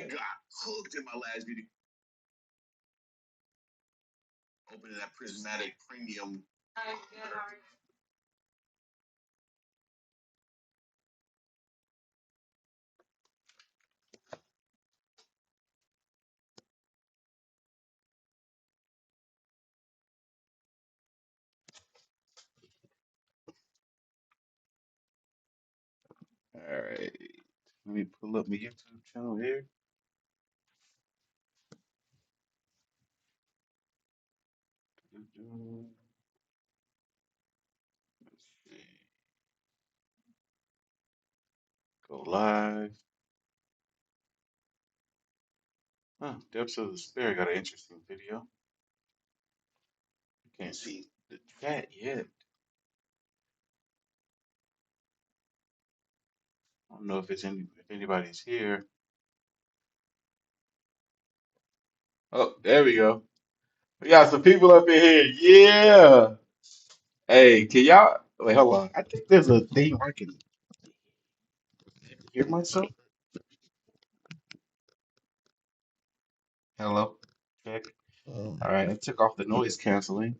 I got hooked in my last video. Opening that prismatic premium. All right. Let me pull up my YouTube channel here. Let's see. Go live. Huh, Depths of Despair got an interesting video. Can't see the chat yet. I don't know if if anybody's here. Oh, there we go. We got some people up in here. Yeah. Hey, can y'all wait? Hold on. I think there's a thing where I can hear myself. Hello. Check. All right. I took off the noise canceling.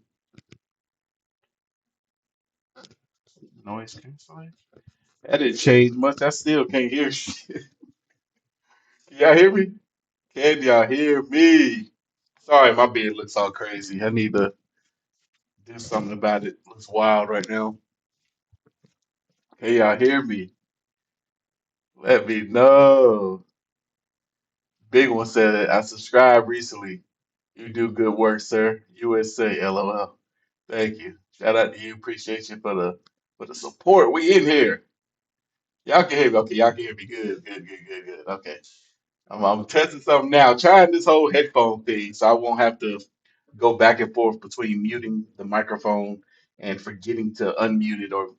Noise canceling. That didn't change much. I still can't hear shit. Can y'all hear me? Can y'all hear me? Sorry, my beard looks all crazy. I need to do something about it. It looks wild right now. Can y'all hear me? Let me know. Big one said, I subscribed recently. You do good work, sir. USA, LOL. Thank you. Shout out to you. Appreciate you for the support. We in here. Y'all can hear me. Okay, y'all can hear me. Good, good, good, good, good. Okay. I'm testing something now. Trying this whole headphone thing so I won't have to go back and forth between muting the microphone and forgetting to unmute it or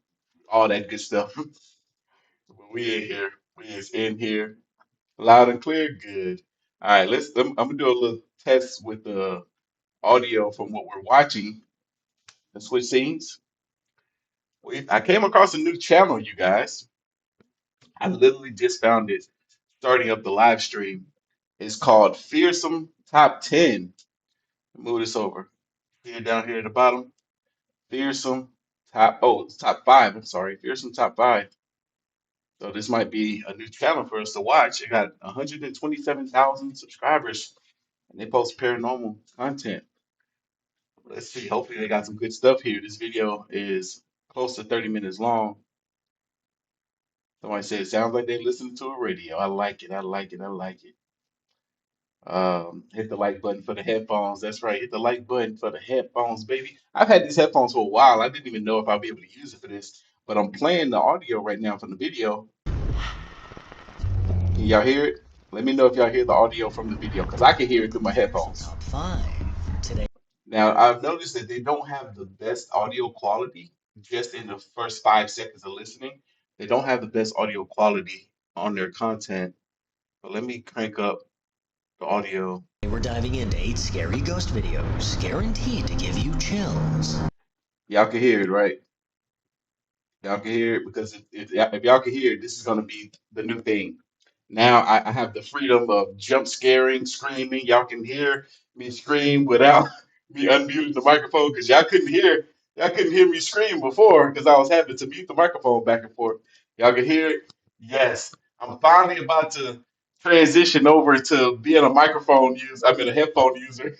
all that good stuff. But we in here. We is in here. Loud and clear. Good. All right, I'm gonna do a little test with the audio from what we're watching. Let's switch scenes. I came across a new channel, you guys. I literally just found it starting up the live stream. It's called Fearsome Top 10. Move this over. Here down here at the bottom. Fearsome it's top five. I'm sorry. Fearsome Top 5. So this might be a new channel for us to watch. It got 127,000 subscribers and they post paranormal content. Let's see. Hopefully they got some good stuff here. This video is close to 30 minutes long. Somebody said it sounds like they listen to a radio. I like it. I like it. I like it. Hit the like button for the headphones. That's right. Hit the like button for the headphones, baby. I've had these headphones for a while. I didn't even know if I'll be able to use it for this, but I'm playing the audio right now from the video. Can y'all hear it? Let me know if y'all hear the audio from the video because I can hear it through my headphones. Top 5 today. Now, I've noticed that they don't have the best audio quality just in the first 5 seconds of listening. They don't have the best audio quality on their content. But let me crank up the audio. We're diving into 8 scary ghost videos, guaranteed to give you chills. Y'all can hear it, right? Y'all can hear it because if y'all can hear it, this is going to be the new thing. Now I have the freedom of jump scaring, screaming. Y'all can hear me scream without me unmuting the microphone because y'all couldn't hear me scream before because I was having to mute the microphone back and forth. Y'all can hear it? Yes. I'm finally about to transition over to being a microphone user. I've been a headphone user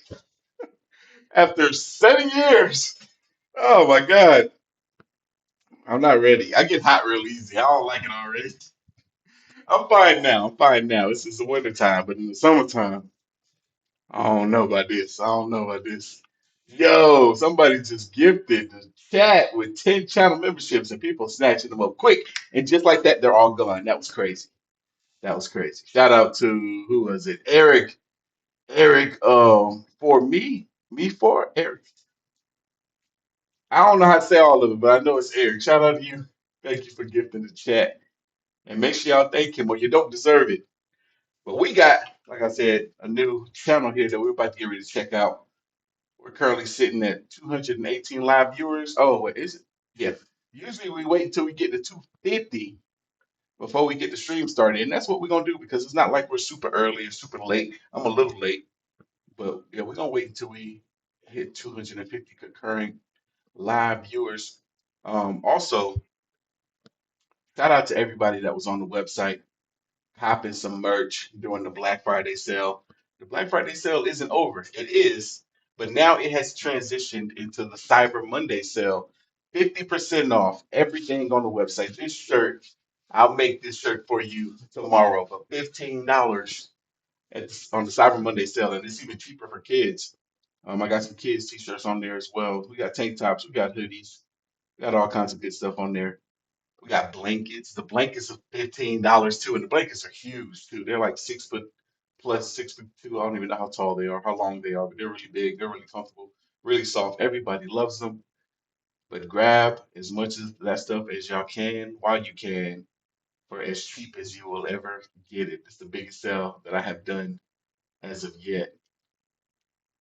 after 7 years. Oh my God. I'm not ready. I get hot real easy. I don't like it already. I'm fine now. I'm fine now. It's the winter time, but in the summertime, I don't know about this. I don't know about this. Yo, somebody just gifted the chat with 10 channel memberships and people snatching them up quick. And just like that, they're all gone. That was crazy. That was crazy. Shout out to who was it? Eric. Eric, for me for Eric. I don't know how to say all of it, but I know it's Eric. Shout out to you. Thank you for gifting the chat. And make sure y'all thank him or you don't deserve it. But we got, like I said, a new channel here that we're about to get ready to check out. We're currently sitting at 218 live viewers. Oh, wait, is it? Yeah. Usually we wait until we get to 250 before we get the stream started. And that's what we're gonna do because it's not like we're super early or super late. I'm a little late, but yeah, we're gonna wait until we hit 250 concurrent live viewers. Also, shout out to everybody that was on the website copping some merch during the Black Friday sale. The Black Friday sale isn't over. It is, but now it has transitioned into the Cyber Monday sale. 50% off everything on the website. This shirt, I'll make this shirt for you tomorrow for $15 on the Cyber Monday sale, and it's even cheaper for kids. I got some kids t-shirts on there as well. We got tank tops, we got hoodies, we got all kinds of good stuff on there. We got blankets. The blankets are $15 too, and the blankets are huge too. They're like 6 foot plus, 6 foot two. I don't even know how tall they are, how long they are, but they're really big. They're really comfortable, really soft. Everybody loves them. But grab as much of that stuff as y'all can while you can for as cheap as you will ever get it. It's the biggest sale that I have done as of yet.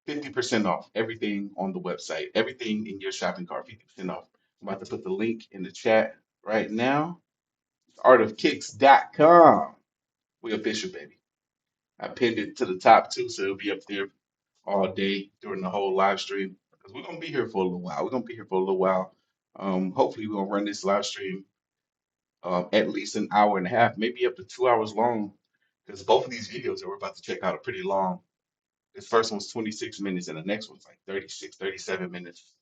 50% off everything on the website, everything in your shopping cart, 50% off. I'm about to put the link in the chat right now. Artofkickz.com. We official, baby. I pinned it to the top too, so it'll be up there all day during the whole live stream. Because we're gonna be here for a little while. We're gonna be here for a little while. Hopefully, we're gonna run this live stream at least an hour and a half, maybe up to 2 hours long. Because both of these videos that we're about to check out are pretty long. This first one's 26 minutes, and the next one's like 36, 37 minutes.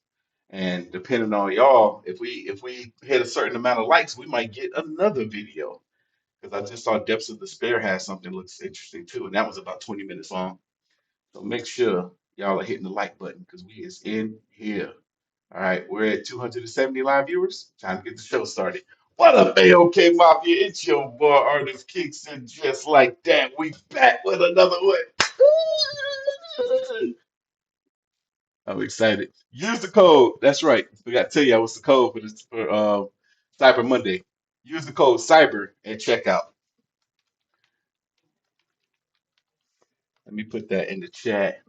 And depending on y'all, if we hit a certain amount of likes, we might get another video. Because I just saw Depths of Despair has something that looks interesting too, and that was about 20 minutes long. So make sure y'all are hitting the like button because we is in here. All right, we're at 270 live viewers. Time to get the show started. What up, AOK Mafia? It's your boy Artist Kicks, and just like that, we back with another one. I'm excited. Use the code. That's right. We got to tell you what's the code for this for Cyber Monday. Use the code Cyber at checkout. Let me put that in the chat.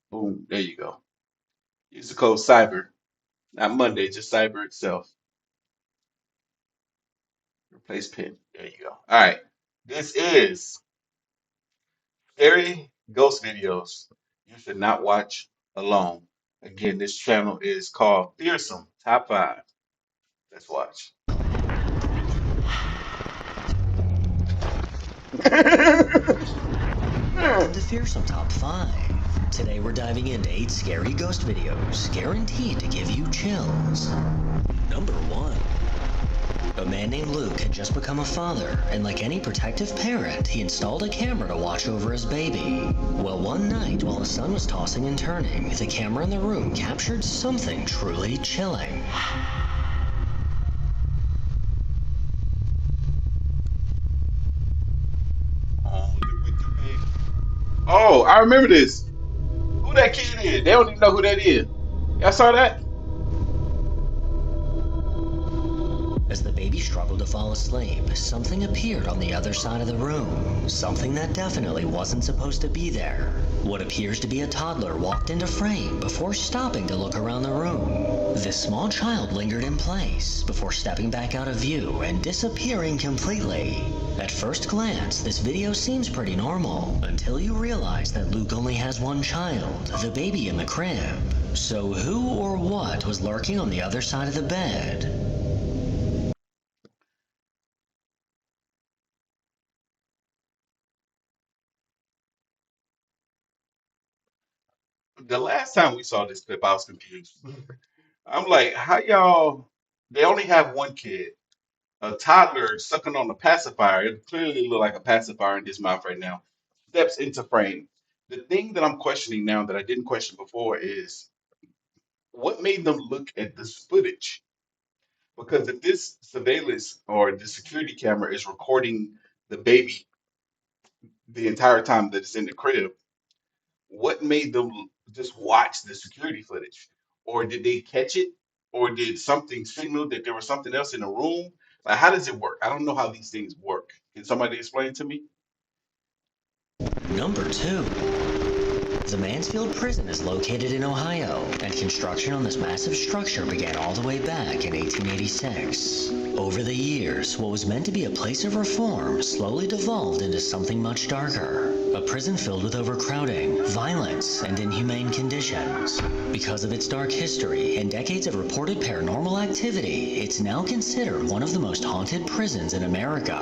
Boom. There you go. Use the code Cyber. Not Monday, just Cyber itself. Replace pin. There you go. All right. This is scary ghost videos you should not watch alone. Again, this channel is called Fearsome Top 5. Let's watch. Welcome to Fearsome Top 5. Today we're diving into 8 scary ghost videos, guaranteed to give you chills. Number 1. A man named Luke had just become a father, and like any protective parent, he installed a camera to watch over his baby. Well, one night, while his son was tossing and turning, the camera in the room captured something truly chilling. Oh, look what you did. Oh, I remember this. Who that kid is? They don't even know who that is. Y'all saw that? As the baby struggled to fall asleep, something appeared on the other side of the room. Something that definitely wasn't supposed to be there. What appears to be a toddler walked into frame before stopping to look around the room. This small child lingered in place before stepping back out of view and disappearing completely. At first glance, this video seems pretty normal, until you realize that Luke only has one child, the baby in the crib. So who or what was lurking on the other side of the bed? The last time we saw this clip, I was confused. I'm like, how y'all? They only have one kid, a toddler sucking on a pacifier. It clearly look like a pacifier in his mouth right now. Steps into frame. The thing that I'm questioning now that I didn't question before is what made them look at this footage? Because if this surveillance or the security camera is recording the baby the entire time that it's in the crib, what made them just watch the security footage? Or did they catch it? Or did something signal that there was something else in the room? Like, how does it work? I don't know how these things work. Can somebody explain to me? Number 2. The Mansfield Prison is located in Ohio, and construction on this massive structure began all the way back in 1886. Over the years, what was meant to be a place of reform slowly devolved into something much darker. A prison filled with overcrowding, violence, and inhumane conditions. Because of its dark history and decades of reported paranormal activity, it's now considered one of the most haunted prisons in America.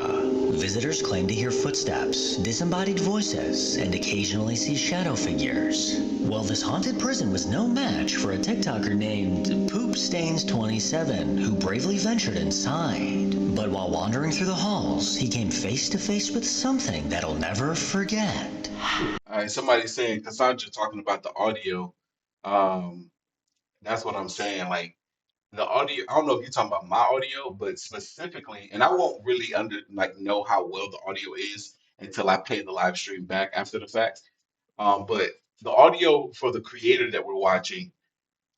Visitors claim to hear footsteps, disembodied voices, and occasionally see shadow figures. Well, this haunted prison was no match for a TikToker named Poopstains27, who bravely ventured inside. But while wandering through the halls, he came face to face with something that'll never forget. All right, somebody's saying Cassandra talking about the audio. Um, that's what I'm saying. Like the audio, I don't know if you're talking about my audio, but specifically, and I won't really know how well the audio is until I play the live stream back after the fact. But the audio for the creator that we're watching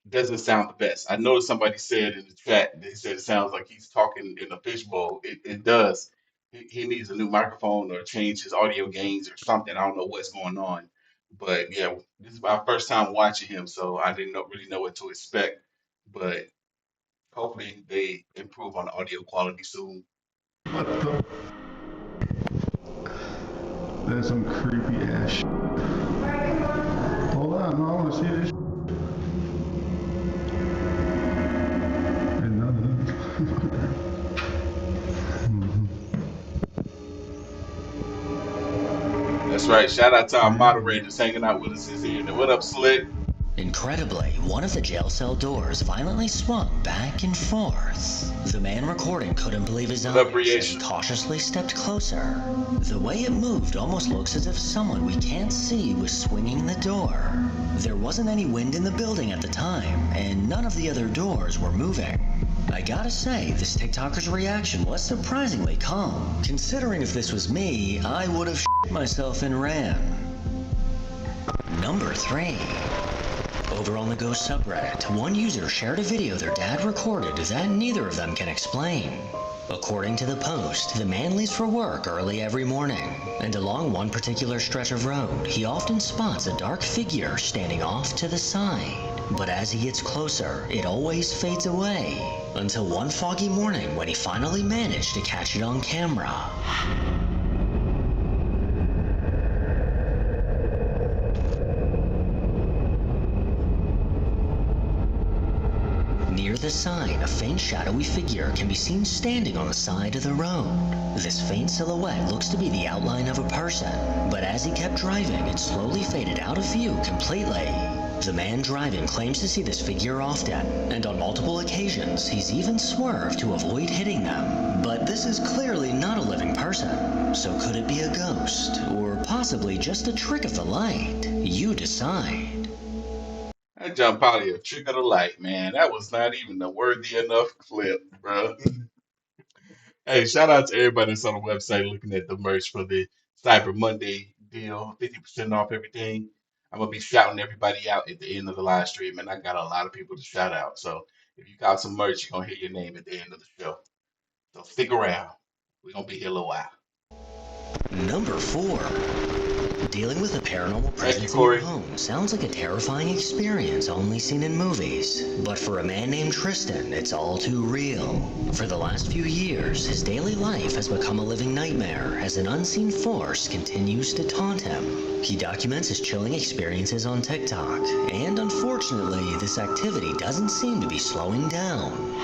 doesn't sound the best. I noticed somebody said in the chat, they said it sounds like he's talking in a fishbowl. It does. He needs a new microphone or change his audio gains or something. I don't know what's going on. But yeah, this is my first time watching him, so I didn't really know what to expect. But hopefully they improve on the audio quality soon. What the? That's some creepy ass shit. Hold on, no, I want to see this. And none That's right. Shout out to our moderators hanging out with us this evening. What up, Slick? Incredibly, one of the jail cell doors violently swung back and forth. The man recording couldn't believe his eyes as he cautiously stepped closer. The way it moved almost looks as if someone we can't see was swinging the door. There wasn't any wind in the building at the time, and none of the other doors were moving. I gotta say, this TikToker's reaction was surprisingly calm. Considering if this was me, I would have shit myself and ran. Number 3. Over on the Ghost subreddit, one user shared a video their dad recorded that neither of them can explain. According to the post, the man leaves for work early every morning, and along one particular stretch of road, he often spots a dark figure standing off to the side. But as he gets closer, it always fades away, until one foggy morning when he finally managed to catch it on camera. Near the sign, a faint shadowy figure can be seen standing on the side of the road. This faint silhouette looks to be the outline of a person, but as he kept driving, it slowly faded out of view completely. The man driving claims to see this figure often, and on multiple occasions, he's even swerved to avoid hitting them. But this is clearly not a living person, so could it be a ghost, or possibly just a trick of the light? You decide. That jump probably a trick of the light, man. That was not even a worthy enough clip, bro. Hey, shout out to everybody that's on the website looking at the merch for the Cyber Monday deal, 50% off everything. I'm gonna be shouting everybody out at the end of the live stream, and I got a lot of people to shout out. So if you got some merch, you're gonna hear your name at the end of the show. So stick around. We're gonna be here a little while. Number 4. Dealing with a paranormal presence in your home sounds like a terrifying experience only seen in movies. But for a man named Tristan, it's all too real. For the last few years, his daily life has become a living nightmare as an unseen force continues to taunt him. He documents his chilling experiences on TikTok, and unfortunately, this activity doesn't seem to be slowing down.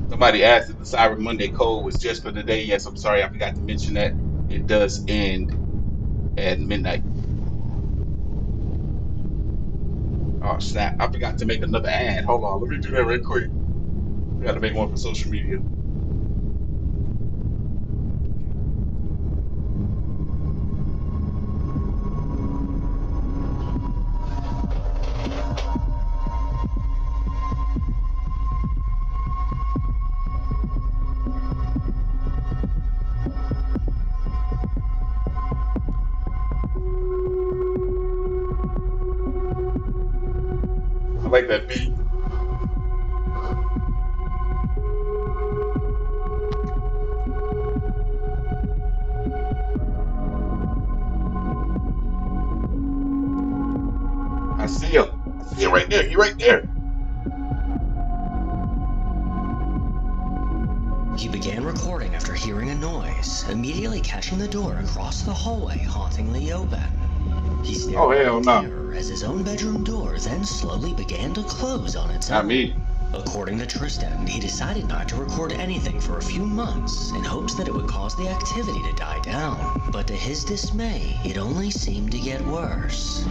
Somebody asked if the Cyber Monday code was just for today. Yes, I'm sorry, I forgot to mention that. It does end at midnight. Oh, snap. I forgot to make another ad. Hold on, let me do that real quick. We got to make one for social media. like that beat. I see him. I see him right there. He right there. He began recording after hearing a noise, immediately catching the door across the hallway hauntingly open. He Oh stared hell in no. terror as his own bedroom door then slowly began to close on its Not own. me. According to Tristan, he decided not to record anything for a few months in hopes that it would cause the activity to die down. But to his dismay, it only seemed to get worse.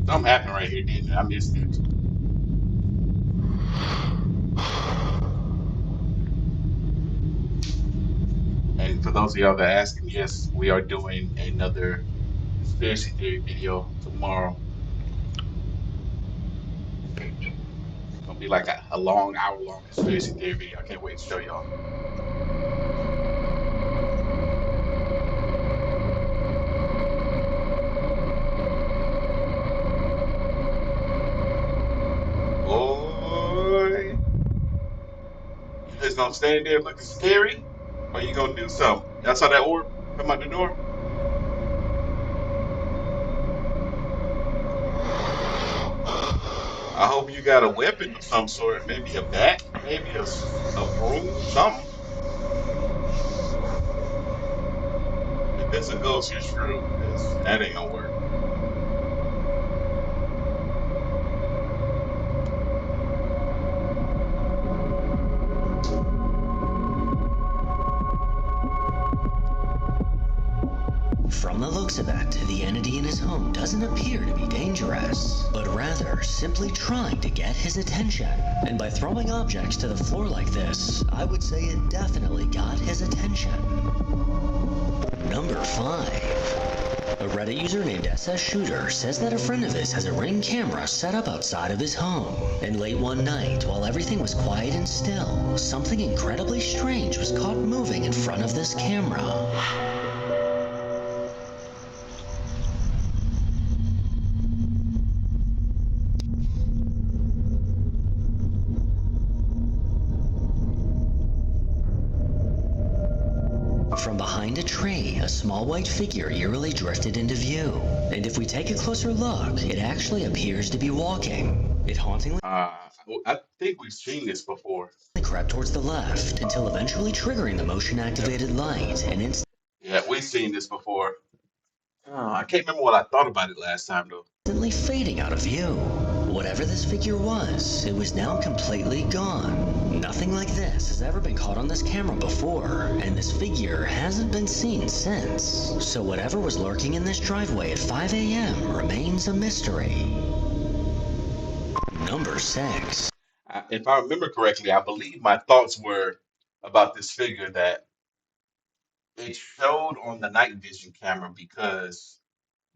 Something happened right here, didn't it? I missed it. And for those of y'all that are asking, yes, we are doing another conspiracy theory video tomorrow. It's gonna be like a long, hour-long conspiracy theory video. I can't wait to show y'all. Boy, you just gonna stand there looking scary, or you gonna do something? Y'all saw that orb come out the door? I hope you got a weapon of some sort, maybe a bat, maybe a broom, something. If it's a ghost, you're screwed, because that ain't gonna work. From the looks of it, the entity in his home doesn't appear to be dangerous, but rather simply trying to get his attention. And by throwing objects to the floor like this, I would say it definitely got his attention. Number 5. A Reddit user named SS Shooter says that a friend of his has a Ring camera set up outside of his home. And late one night, while everything was quiet and still, something incredibly strange was caught moving in front of this camera. From behind a tree, a small white figure eerily drifted into view. And if we take a closer look, it actually appears to be walking. It hauntingly I think we've seen this before. crept towards the left until eventually triggering the motion-activated light and Yeah, we've seen this before. I can't remember what I thought about it last time though. instantly fading out of view. Whatever this figure was, it was now completely gone. Nothing like this has ever been caught on this camera before, and this figure hasn't been seen since. So whatever was lurking in this driveway at 5 a.m. remains a mystery. Number 6. If I remember correctly, I believe my thoughts were about this figure that it showed on the night vision camera because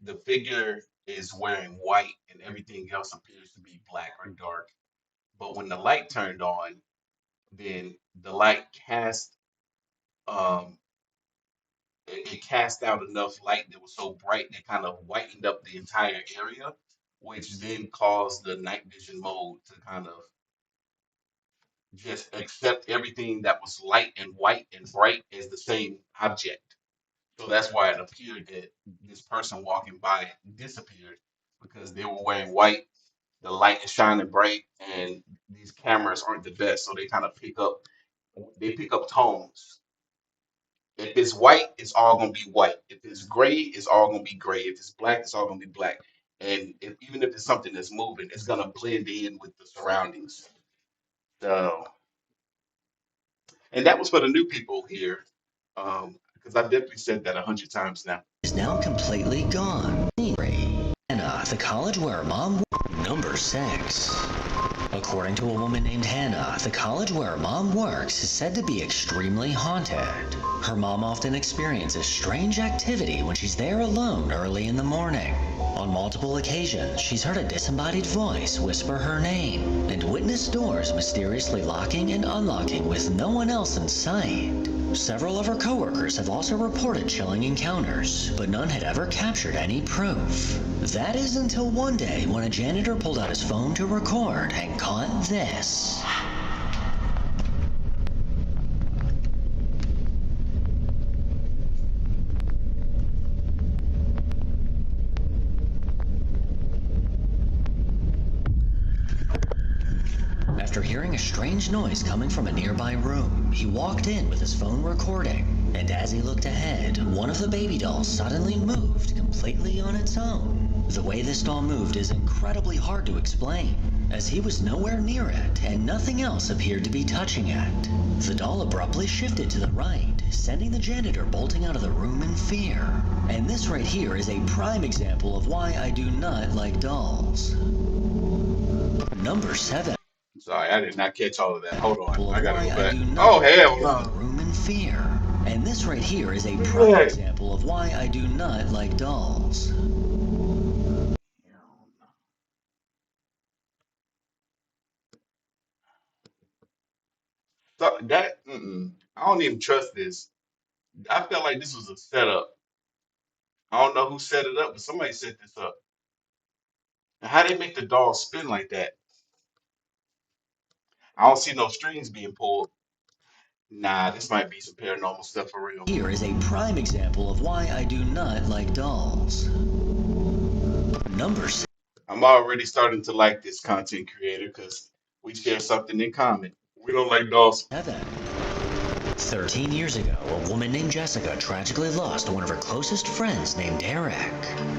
the figure is wearing white and everything else appears to be black or dark. But when the light turned on, then the light cast um it cast out enough light that was so bright that kind of whitened up the entire area, which then caused the night vision mode to kind of just accept everything that was light and white and bright as the same object. So that's why it appeared that this person walking by disappeared because they were wearing white. The light is shining bright, and these cameras aren't the best, so they kind of pick up tones. If it's white, it's all gonna be white. If it's gray, it's all gonna be gray. If it's black, it's all gonna be black. And even if it's something that's moving, it's gonna blend in with the surroundings. So, and that was for the new people here, because I've definitely said that 100 times now. Is now completely gone. Hannah, the college where her mom number 6. According to a woman named Hannah, the college where her mom works is said to be extremely haunted. Her mom often experiences strange activity when she's there alone early in the morning. On multiple occasions, she's heard a disembodied voice whisper her name and witnessed doors mysteriously locking and unlocking with no one else in sight. Several of her coworkers have also reported chilling encounters, but none had ever captured any proof. That is until one day when a janitor pulled out his phone to record and caught this. After hearing a strange noise coming from a nearby room, he walked in with his phone recording, and as he looked ahead, one of the baby dolls suddenly moved completely on its own. The way this doll moved is incredibly hard to explain, as he was nowhere near it and nothing else appeared to be touching it. The doll abruptly shifted to the right, sending the janitor bolting out of the room in fear. And this right here is a prime example of why I do not like dolls. Number 7. Sorry, I did not catch all of that. Hold on, Well, I gotta why go I back. do Oh not hell like the no! room in fear. And this right here is a prime example of why I do not like dolls. So I don't even trust this. I felt like this was a setup. I don't know who set it up, but somebody set this up. And how they make the doll spin like that? I don't see no strings being pulled. Nah, this might be some paranormal stuff for real. Here is a prime example of why I do not like dolls. Number 6. I'm already starting to like this content creator because we share something in common. We don't like dolls. 13 years ago, a woman named Jessica tragically lost one of her closest friends named Eric.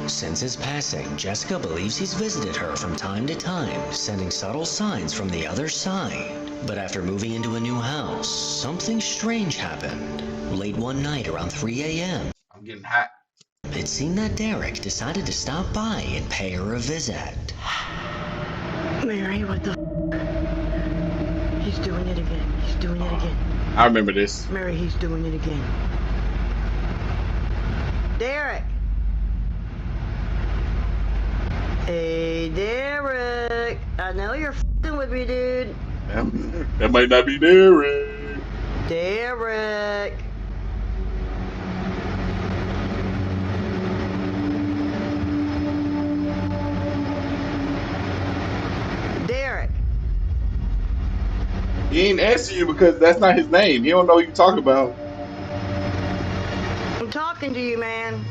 Since his passing, Jessica believes he's visited her from time to time, sending subtle signs from the other side. But after moving into a new house, something strange happened. Late one night around 3 a.m., I'm getting hot. it seemed that Derek decided to stop by and pay her a visit. Mary, what the f? He's doing it again. He's doing it again. I remember this. Mary, he's doing it again. Derek! Hey, Derek! I know you're f***ing with me, dude. That might not be Derek. Derek! Derek! He ain't answer you because that's not his name. He don't know who you talking about. I'm talking to you, man.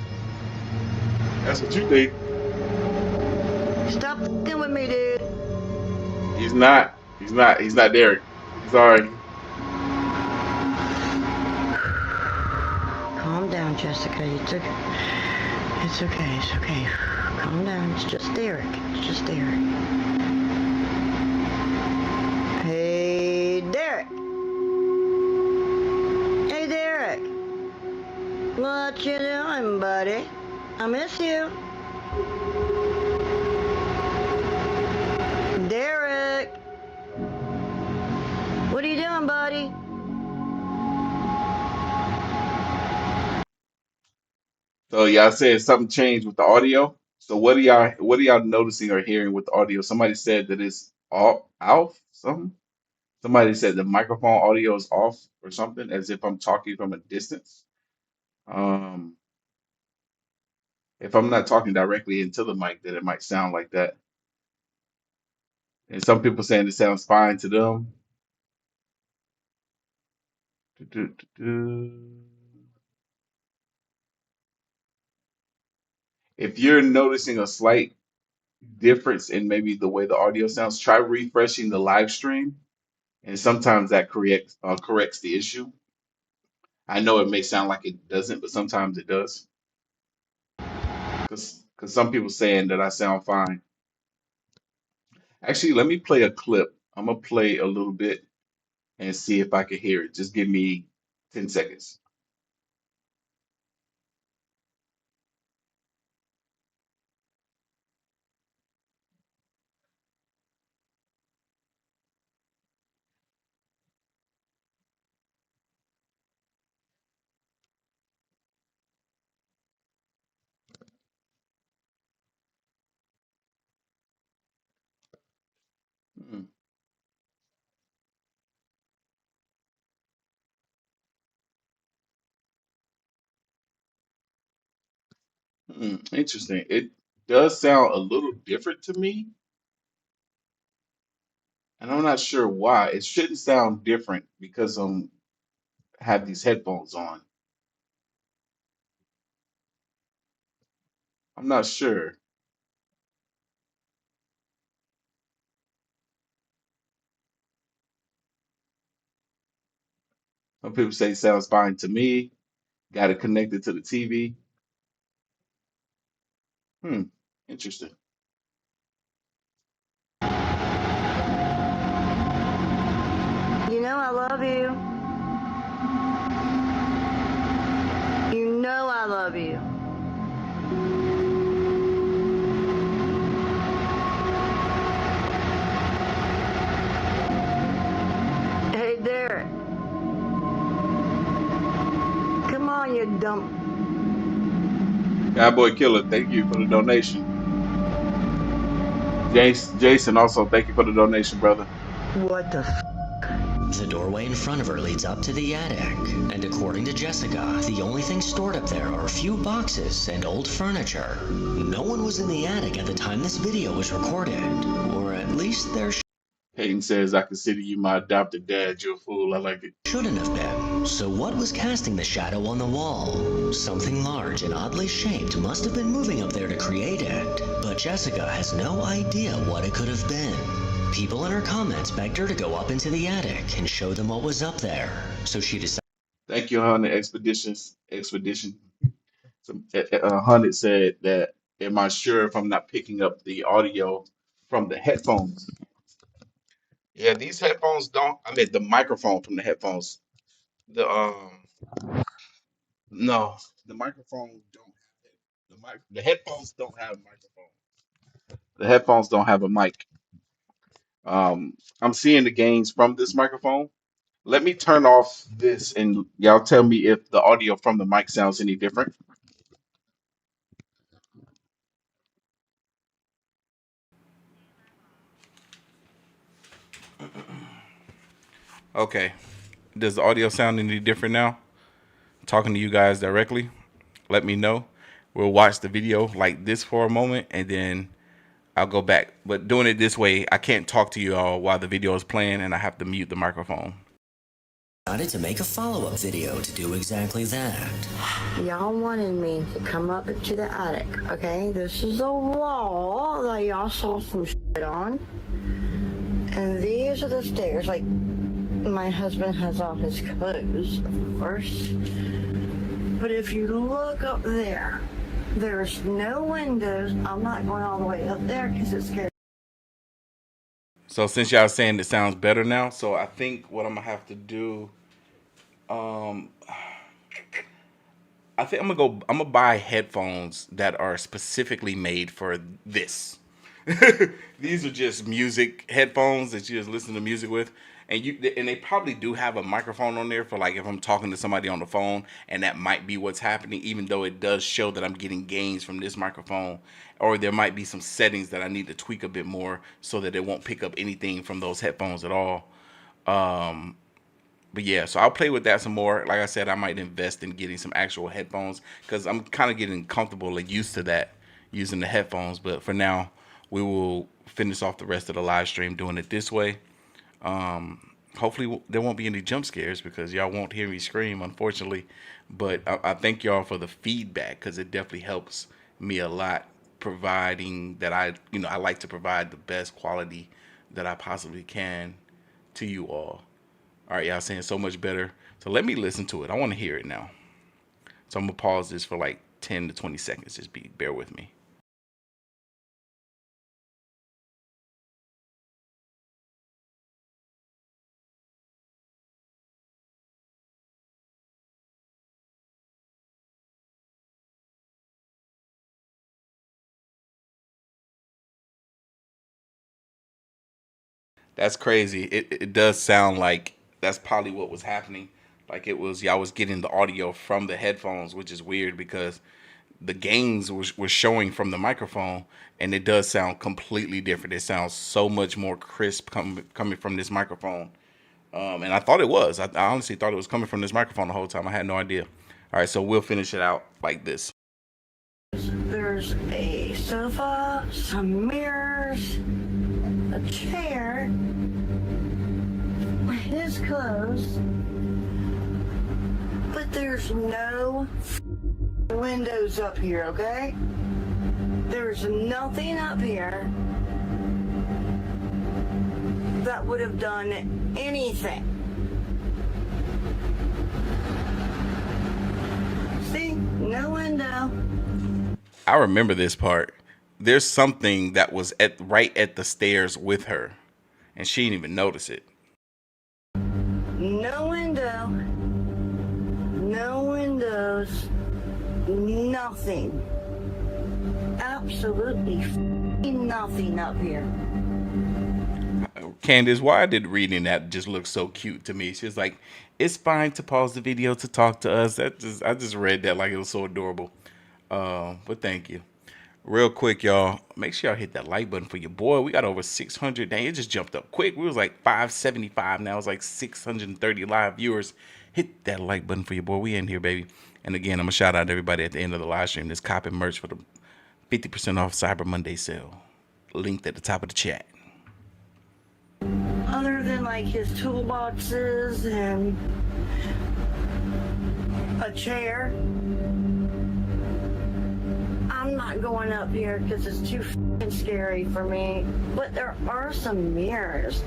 That's what you think. Stop f***ing with me, dude. He's not. He's not. He's not Derek. Sorry. Calm down, Jessica. It's okay. It's okay. It's okay. Calm down. It's just Derek. It's just Derek. Hey, Derek. Hey, Derek. What you doing, buddy? I miss you. Derek. What are you doing, buddy? So y'all said something changed with the audio. So what are y'all noticing or hearing with the audio? Somebody said that it's off. something. Somebody said the microphone audio is off or something, as if I'm talking from a distance. Um, if I'm not talking directly into the mic, then it might sound like that. And some people saying it sounds fine to them. Do-do-do-do. If you're noticing a slight difference in maybe the way the audio sounds, try refreshing the live stream, and sometimes that corrects the issue. I know it may sound like it doesn't, but sometimes it does. Because some people saying that I sound fine. Actually, let me play a clip. I'm gonna play a little bit and see if I can hear it. Just give me 10 seconds. Hmm, interesting. It does sound a little different to me, and I'm not sure why. It shouldn't sound different because have these headphones on. I'm not sure. Some people say it sounds fine to me. Got it connected to the TV. Hmm, interesting. You know I love you. You know I love you. Hey, Derek. Come on, you dumb. Cowboy Killer, thank you for the donation. Jason, also thank you for the donation, brother. What the f? The doorway in front of her leads up to the attic, and according to Jessica, the only things stored up there are a few boxes and old furniture. No one was in the attic at the time this video was recorded, or at least there Peyton says, I consider you my adopted dad. You're a fool. I like it. shouldn't have been. So what was casting the shadow on the wall? Something large and oddly shaped must have been moving up there to create it, but Jessica has no idea what it could have been. People in her comments begged her to go up into the attic and show them what was up there, so she decided. Thank you, Hunter Expedition. Hunter said that, am I sure if I'm not picking up the audio from the headphones? Yeah, these headphones don't. I mean, the microphone from the headphones. The no, the microphone don't have it. The headphones don't have a microphone. The headphones don't have a mic. I'm seeing the gains from this microphone. Let me turn off this and y'all tell me if the audio from the mic sounds any different. Okay. Does the audio sound any different now? Talking to you guys directly. Let me know. We'll watch the video like this for a moment and then I'll go back. But doing it this way, I can't talk to you all while the video is playing and I have to mute the microphone. Decided to make a follow-up video to do exactly that. Y'all wanted me to come up to the attic, okay? This is a wall that y'all saw some shit on. And these are the stairs, like my husband has all his clothes, of course. But if you look up there, there's no windows. I'm not going all the way up there because it's scary. So since y'all saying it sounds better now, so I think what I'm gonna have to do, I think I'm gonna buy headphones that are specifically made for this. These are just music headphones that you just listen to music with, and they probably do have a microphone on there for like if I'm talking to somebody on the phone, and that might be what's happening, even though it does show that I'm getting gains from this microphone, or there might be some settings that I need to tweak a bit more so that it won't pick up anything from those headphones at all. But yeah, so I'll play with that some more. Like I said, I might invest in getting some actual headphones because I'm kind of getting comfortable and used to that, using the headphones. But for now, we will finish off the rest of the live stream doing it this way. Hopefully there won't be any jump scares because y'all won't hear me scream, unfortunately. But I thank y'all for the feedback because it definitely helps me a lot, providing that I like to provide the best quality that I possibly can to you all. All right, y'all saying so much better. So let me listen to it. I want to hear it now. So I'm gonna pause this for like 10 to 20 seconds. Just bear with me. That's crazy. It does sound like that's probably what was happening. Like it was y'all was getting the audio from the headphones, which is weird because the gains were showing from the microphone, and it does sound completely different. It sounds so much more crisp coming from this microphone. And I thought it was. I honestly thought it was coming from this microphone the whole time. I had no idea. All right, so we'll finish it out like this. There's a sofa, some mirrors, a chair, his clothes, but there's no windows up here, okay? There's nothing up here that would have done anything. See? No window. I remember this part. There's something that was right at the stairs with her, and she didn't even notice it. No window. No windows. Nothing. Absolutely nothing up here. Candace, why did reading that just look so cute to me? She was like, "It's fine to pause the video to talk to us." I just read that like it was so adorable. But thank you. Real quick, y'all, make sure y'all hit that like button for your boy. We got over 600. Dang, it just jumped up quick. We was like 575. Now it's like 630 live viewers. Hit that like button for your boy. We in here, baby. And again, I'm going to shout out everybody at the end of the live stream that's copping merch for the 50% off Cyber Monday sale. Linked at the top of the chat. Other than like his toolboxes and a chair, I'm not going up here because it's too f***ing scary for me. But there are some mirrors.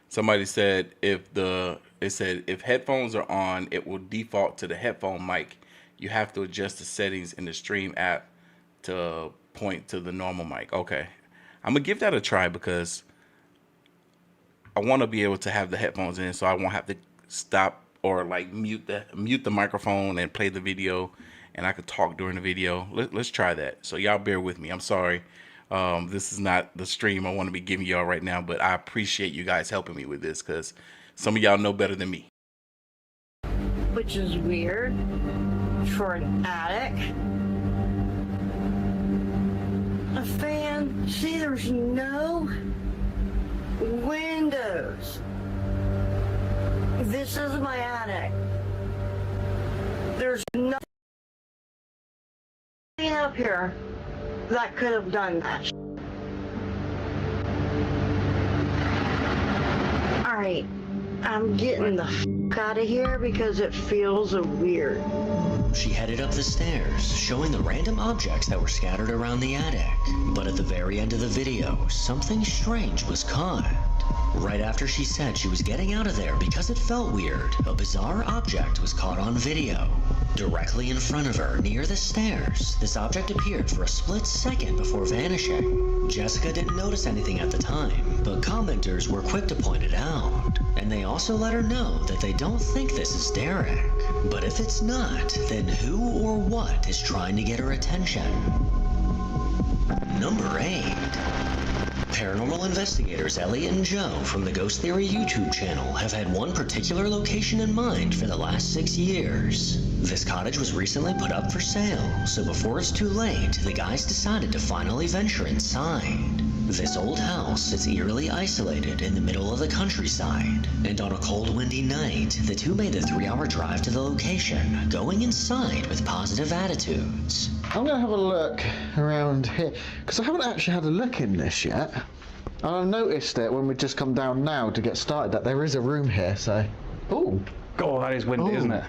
Somebody said if headphones are on, it will default to the headphone mic. You have to adjust the settings in the stream app to point to the normal mic. Okay. I'm gonna give that a try because I want to be able to have the headphones in so I won't have to stop or like mute the microphone and play the video, and I could talk during the video. Let's try that. So y'all bear with me. I'm sorry. This is not the stream I want to be giving y'all right now, but I appreciate you guys helping me with this because some of y'all know better than me. Which is weird for an attic. A fan. See, there's no windows. This is my attic. There's nothing up here that could have done that. Alright, I'm getting the f*** out of here because it feels weird. She headed up the stairs, showing the random objects that were scattered around the attic. But at the very end of the video, something strange was caught. Right after she said she was getting out of there because it felt weird, a bizarre object was caught on video. Directly in front of her, near the stairs, this object appeared for a split second before vanishing. Jessica didn't notice anything at the time, but commenters were quick to point it out. And they also let her know that they don't think this is Derek. But if it's not, then who or what is trying to get her attention? Number 8. Paranormal investigators Elliot and Joe from the Ghost Theory YouTube channel have had one particular location in mind for the last 6 years. This cottage was recently put up for sale, so before it's too late, the guys decided to finally venture inside. This old house is eerily isolated in the middle of the countryside, and on a cold, windy night, the two made the 3-hour drive to the location, going inside with positive attitudes. I'm going to have a look around here, because I haven't actually had a look in this yet. And I noticed it when we just come down now to get started, that there is a room here, so... Ooh! God, that is windy, isn't it?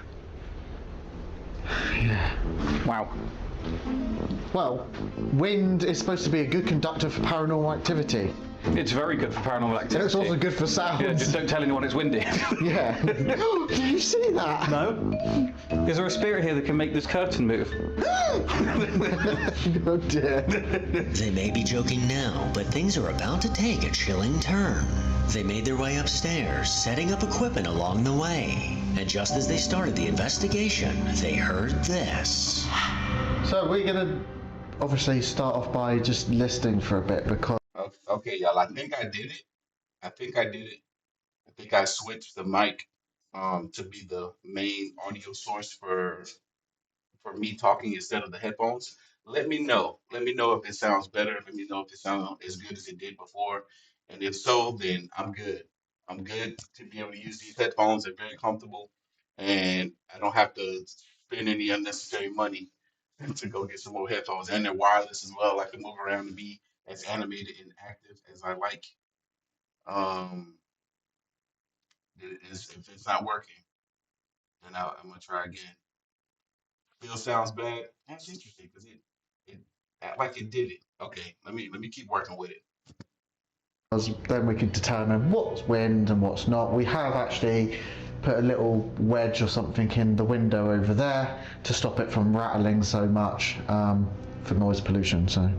Yeah. Wow. Well, wind is supposed to be a good conductor for paranormal activity. It's very good for paranormal activity. It's also good for sound. Yeah, just don't tell anyone it's windy. Yeah. Did you see that? No? Is there a spirit here that can make this curtain move? Oh dear. They may be joking now, but things are about to take a chilling turn. They made their way upstairs, setting up equipment along the way. And just as they started the investigation, they heard this. So we're gonna obviously start off by just listening for a bit, because Okay, y'all. I think I did it. I think I switched the mic to be the main audio source for me talking instead of the headphones. Let me know. Let me know if it sounds better. Let me know if it sounds as good as it did before. And if so, then I'm good. I'm good to be able to use these headphones. They're very comfortable, and I don't have to spend any unnecessary money to go get some more headphones. And they're wireless as well. I can move around and be as animated and active as I like. Um, if it's not working, then I'm gonna try again. Still sounds bad. That's interesting because it act like it did it. Okay, let me keep working with it. then we can determine what's wind and what's not. We have actually put a little wedge or something in the window over there to stop it from rattling so much for noise pollution. So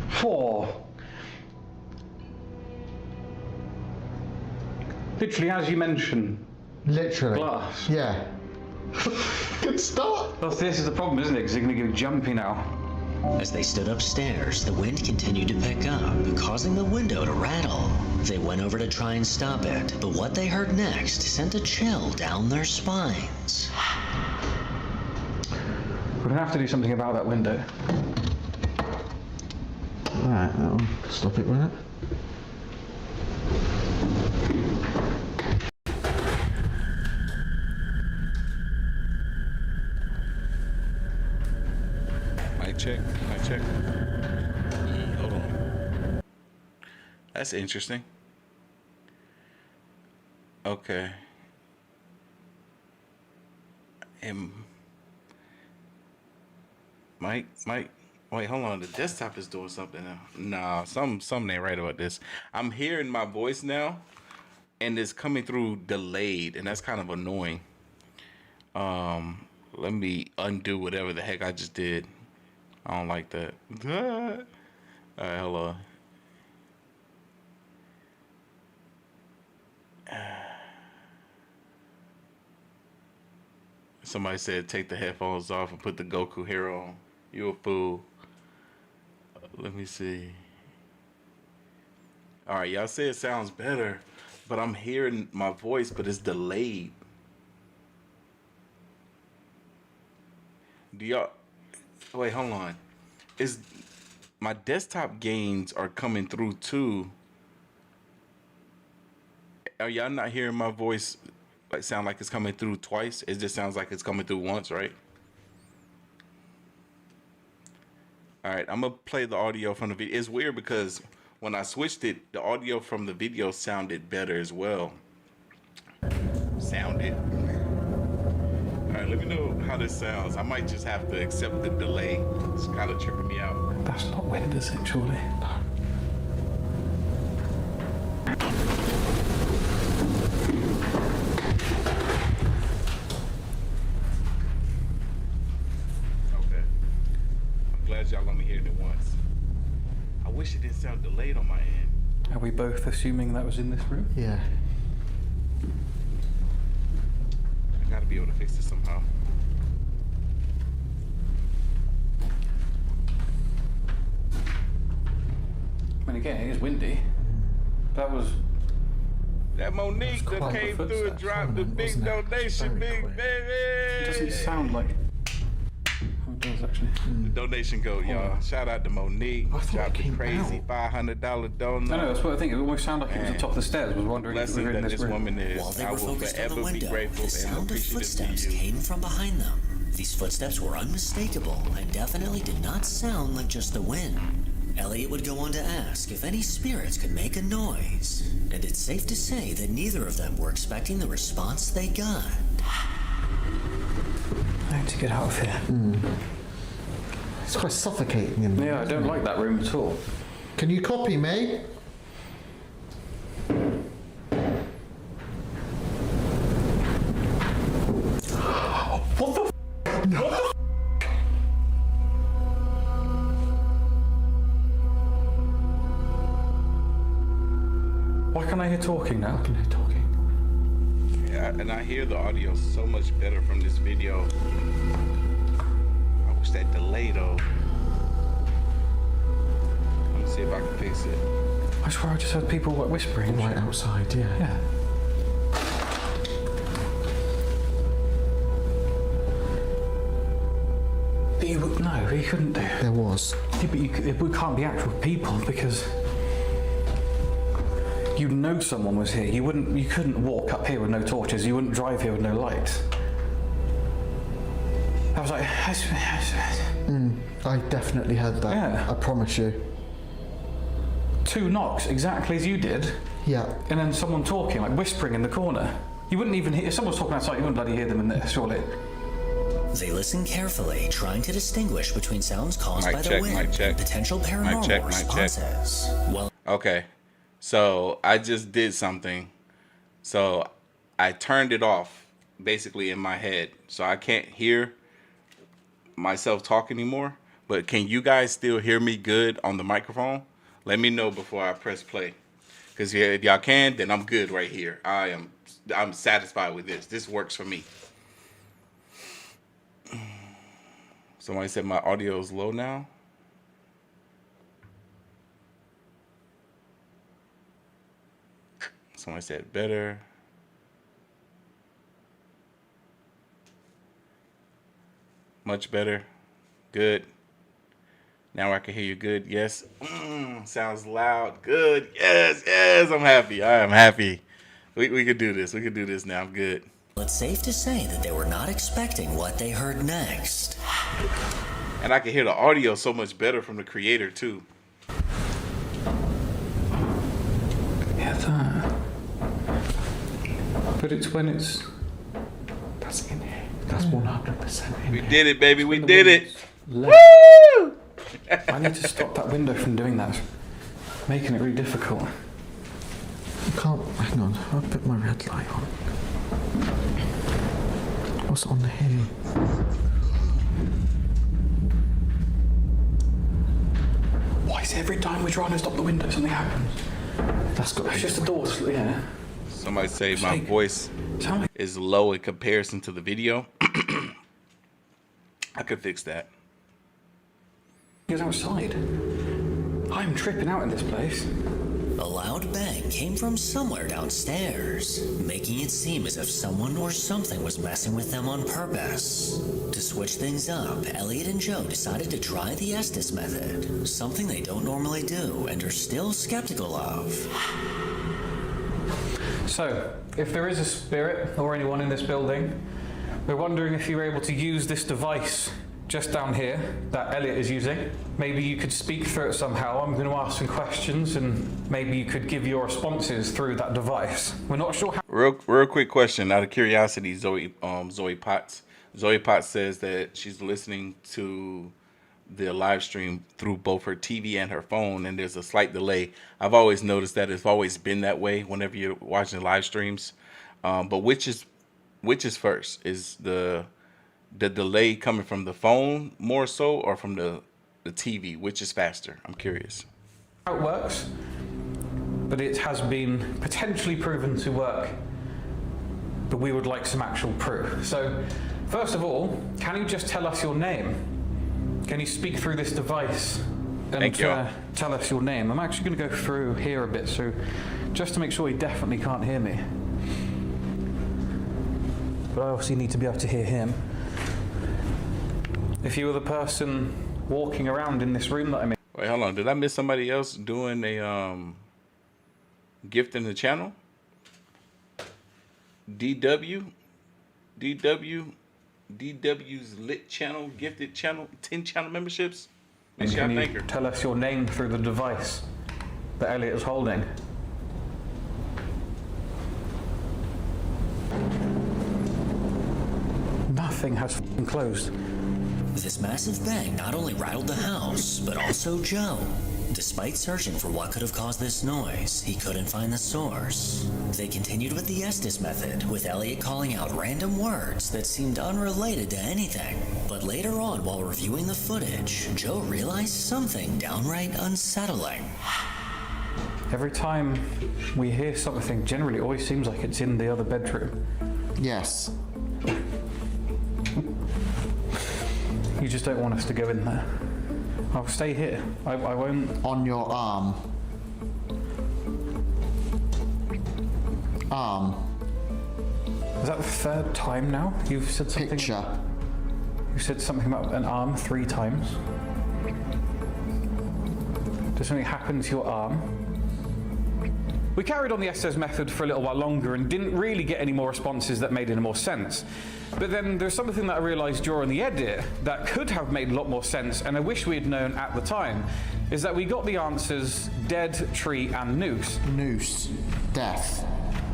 4. Literally, as you mentioned, literally glass. Yeah. Good start. Well, this is the problem, isn't it? Because you're going to get jumpy now. As they stood upstairs, the wind continued to pick up, causing the window to rattle. They went over to try and stop it, but what they heard next sent a chill down their spines. We're going to have to do something about that window. Alright, that'll stop it, won't it? Mic check. Hold on. That's interesting. Okay. Mike, wait, hold on. The desktop is doing something now. Nah, something ain't right about this. I'm hearing my voice now, and it's coming through delayed, and that's kind of annoying. Let me undo whatever the heck I just did. I don't like that. Alright, hold on. Somebody said take the headphones off and put the Goku hero on. You a fool. Let me see. Alright, y'all say it sounds better, but I'm hearing my voice, but it's delayed. Do y'all... Wait, hold on. Is my desktop gains are coming through too? Are y'all not hearing my voice like sound like it's coming through twice? It just sounds like it's coming through once, right? All right, I'm gonna play the audio from the video. It's weird because when I switched it, the audio from the video sounded better as well. Sounded. All right, let me know how this sounds. I might just have to accept the delay. It's kind of tripping me out. That's not wind, is it, surely? Okay. I'm glad y'all let me hear it at once. I wish it didn't sound delayed on my end. Are we both assuming that was in this room? Yeah. I gotta be able to fix this somehow. mean, again, it is windy. That was... That Monique that quite came the through and footsteps, dropped the wasn't big it? donation, Very big quick. baby. It doesn't sound like... Oh, it does, actually. The donation code, y'all. Shout out to Monique. I thought it Dropped the came crazy $500 donut. No, that's what I think. It almost sounded like it was on top of the stairs. I was wondering if we Blessing were in that this this room. woman is. While they I were will focused on the forever be window, grateful the and sound of appreciative footsteps to you. came from behind them. These footsteps were unmistakable and definitely did not sound like just the wind. Elliot would go on to ask if any spirits could make a noise, and it's safe to say that neither of them were expecting the response they got. I need to get out of here. It's quite suffocating in there. Yeah, I don't like that room at all. Can you copy me? What the Why can't I hear talking now? I can hear talking. Yeah, and I hear the audio so much better from this video. I wish that delay though. Let me see if I can fix it. I swear I just heard people whispering. Right outside, yeah. Yeah. No, he couldn't do. There was. Yeah, but it can't be actual people because you know someone was here. You couldn't walk up here with no torches. You wouldn't drive here with no lights. I was like, I definitely heard that. Yeah. I promise you. 2 knocks exactly as you did, Yeah. and then someone talking, like whispering in the corner. You wouldn't even hear. If someone was talking outside, you wouldn't bloody hear them in there, surely. They listened carefully, trying to distinguish between sounds caused Mic by check, the wind mic check. and potential paranormal Mic check, mic check. responses. Well, Okay, so I just did something. So I turned it off basically in my head. So I can't hear myself talk anymore. But can you guys still hear me good on the microphone? Let me know before I press play. Because if y'all can, then I'm good right here. I'm satisfied with this. This works for me. Somebody said my audio is low now. Somebody said better. Much better. Good. Now I can hear you good. Yes. Sounds loud. Good. Yes. Yes. I'm happy. I am happy. We could do this. We could do this now. I'm good. it's safe to say that they were not expecting what they heard next. And I can hear the audio so much better from the creator too. Yeah, that. But it's when it's... That's in here. That's 100% in We here. did it, baby. We the did it. left. Woo! I need to stop that window from doing that. It's making it really difficult. You can't. Hang on. I'll put my red light on. What's on here? Why is it every time we try and stop the window, something happens? That's got. It's just the door, yeah. Somebody say my like- voice Sound like is low in comparison to the video. I could fix that. he's outside. I'm tripping out in this place. A loud bang came from somewhere downstairs, making it seem as if someone or something was messing with them on purpose. To switch things up, Elliot and Joe decided to try the Estus method, something they don't normally do and are still skeptical of. So, if there is a spirit or anyone in this building, we're wondering if you're able to use this device just down here that Elliot is using. Maybe you could speak through it somehow. I'm going to ask some questions and maybe you could give your responses through that device. We're not sure how. Real quick question out of curiosity, Zoe Potts. Zoe Potts says that she's listening to the live stream through both her TV and her phone, and there's a slight delay. I've always noticed that it's always been that way whenever you're watching live streams. But which is first? Is the delay coming from the phone more so, or from the TV? Which is faster? I'm curious. How it works, but it has been potentially proven to work, but we would like some actual proof. So, first of all, can you just tell us your name? Can you speak through this device Thank y'all. Tell us your name. I'm actually going to go through here a bit, so just to make sure he definitely can't hear me. But I obviously need to be able to hear him. If you were the person walking around in this room that I'm in. Wait, hold on. Did I miss somebody else doing a gift in the channel? DW's lit channel, gifted channel, 10 channel memberships. Make sure I thank her. Tell us your name through the device that Elliot is holding. Nothing has f***ing closed. This massive bang not only rattled the house, but also Joe. Despite searching for what could have caused this noise, he couldn't find the source. They continued with the Estus method, with Elliot calling out random words that seemed unrelated to anything. But later on, while reviewing the footage, Joe realized something downright unsettling. Every time we hear something, generally it always seems like it's in the other bedroom. Yes. You just don't want us to go in there. I'll stay here. I won't. On your arm. Is that the third time now? You've said something. Picture. You said something about an arm 3 times. Did something happen to your arm? We carried on the Estes method for a little while longer and didn't really get any more responses that made any more sense. But then there's something that I realised during the edit that could have made a lot more sense, and I wish we had known at the time, is that we got the answers dead, tree, and noose. Noose. Death.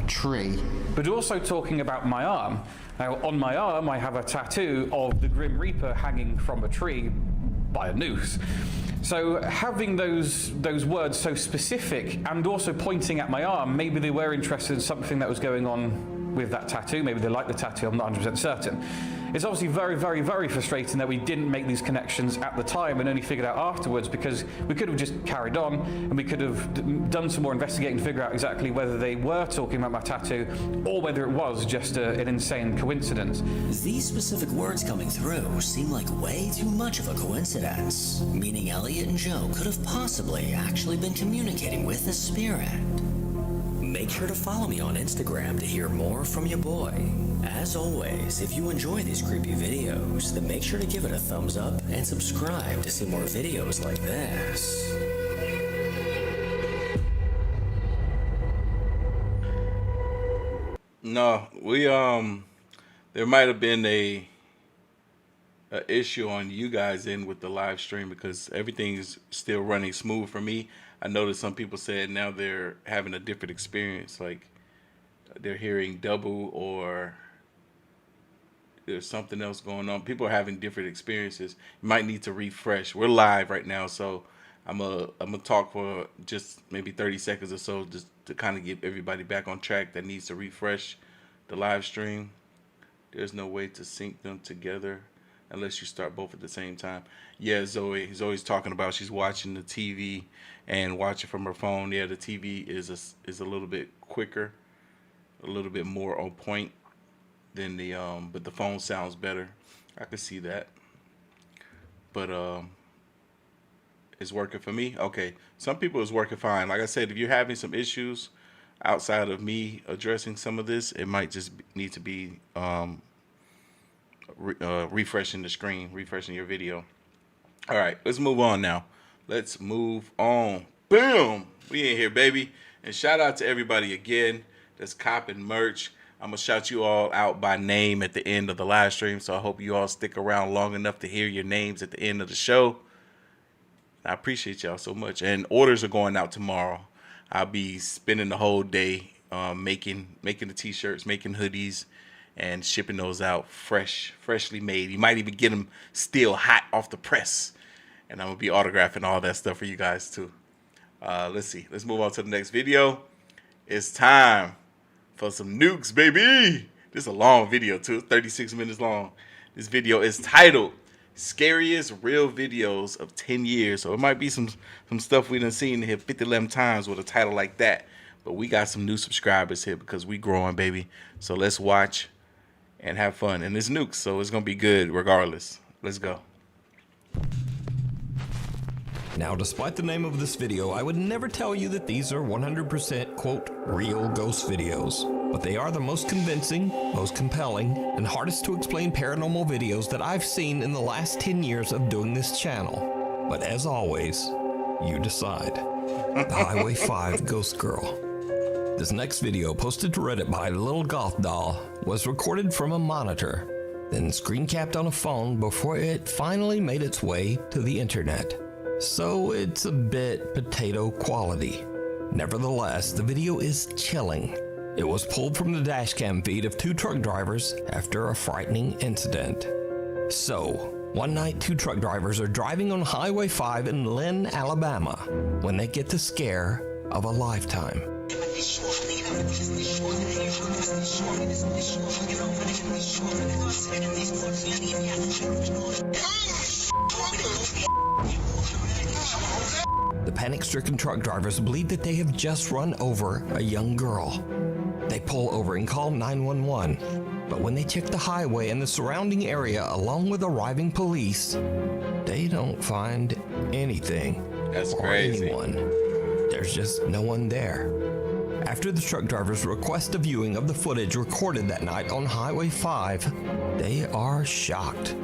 Tree. But also talking about my arm. Now, on my arm, I have a tattoo of the Grim Reaper hanging from a tree by a noose. So having those words so specific and also pointing at my arm, maybe they were interested in something that was going on with that tattoo. Maybe they like the tattoo, I'm not 100% certain. It's obviously very, very, very frustrating that we didn't make these connections at the time and only figured out afterwards, because we could have just carried on and we could have done some more investigating to figure out exactly whether they were talking about my tattoo or whether it was just an insane coincidence. These specific words coming through seem like way too much of a coincidence, meaning Elliot and Joe could have possibly actually been communicating with a spirit. Make sure to follow me on Instagram to hear more from your boy. As always, if you enjoy these creepy videos, then make sure to give it a thumbs up and subscribe to see more videos like this. No, we there might have been a issue on you guys' end with the live stream, because everything's still running smooth for me. I noticed some people said now they're having a different experience, like they're hearing double or there's something else going on. People are having different experiences. You might need to refresh. We're live right now, so I'm gonna talk for just maybe 30 seconds or so, just to kind of get everybody back on track that needs to refresh the live stream. There's no way to sync them together unless you start both at the same time. Yeah, Zoe, he's always talking about she's watching the TV and watching from her phone. Yeah, the TV is a little bit quicker, a little bit more on point than the but the phone sounds better. I can see that. But it's working for me. Okay, some people it's working fine. Like I said, if you're having some issues outside of me addressing some of this, it might just need to be refreshing the screen, refreshing your video. All right, let's move on now. Let's move on. Boom, we in here, baby. And shout out to everybody again that's copping merch. I'm gonna shout you all out by name at the end of the live stream, so I hope you all stick around long enough to hear your names at the end of the show. I appreciate y'all so much. And orders are going out tomorrow. I'll be spending the whole day making the t-shirts, making hoodies, and shipping those out freshly made. You might even get them still hot off the press. And I'm going to be autographing all that stuff for you guys too. Let's see. Let's move on to the next video. It's time for some nukes, baby. This is a long video too. 36 minutes long. This video is titled Scariest Real Videos of 10 Years. So it might be some stuff we done seen here 50 times with a title like that. But we got some new subscribers here because we growing, baby. So let's watch and have fun. And it's nukes, so it's going to be good regardless. Let's go. Now, despite the name of this video, I would never tell you that these are 100% quote real ghost videos, but they are the most convincing, most compelling, and hardest to explain paranormal videos that I've seen in the last 10 years of doing this channel. But as always, you decide. The Highway 5 Ghost Girl. This next video, posted to Reddit by Little Goth Doll, was recorded from a monitor, then screen capped on a phone before it finally made its way to the internet. So it's a bit potato quality. Nevertheless, the video is chilling. It was pulled from the dashcam feed of two truck drivers after a frightening incident. So, one night, two truck drivers are driving on Highway 5 in Lynn, Alabama, when they get the scare of a lifetime. The panic-stricken truck drivers believe that they have just run over a young girl. They pull over and call 911, but when they check the highway and the surrounding area along with arriving police, they don't find anything. That's or crazy. anyone. There's just no one there. After the truck drivers request a viewing of the footage recorded that night on Highway 5, they are shocked.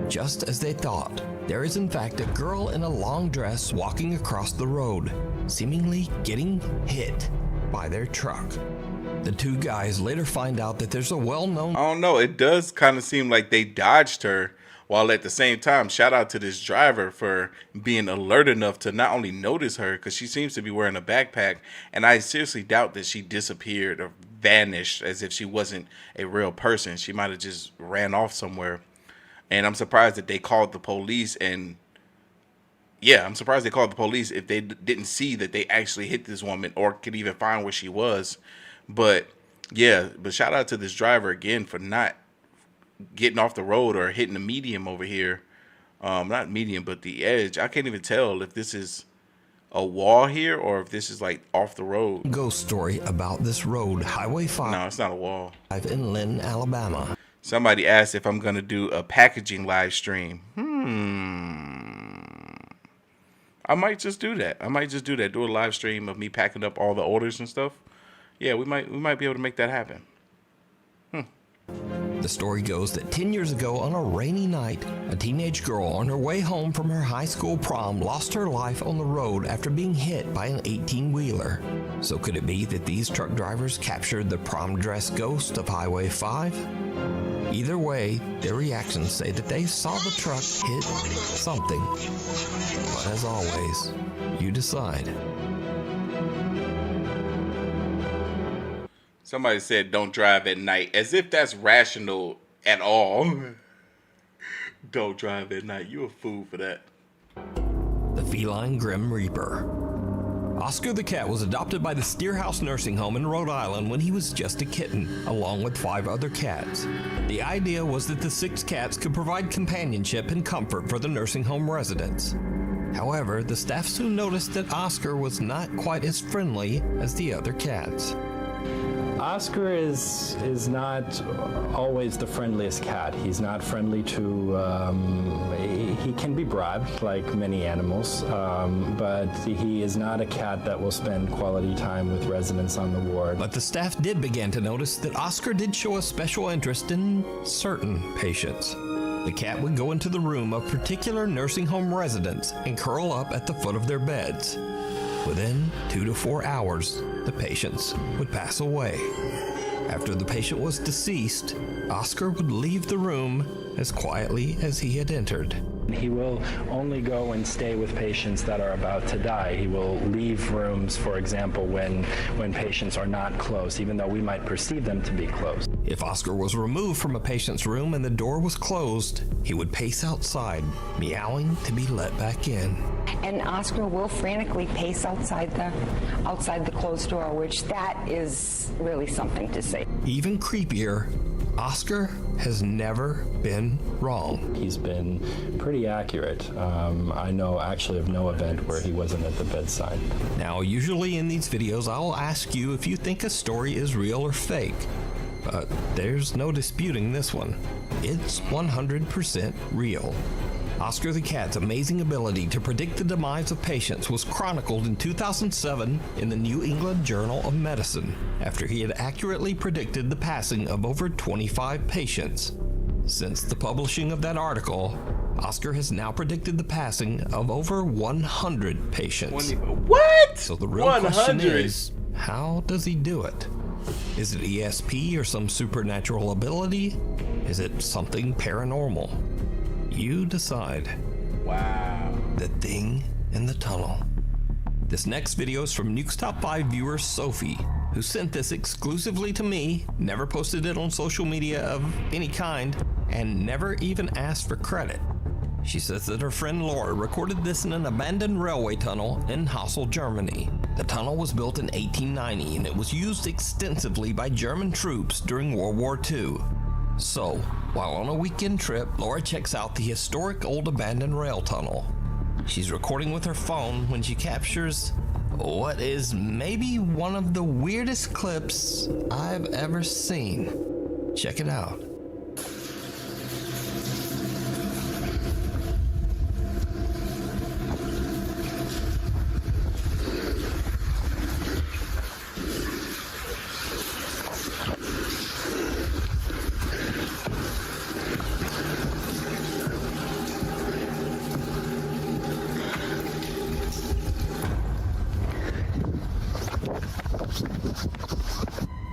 Just as they thought, there is in fact a girl in a long dress walking across the road, seemingly getting hit by their truck. The two guys later find out that there's a well-known... I don't know, it does kind of seem like they dodged her, while at the same time, shout out to this driver for being alert enough to not only notice her, because she seems to be wearing a backpack, and I seriously doubt that she disappeared or vanished as if she wasn't a real person. She might have just ran off somewhere. And I'm surprised that they called the police, and yeah, I'm surprised they called the police if they didn't see that they actually hit this woman or could even find where she was. But yeah, but shout out to this driver again for not getting off the road or hitting the medium over here. Not medium, but the edge. I can't even tell if this is a wall here or if this is like off the road. Ghost story about this road, Highway 5. No, it's not a wall. In Lynn, Alabama. Somebody asked if I'm going to do a packaging live stream. I might just do that. Do a live stream of me packing up all the orders and stuff. Yeah, we might be able to make that happen. The story goes that 10 years ago on a rainy night, a teenage girl on her way home from her high school prom lost her life on the road after being hit by an 18-wheeler. So could it be that these truck drivers captured the prom dress ghost of Highway 5? Either way, their reactions say that they saw the truck hit something. But as always, you decide. Somebody said don't drive at night, as if that's rational at all. Don't drive at night. You a fool for that. The Feline Grim Reaper. Oscar the cat was adopted by the Steerhouse Nursing Home in Rhode Island when he was just a kitten, along with 5 other cats. The idea was that the 6 cats could provide companionship and comfort for the nursing home residents. However, the staff soon noticed that Oscar was not quite as friendly as the other cats. Oscar is not always the friendliest cat. He's not friendly to, he can be bribed like many animals, but he is not a cat that will spend quality time with residents on the ward. But the staff did begin to notice that Oscar did show a special interest in certain patients. The cat would go into the room of particular nursing home residents and curl up at the foot of their beds. Within 2 to 4 hours, the patients would pass away. After the patient was deceased, Oscar would leave the room as quietly as he had entered. He will only go and stay with patients that are about to die. He will leave rooms, for example, when patients are not close, even though we might perceive them to be close. If Oscar was removed from a patient's room and the door was closed, he would pace outside, meowing to be let back in. And Oscar will frantically pace outside the closed door, which that is really something to see. Even creepier, Oscar has never been wrong. He's been pretty accurate. I know actually of no event where he wasn't at the bedside. Now, usually in these videos, I'll ask you if you think a story is real or fake. But there's no disputing this one. It's 100% real. Oscar the Cat's amazing ability to predict the demise of patients was chronicled in 2007 in the New England Journal of Medicine, after he had accurately predicted the passing of over 25 patients. Since the publishing of that article, Oscar has now predicted the passing of over 100 patients. What? So the real 100? question is, how does he do it? Is it ESP or some supernatural ability? Is it something paranormal? You decide. Wow. The Thing in the Tunnel. This next video is from Nuke's Top 5 viewer Sophie, who sent this exclusively to me, never posted it on social media of any kind, and never even asked for credit. She says that her friend Laura recorded this in an abandoned railway tunnel in Hassel, Germany. The tunnel was built in 1890 and it was used extensively by German troops during World War II. So, while on a weekend trip, Laura checks out the historic old abandoned rail tunnel. She's recording with her phone when she captures what is maybe one of the weirdest clips I've ever seen. Check it out.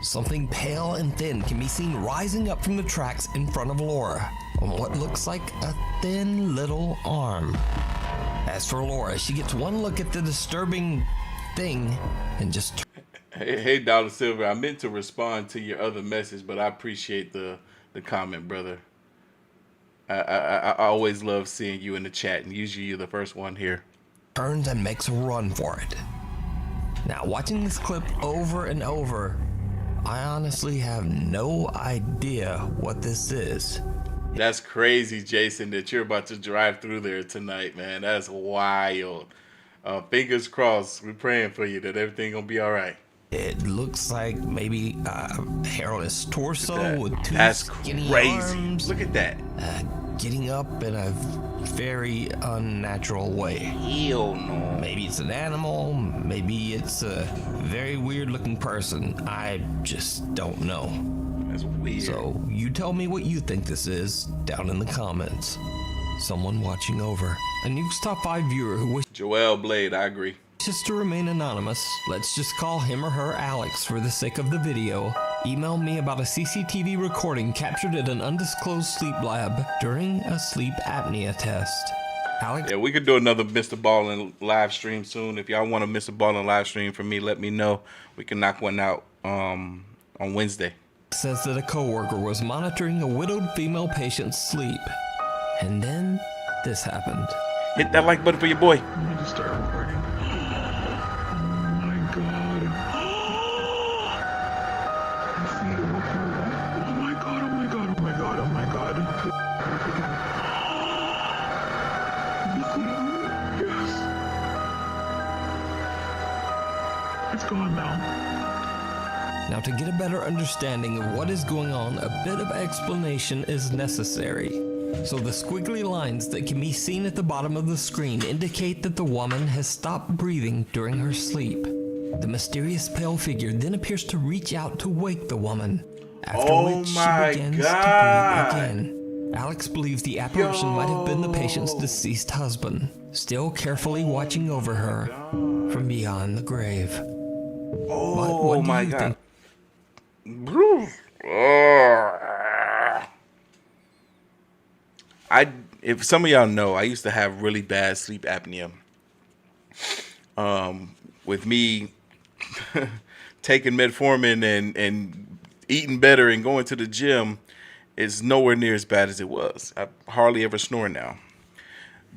Something pale and thin can be seen rising up from the tracks in front of Laura on what looks like a thin little arm. As for Laura, she gets one look at the disturbing thing and just... Hey, Dollar Silver, I meant to respond to your other message, but I appreciate the comment, brother. I always love seeing you in the chat, and usually you're the first one here. Turns and makes a run for it. Now, watching this clip over and over, I honestly have no idea what this is. That's crazy, Jason, that you're about to drive through there tonight, man. That's wild. Fingers crossed. We're praying for you that everything gonna be all right. It looks like maybe hair on his torso with two skinny crazy. arms. Look at that. Getting up in a very unnatural way. Hell no. Maybe it's an animal. Maybe it's a very weird looking person. I just don't know. That's weird. So you tell me what you think this is down in the comments. Someone watching over. A Nuke's Top 5 viewer who wishes Joel Blade, I agree. to remain anonymous. Let's just call him or her Alex for the sake of the video. Emailed me about a CCTV recording captured at an undisclosed sleep lab during a sleep apnea test. Alex. Yeah, we could do another Mr. Ballin live stream soon. If y'all want a Mr. Ballin live stream from me, let me know. We can knock one out on Wednesday. Says that a coworker was monitoring a widowed female patient's sleep. And then this happened. Hit that like button for your boy. Let me just start recording. Oh my god. I see it. Oh my god, oh my god, oh my god, oh my god. Yes. It's gone now. Now, to get a better understanding of what is going on, a bit of explanation is necessary. So the squiggly lines that can be seen at the bottom of the screen indicate that the woman has stopped breathing during her sleep. The mysterious pale figure then appears to reach out to wake the woman, after which she begins to breathe again. Alex believes the apparition might have been the patient's deceased husband, still carefully watching over her from beyond the grave. But what do you think? If some of y'all know, I used to have really bad sleep apnea. With me taking metformin and eating better and going to the gym, it's nowhere near as bad as it was. I hardly ever snore now.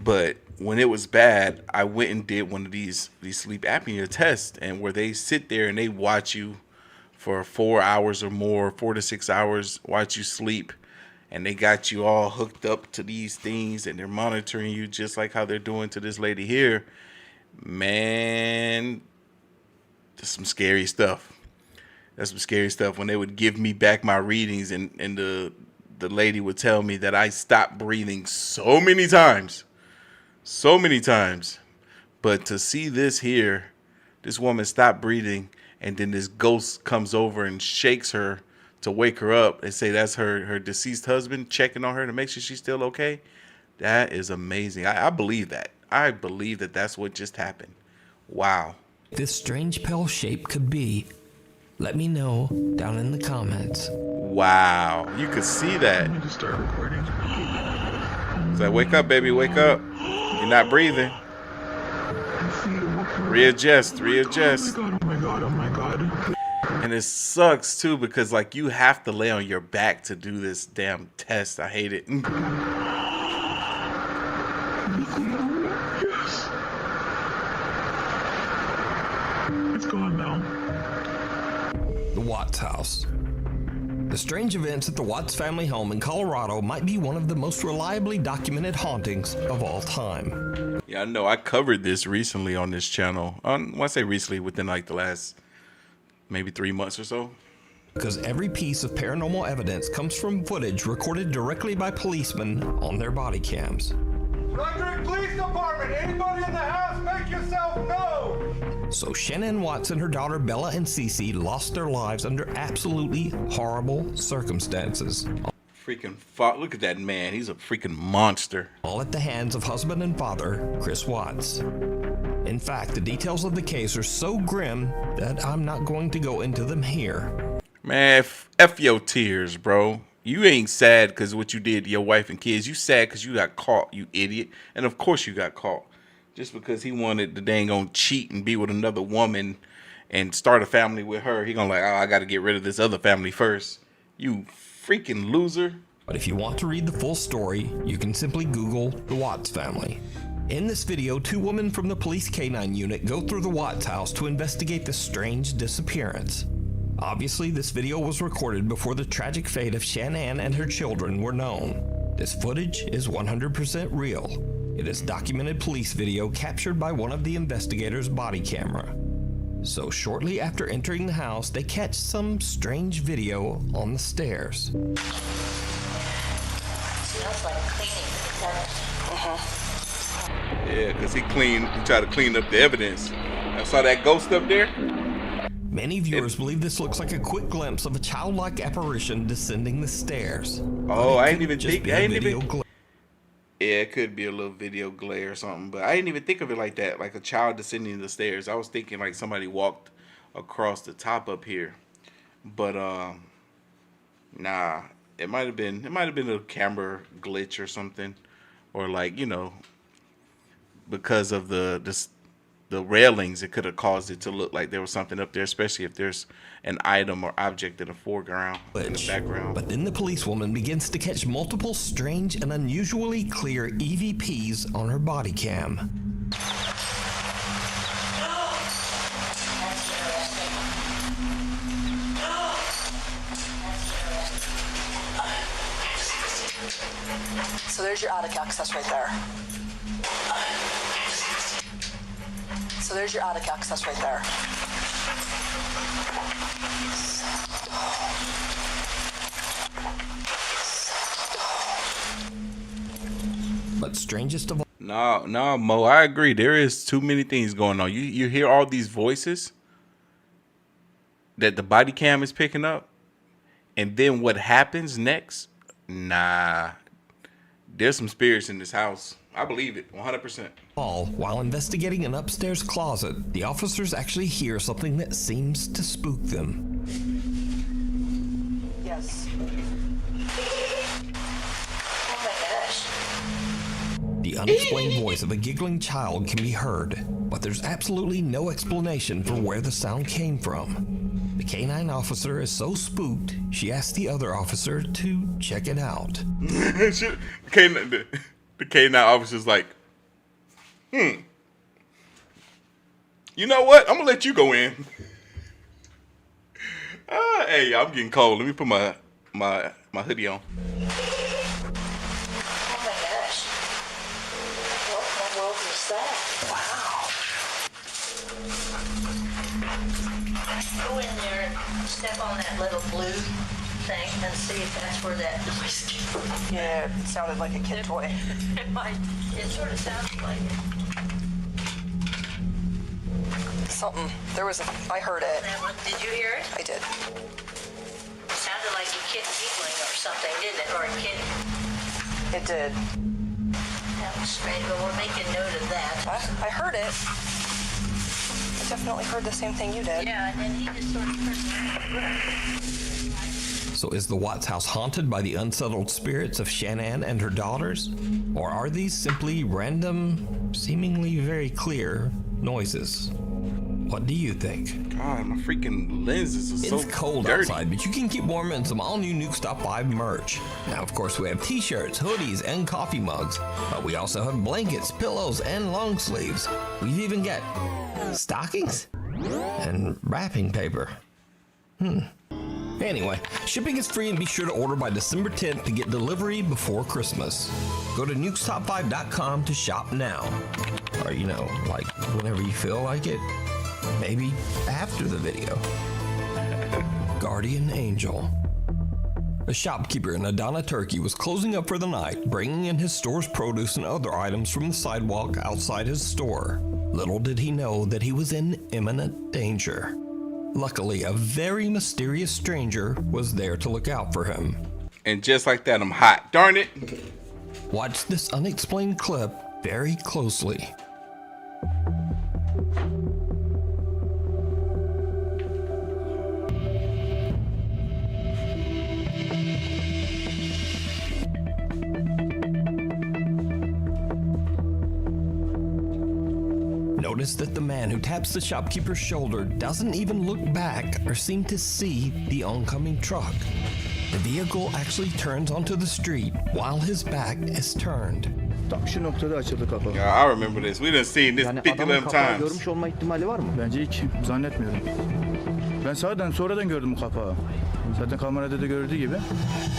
But when it was bad, I went and did one of these sleep apnea tests, and where they sit there and they watch you for 4 hours or more, 4 to 6 hours, watch you sleep. And they got you all hooked up to these things, and they're monitoring you just like how they're doing to this lady here. Man, that's some scary stuff. That's some scary stuff. When they would give me back my readings, and the the lady would tell me that I stopped breathing so many times. So many times. But to see this here, this woman stopped breathing, and then this ghost comes over and shakes her to wake her up and say that's her deceased husband checking on her to make sure she's still okay. That is amazing. I believe that. I believe that that's what just happened. Wow. This strange pale shape could be, let me know down in the comments. Wow. You could see that. Let me just start recording. It's like, wake up, baby, wake up. You're not breathing. Readjust. Oh my god. And it sucks too, because like you have to lay on your back to do this damn test. I hate it. Yes. It's gone now. The Watts house. The strange events at the Watts family home in Colorado might be one of the most reliably documented hauntings of all time. Yeah, I know. I covered this recently on this channel. When I say recently, within like the last maybe 3 months or so. Because every piece of paranormal evidence comes from footage recorded directly by policemen on their body cams. Frederick Police Department, anybody in the house, make yourself known! So Shannon Watts and her daughter Bella and Cece lost their lives under absolutely horrible circumstances. Freaking look at that man. He's a freaking monster. All at the hands of husband and father, Chris Watts. In fact, the details of the case are so grim that I'm not going to go into them here. Man, F your tears, bro. You ain't sad because what you did to your wife and kids. You sad because you got caught, you idiot. And of course you got caught. Just because he wanted to dang on cheat and be with another woman and start a family with her, he gonna like, oh, I gotta get rid of this other family first. You freaking loser. But if you want to read the full story, you can simply Google the Watts family. In this video, 2 women from the police K-9 unit go through the Watts house to investigate the strange disappearance. Obviously, this video was recorded before the tragic fate of Shannon and her children were known. This footage is 100% real. It is documented police video captured by one of the investigators' body camera. So shortly after entering the house, they catch some strange video on the stairs. Smells like cleaning. Yeah, because he tried to clean up the evidence. I saw that ghost up there. Many viewers believe this looks like a quick glimpse of a childlike apparition descending the stairs. Oh, I didn't even think. Yeah, it could be a little video glare or something, but I didn't even think of it like that, like a child descending the stairs. I was thinking like somebody walked across the top up here, but nah, it might have been a camera glitch or something, or like, you know, because of the railings, it could have caused it to look like there was something up there, especially if there's an item or object in the foreground, in the background. But then the policewoman begins to catch multiple strange and unusually clear EVPs on her body cam. So there's your attic access right there. So there's your attic access right there. But strangest of all... No, Mo, I agree. There is too many things going on. You hear all these voices that the body cam is picking up, and then what happens next? Nah, there's some spirits in this house. I believe it, 100%. While investigating an upstairs closet, the officers actually hear something that seems to spook them. Yes. Oh my gosh. The unexplained voice of a giggling child can be heard, but there's absolutely no explanation for where the sound came from. The K-9 officer is so spooked, she asks the other officer to check it out. The K-9 officer's like, you know what? I'm gonna let you go in. Hey, I'm getting cold. Let me put my hoodie on. Oh my gosh. What in the world is that? Wow. Go in there and step on that little blue thing and see if that's where that noise came from. Yeah, it sounded like a kid toy. It sort of sounded like it. Something. I heard it. Did you hear it? I did. It sounded like a kid giggling or something, didn't it? Or a kid. It did. That was strange, but we'll make a note of that. I heard it. I definitely heard the same thing you did. Yeah, and then he just sort of turned around. So is the Watts house haunted by the unsettled spirits of Shanann and her daughters? Or are these simply random, seemingly very clear noises? What do you think? God, my freaking lenses are so It's cold dirty. outside, but you can keep warm in some all-new Nuke Stop 5 merch. Now, of course, we have t-shirts, hoodies, and coffee mugs, but we also have blankets, pillows, and long sleeves. We've even got stockings and wrapping paper. Anyway, shipping is free and be sure to order by December 10th to get delivery before Christmas. Go to nukestop5.com to shop now. Or, you know, like whenever you feel like it. Maybe after the video. Guardian Angel. A shopkeeper in Adana, Turkey was closing up for the night, bringing in his store's produce and other items from the sidewalk outside his store. Little did he know that he was in imminent danger. Luckily, a very mysterious stranger was there to look out for him. And just like that, I'm hot. Darn it. Watch this unexplained clip very closely. Notice that the man who taps the shopkeeper's shoulder doesn't even look back or seem to see the oncoming truck. The vehicle actually turns onto the street while his back is turned. Yeah, I remember this. We done seen this 50 times. Görmüş olma ihtimali var mı? Bence hiç zannetmiyorum. Ben sonradan gördüm bu kapağı. Zaten kamerada da gördüğü gibi.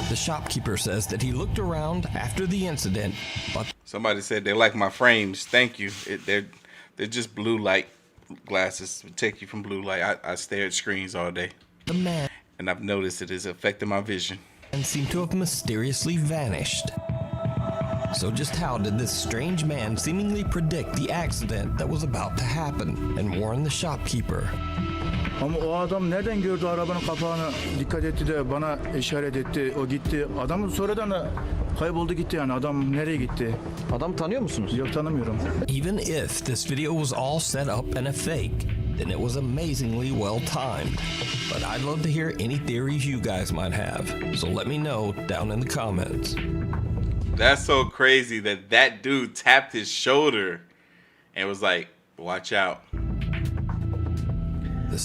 The shopkeeper says that he looked around after the incident, but somebody said they like my frames. Thank you. They're just blue light glasses to take you from blue light. I stare at screens all day. The man, and I've noticed it is affecting my vision. And seemed to have mysteriously vanished. So just how did this strange man seemingly predict the accident that was about to happen and warn the shopkeeper? Ama o adam nereden gördü arabanın kapağını, dikkat etti de bana işaret etti, o gitti. Adam sonradan da kayboldu gitti yani. Adam nereye gitti? Adam tanıyor musunuz? Yok, tanımıyorum. Even if this video was all set up and a fake, then it was amazingly well timed. But I'd love to hear any theories you guys might have, so let me know down in the comments. That's so crazy that dude tapped his shoulder and was like, watch out.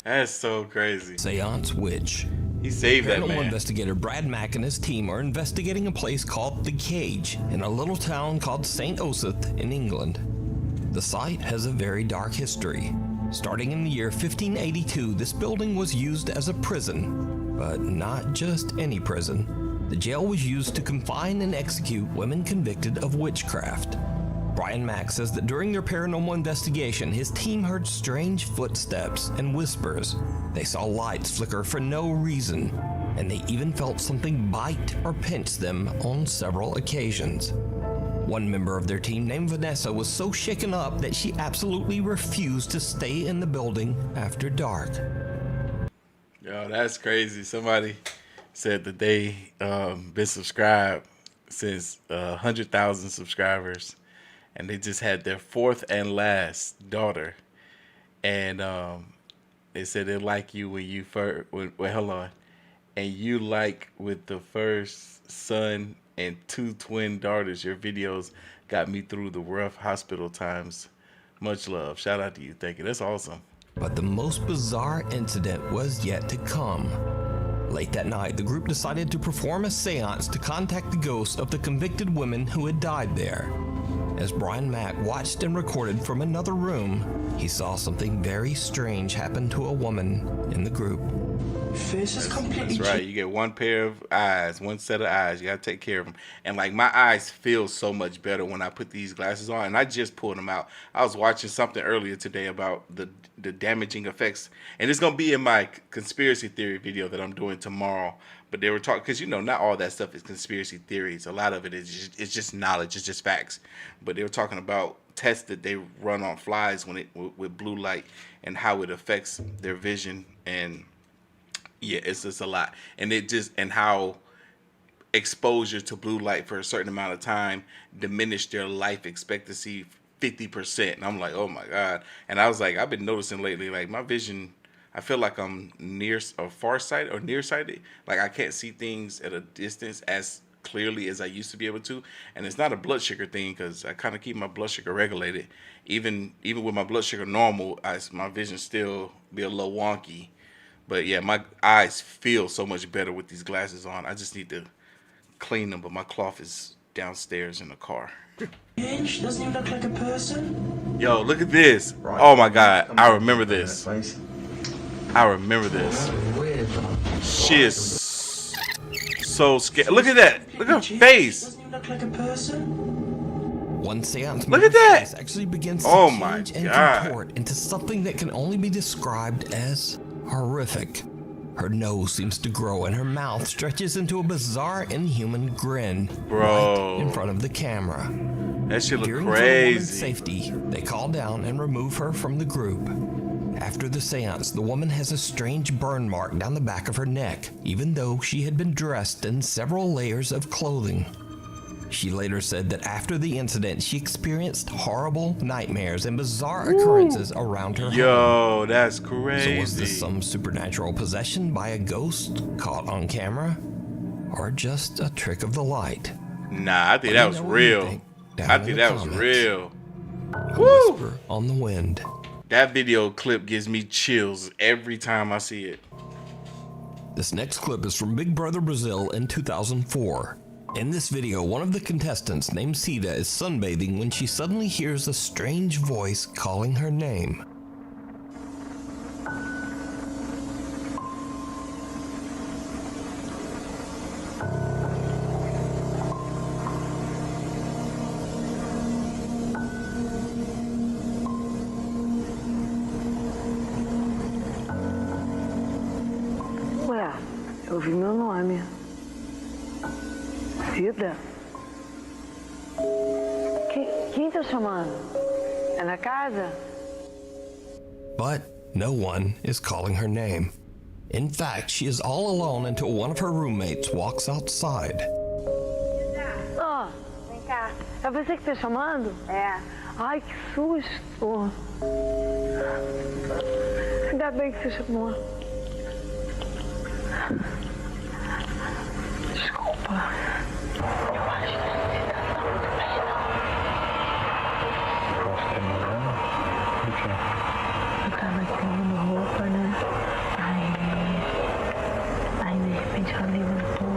That's so crazy. Seance Witch. He saved that Paranormal man. investigator Brad Mack and his team are investigating a place called The Cage in a little town called St. Osyth in England. The site has a very dark history. Starting in the year 1582, this building was used as a prison, but not just any prison. The jail was used to confine and execute women convicted of witchcraft. Brian Mack says that during their paranormal investigation, his team heard strange footsteps and whispers. They saw lights flicker for no reason, and they even felt something bite or pinch them on several occasions. One member of their team named Vanessa was so shaken up that she absolutely refused to stay in the building after dark. Yo, that's crazy. Somebody said that they been subscribed since 100,000 subscribers. And they just had their fourth and last daughter, and they said they like you when you first. Well, hold on, and you like with the first son and 2 twin daughters. Your videos got me through the rough hospital times. Much love. Shout out to you. Thank you. That's awesome. But the most bizarre incident was yet to come. Late that night, the group decided to perform a seance to contact the ghosts of the convicted women who had died there. As Brian Mack watched and recorded from another room, he saw something very strange happen to a woman in the group. Face is completely That's right. You get one pair of eyes, one set of eyes. You gotta take care of them. And like my eyes feel so much better when I put these glasses on. And I just pulled them out. I was watching something earlier today about the damaging effects, and it's gonna be in my conspiracy theory video that I'm doing tomorrow. But they were talking because not all that stuff is conspiracy theories. A lot of it is it's just knowledge. It's just facts. But they were talking about tests that they run on flies with blue light and how it affects their vision. And yeah, it's just a lot. And how exposure to blue light for a certain amount of time diminished their life expectancy 50%. And I'm like, oh my God. And I was like, I've been noticing lately, like my vision, I feel like I'm farsighted or nearsighted. Like I can't see things at a distance as clearly as I used to be able to. And it's not a blood sugar thing because I kind of keep my blood sugar regulated. Even with my blood sugar normal, my vision still be a little wonky. But yeah, my eyes feel so much better with these glasses on. I just need to clean them, but my cloth is downstairs in the car. She doesn't even look like a person. Yo, look at this. Oh my God, I remember this. I remember this. She is so scared. Look at that. Look at her face. Doesn't even look like a person. One seance Look at that. face actually begins to Oh my change and God. contort into something that can only be described as horrific. Her nose seems to grow and her mouth stretches into a bizarre inhuman grin right in front of the camera. That shit look Fearing for the crazy. woman's safety, they call down and remove her from the group. After the seance, the woman has a strange burn mark down the back of her neck, even though she had been dressed in several layers of clothing. She later said that after the incident, she experienced horrible nightmares and bizarre occurrences around her home. Yo, that's crazy. So was this some supernatural possession by a ghost caught on camera? Or just a trick of the light? Nah, I think that was real. I think that was real. Woo! Whisper on the wind. That video clip gives me chills every time I see it. This next clip is from Big Brother Brazil in 2004. In this video, one of the contestants named Cida is sunbathing when she suddenly hears a strange voice calling her name. Ué, eu ouvi meu nome. Cida? Quem tá chamando? É na casa? But no one is calling her name. In fact, she is all alone until one of her roommates walks outside. Ah, vem cá. É você que tá chamando? É. Ai, que susto. Ainda bem que você chamou. Desculpa. Eu acho que você tá muito bem, não. Posso ter morando? O quê? Eu tava aqui lavando roupa, né? Aí de repente ela levantou.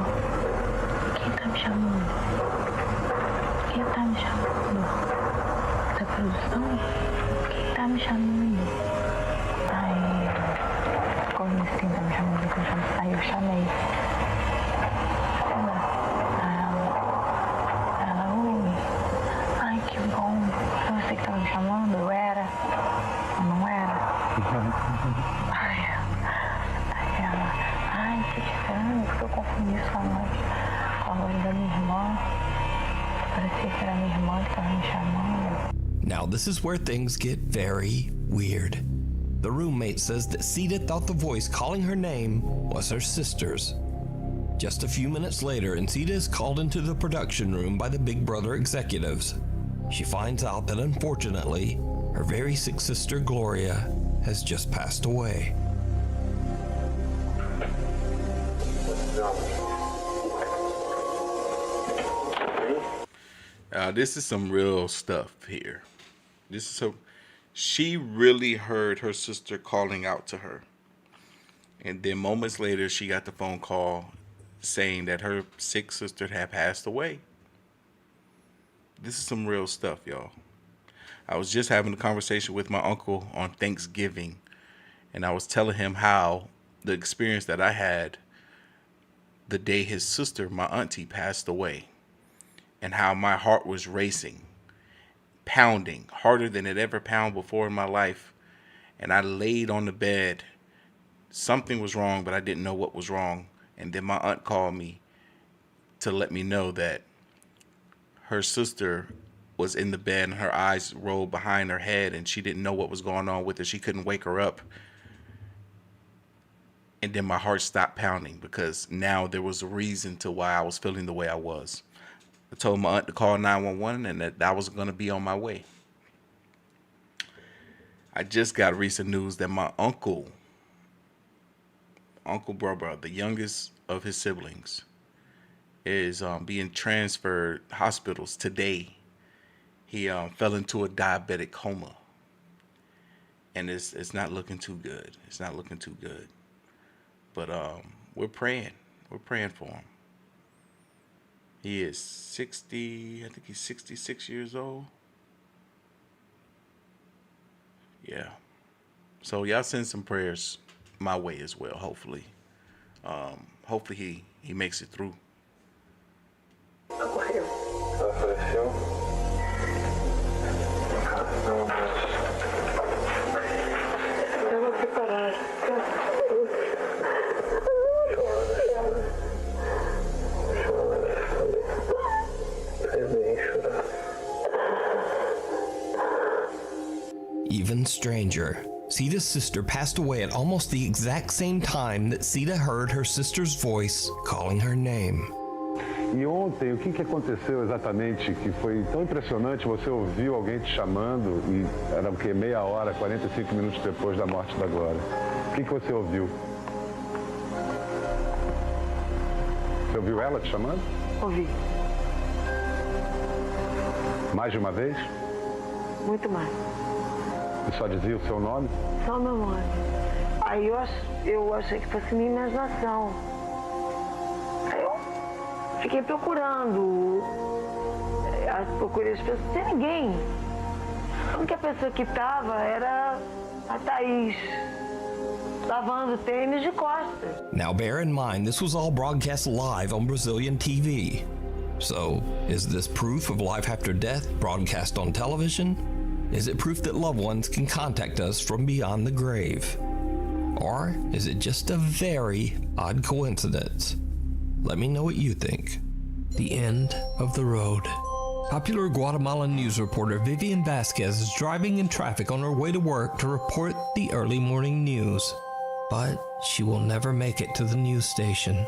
Quem tá me chamando? Quem tá me chamando? Da produção? Quem tá me chamando? Aí, como assim tá me chamando? Aí eu chamei. Ela, oi. Ai, que bom. Foi você que tava me chamando? Eu era? Eu não era? Aí ela, ai, que estranho, porque eu confundi sua voz com a voz da minha irmã. Parecia que era minha irmã que tava me chamando. Now, this is where things get very weird. The roommate says that Cida thought the voice calling her name was her sister's. Just a few minutes later, and Cida is called into the production room by the Big Brother executives. She finds out that unfortunately, her very sick sister Gloria has just passed away. This is some real stuff here. She really heard her sister calling out to her. And then moments later, she got the phone call saying that her sick sister had passed away. This is some real stuff, y'all. I was just having a conversation with my uncle on Thanksgiving, and I was telling him how the experience that I had the day his sister, my auntie, passed away, and how my heart was racing, pounding harder than it ever pounded before in my life. And I laid on the bed. Something was wrong, but I didn't know what was wrong. And then my aunt called me to let me know that her sister was in the bed and her eyes rolled behind her head, and she didn't know what was going on with her. She couldn't wake her up. And then my heart stopped pounding, because now there was a reason to why I was feeling the way I was. I told my aunt to call 911 and that I was going to be on my way. I just got recent news that my uncle Barbara, the youngest of his siblings, is being transferred hospitals today. He fell into a diabetic coma, and it's not looking too good. It's not looking too good. But we're praying. We're praying for him. He is 60, I think he's 66 years old. Yeah. So y'all send some prayers my way as well, hopefully. Hopefully he makes it through. Even stranger, Sita's sister passed away at almost the exact same time that Sita heard her sister's voice calling her name. E ontem, o que aconteceu exatamente que foi tão impressionante? Você ouviu alguém te chamando e era o quê? Meia hora, 45 minutos depois da morte da Glória. O que você ouviu? Você ouviu ela te chamando? Ouvi. Mais de uma vez? Muito mais. E só dizia o seu nome? Só meu nome. Aí eu achei que fosse minha imaginação. Aí eu fiquei procurando. Procurei as pessoas, sem ninguém. A única pessoa que estava era a Thaís, lavando tênis de costas. Now bear in mind, this was all broadcast live on Brazilian TV. So, is this proof of life after death broadcast on television? Is it proof that loved ones can contact us from beyond the grave? Or is it just a very odd coincidence? Let me know what you think. The end of the road. Popular Guatemalan news reporter Vivian Vasquez is driving in traffic on her way to work to report the early morning news. But she will never make it to the news station,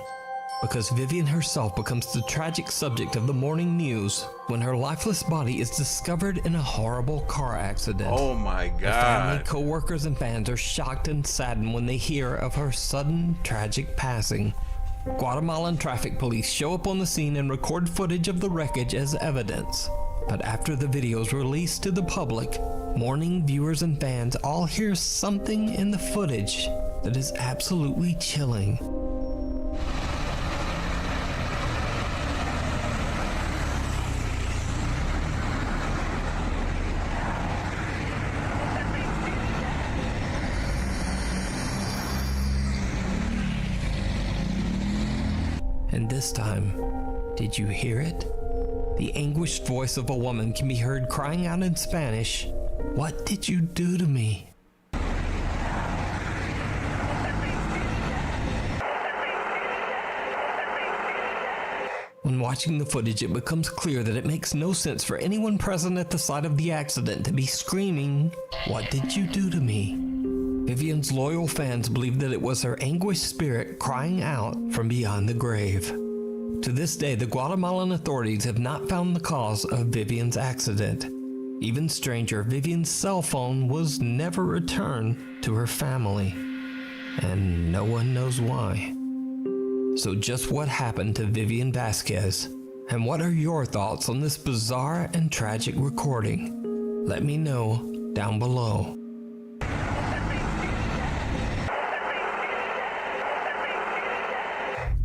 because Vivian herself becomes the tragic subject of the morning news when her lifeless body is discovered in a horrible car accident. Oh my God. Her family, co-workers, and fans are shocked and saddened when they hear of her sudden, tragic passing. Guatemalan traffic police show up on the scene and record footage of the wreckage as evidence. But after the video is released to the public, mourning viewers and fans all hear something in the footage that is absolutely chilling. And this time, did you hear it? The anguished voice of a woman can be heard crying out in Spanish, "What did you do to me?" When watching the footage, it becomes clear that it makes no sense for anyone present at the site of the accident to be screaming, "What did you do to me?" Vivian's loyal fans believe that it was her anguished spirit crying out from beyond the grave. To this day, the Guatemalan authorities have not found the cause of Vivian's accident. Even stranger, Vivian's cell phone was never returned to her family, and no one knows why. So just what happened to Vivian Vasquez, and what are your thoughts on this bizarre and tragic recording? Let me know down below.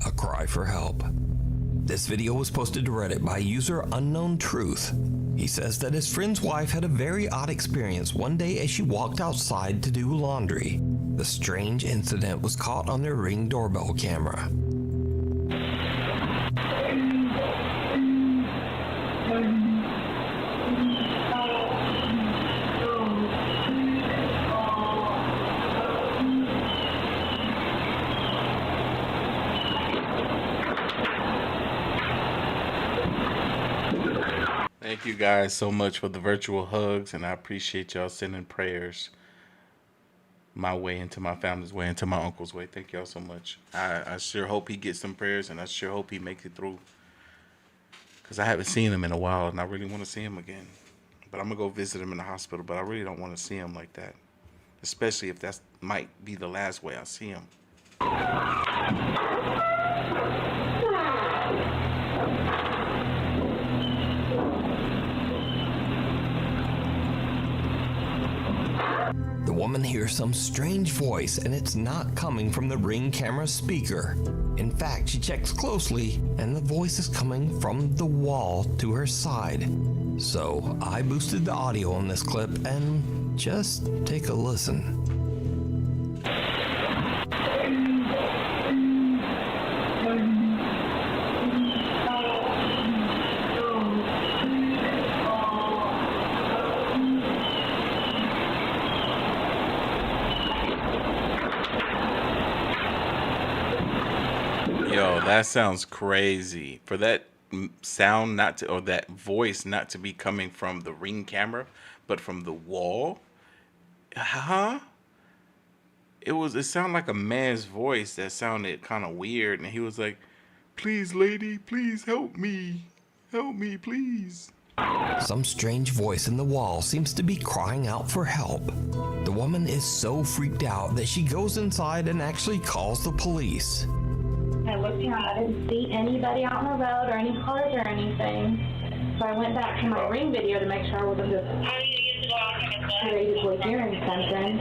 A cry for help. This video was posted to Reddit by user Unknown Truth. He says that his friend's wife had a very odd experience one day as she walked outside to do laundry. The strange incident was caught on their Ring doorbell camera. Thank you guys so much for the virtual hugs, and I appreciate y'all sending prayers my way, into my family's way, into my uncle's way. Thank y'all so much. I sure hope he gets some prayers, and I sure hope he makes it through, because I haven't seen him in a while, and I really want to see him again. But I'm going to go visit him in the hospital, but I really don't want to see him like that, especially if that might be the last way I see him. The woman hears some strange voice, and it's not coming from the Ring camera speaker. In fact, she checks closely, and the voice is coming from the wall to her side. So I boosted the audio on this clip, and just take a listen. Yo, that sounds crazy. For that sound not to, or that voice not to be coming from the Ring camera, but from the wall. Huh? It sounded like a man's voice that sounded kind of weird, and he was like, "Please, lady, please help me. Help me, please." Some strange voice in the wall seems to be crying out for help. The woman is so freaked out that she goes inside and actually calls the police. I looked around, I didn't see anybody out on the road or any cars or anything. So I went back to my Ring video to make sure I wasn't just creatively hearing something.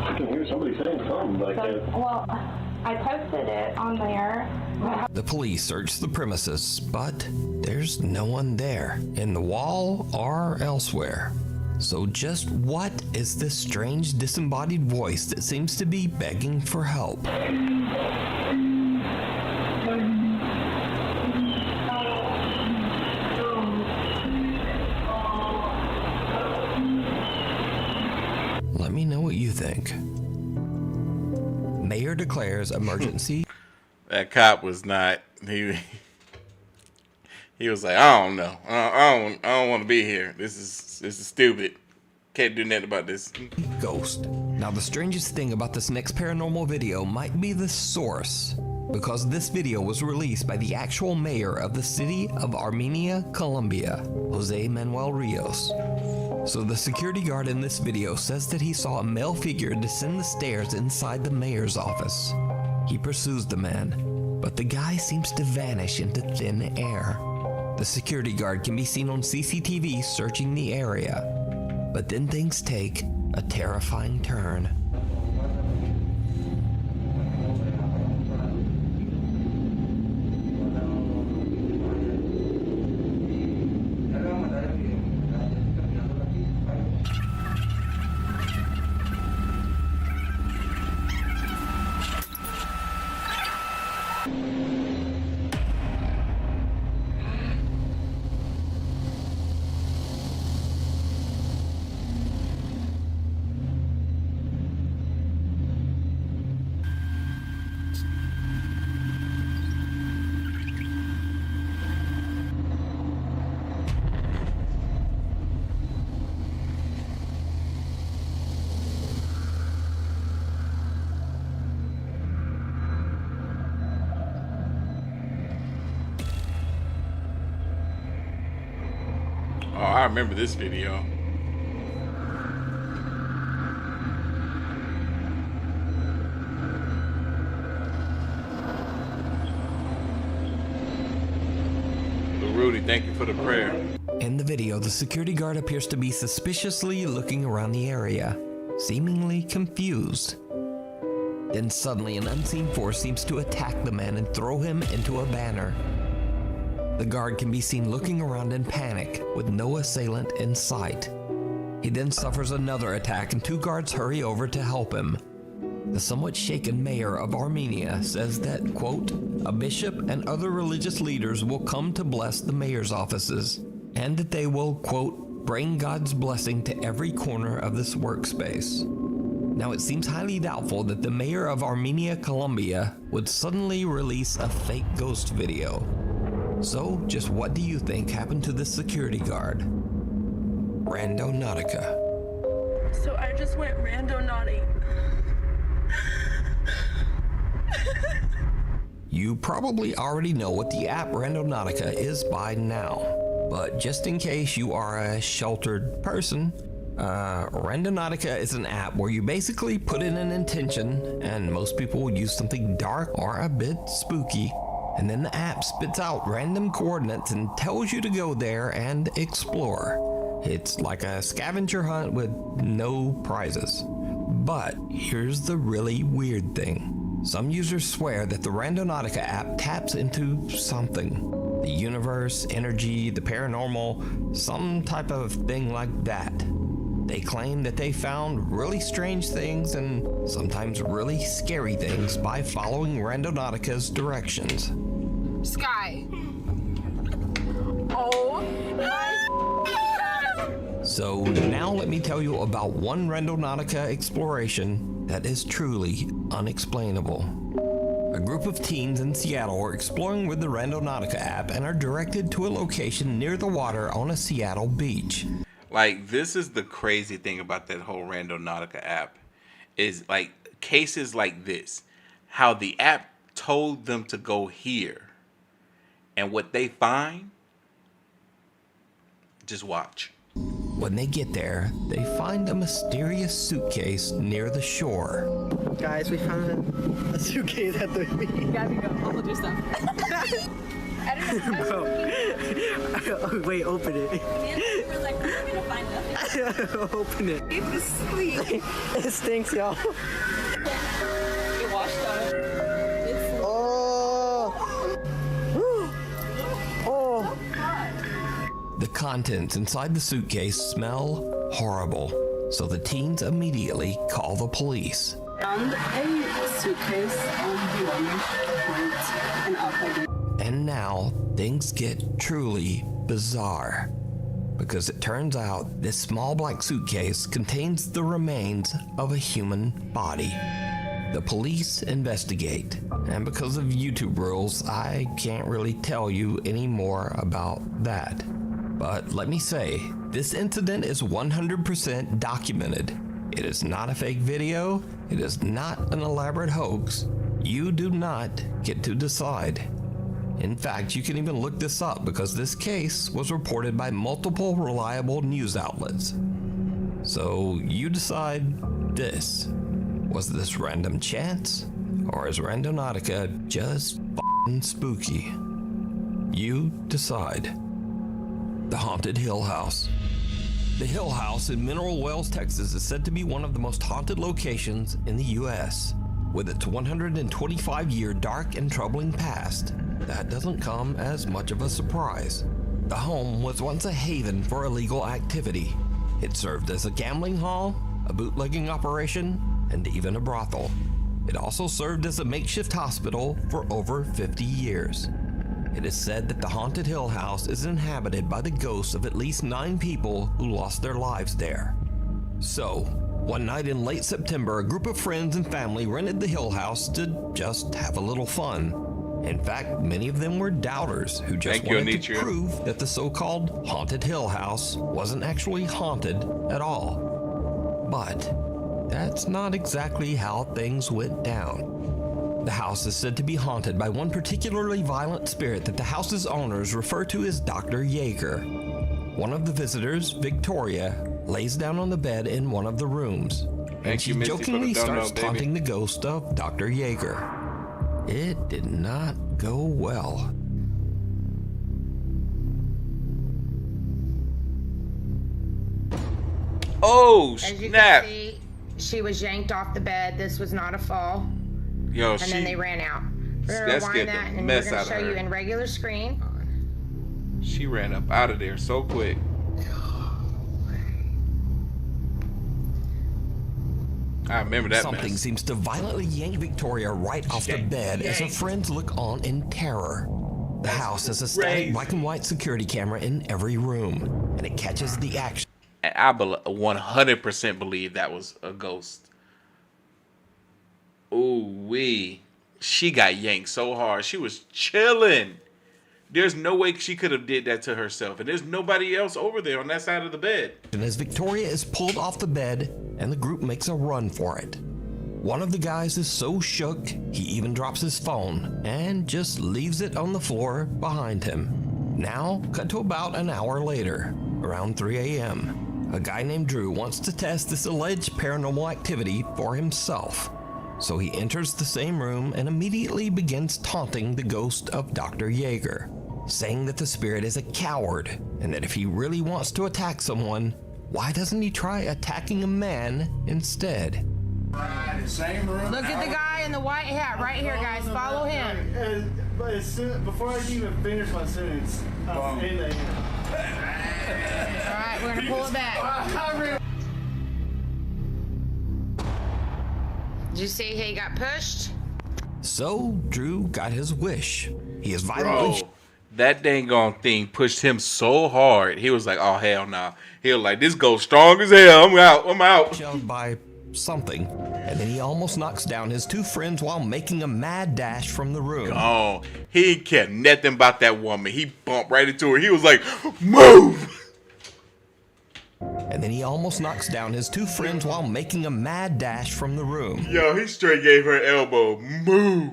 I can hear somebody saying something, but I can't. Well, I posted it on there. The police search the premises, but there's no one there, in the wall or elsewhere. So just what is this strange disembodied voice that seems to be begging for help? Let me know what you think. Mayor declares emergency. That cop was not. He was like, I don't know. I don't want to be here. This is stupid. Can't do nothing about this. Ghost. Now the strangest thing about this next paranormal video might be the source, because this video was released by the actual mayor of the city of Armenia, Colombia, Jose Manuel Rios. So the security guard in this video says that he saw a male figure descend the stairs inside the mayor's office. He pursues the man, but the guy seems to vanish into thin air. The security guard can be seen on CCTV searching the area, but then things take a terrifying turn. Oh, I remember this video. Rudy, thank you for the prayer. In the video, the security guard appears to be suspiciously looking around the area, seemingly confused. Then suddenly an unseen force seems to attack the man and throw him into a banner. The guard can be seen looking around in panic with no assailant in sight. He then suffers another attack and 2 guards hurry over to help him. The somewhat shaken mayor of Armenia says that, quote, a bishop and other religious leaders will come to bless the mayor's offices, and that they will, quote, bring God's blessing to every corner of this workspace. Now it seems highly doubtful that the mayor of Armenia, Colombia would suddenly release a fake ghost video. So just what do you think happened to this security guard? Randonautica. So I just went randonautic. You probably already know what the app Randonautica is by now, but just in case you are a sheltered person, Randonautica is an app where you basically put in an intention, and most people will use something dark or a bit spooky, and then the app spits out random coordinates and tells you to go there and explore. It's like a scavenger hunt with no prizes. But here's the really weird thing. Some users swear that the Randonautica app taps into something. The universe, energy, the paranormal, some type of thing like that. They claim that they found really strange things and sometimes really scary things by following Randonautica's directions. Sky. Oh my God. So now let me tell you about one Randonautica exploration that is truly unexplainable. A group of teens in Seattle are exploring with the Randonautica app and are directed to a location near the water on a Seattle beach. Like, this is the crazy thing about that whole Randonautica app, is like cases like this, how the app told them to go here, and what they find, just watch. When they get there, they find a mysterious suitcase near the shore. Guys, we found a suitcase at the beach. You gotta go. I'll hold your stuff. I don't know. Bro. Wait, open it. We're like, we're gonna find them. Open it. It was sweet. It stinks, y'all. It washed up. It's Oh. The contents inside the suitcase smell horrible, so the teens immediately call the police. Found a suitcase on the point and outside. And now things get truly bizarre, because it turns out this small black suitcase contains the remains of a human body. The police investigate, and because of YouTube rules, I can't really tell you any more about that. But let me say, this incident is 100% documented. It is not a fake video. It is not an elaborate hoax. You do not get to decide. In fact, you can even look this up because this case was reported by multiple reliable news outlets. So you decide this. Was this random chance? Or is Randonautica just f***ing spooky? You decide. The Haunted Hill House. The Hill House in Mineral Wells, Texas is said to be one of the most haunted locations in the U.S. With its 125-year dark and troubling past, that doesn't come as much of a surprise. The home was once a haven for illegal activity. It served as a gambling hall, a bootlegging operation, and even a brothel. It also served as a makeshift hospital for over 50 years. It is said that the Haunted Hill House is inhabited by the ghosts of at least 9 people who lost their lives there. So, one night in late September, a group of friends and family rented the Hill House to just have a little fun. In fact, many of them were doubters who just wanted to prove that the so-called Haunted Hill House wasn't actually haunted at all. But that's not exactly how things went down. The house is said to be haunted by one particularly violent spirit that the house's owners refer to as Dr. Yeager. One of the visitors, Victoria, lays down on the bed in one of the rooms, and she jokingly starts taunting the ghost of Dr. Yeager. It did not go well. Oh, snap! As you can see, she was yanked off the bed. This was not a fall. Yo, and then they ran out. We're gonna that scared rewind that, the and mess we're gonna out of show you her. in regular screen. She ran up out of there so quick. I remember that Something mess. seems to violently yank Victoria right off the bed as her friends look on in terror. The house has a static black and white security camera in every room, and it catches the action. And I 100% believe that was a ghost. Ooh wee. She got yanked so hard. She was chilling. There's no way she could have did that to herself. And there's nobody else over there on that side of the bed. And as Victoria is pulled off the bed, and the group makes a run for it. One of the guys is so shook, he even drops his phone and just leaves it on the floor behind him. Now, cut to about an hour later, around 3 a.m. A guy named Drew wants to test this alleged paranormal activity for himself. So he enters the same room and immediately begins taunting the ghost of Dr. Yeager, saying that the spirit is a coward and that if he really wants to attack someone, why doesn't he try attacking a man instead? Right, same room. Look at the guy in the white hat right here, guys. Follow him. But before I can even finish my sentence, I'm in there. All right, we're gonna pull it back. Did you see he got pushed? So Drew got his wish. He is violently. Bro, that dang on thing pushed him so hard. He was like, oh, hell nah. He was like, this goes strong as hell. I'm out. Shoved by something, and then he almost knocks down his two friends while making a mad dash from the room. Oh, he cared nothing about that woman. He bumped right into her. He was like, move. And then he almost knocks down his two friends while making a mad dash from the room. Yo, he straight gave her elbow. Move.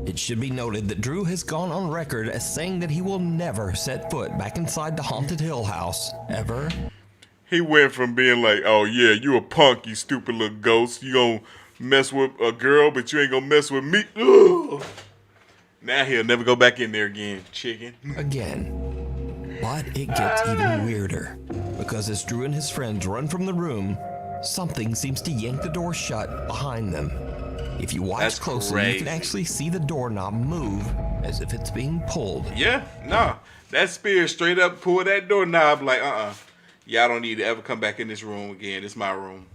It should be noted that Drew has gone on record as saying that he will never set foot back inside the Haunted Hill House, ever. He went from being like, oh yeah, you a punk, you stupid little ghost. You gonna mess with a girl, but you ain't gonna mess with me. Ugh. Now he'll never go back in there again, chicken. Again. But it gets even weirder, because as Drew and his friends run from the room, something seems to yank the door shut behind them. If you watch closely, you can actually see the doorknob move as if it's being pulled. Yeah, nah. That spirit straight up pulled that doorknob like, y'all don't need to ever come back in this room again. It's my room.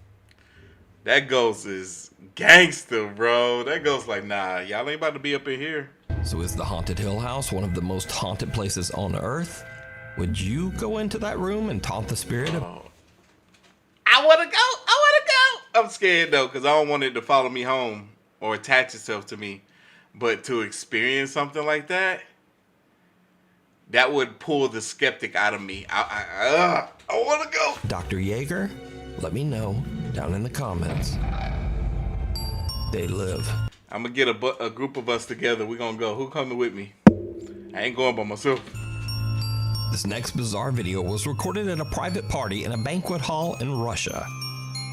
That ghost is gangster, bro. That ghost like, nah, y'all ain't about to be up in here. So is the Haunted Hill House one of the most haunted places on Earth? Would you go into that room and taunt the spirit of... I want to go. I'm scared, though, because I don't want it to follow me home or attach itself to me. But to experience something like that, that would pull the skeptic out of me. I want to go. Dr. Yeager? Let me know down in the comments. They live. I'm going to get a group of us together. We're going to go. Who coming with me? I ain't going by myself. This next bizarre video was recorded at a private party in a banquet hall in Russia.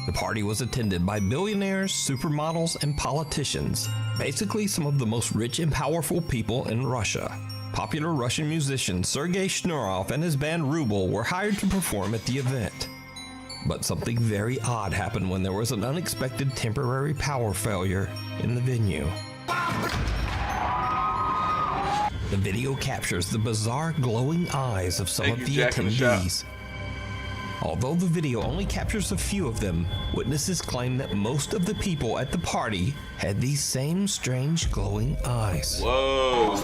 The party was attended by billionaires, supermodels, and politicians. Basically, some of the most rich and powerful people in Russia. Popular Russian musician Sergei Shnorov and his band Ruble were hired to perform at the event. But something very odd happened when there was an unexpected temporary power failure in the venue. The video captures the bizarre glowing eyes of some of the attendees. Although the video only captures a few of them, witnesses claim that most of the people at the party had these same strange glowing eyes. Whoa.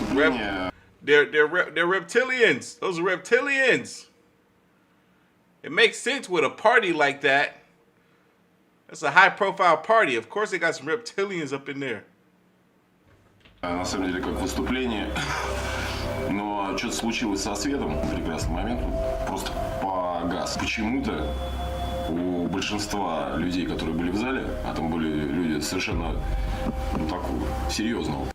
They're reptilians. Those are reptilians. It makes sense with a party like that. That's a high profile party. Of course they got some reptilians up in there. На самом деле, как выступление, но что-то случилось со светом в прекрасный момент, просто погас. Почему-то у большинства людей, которые были в зале, а там были люди совершенно, такого, серьезного.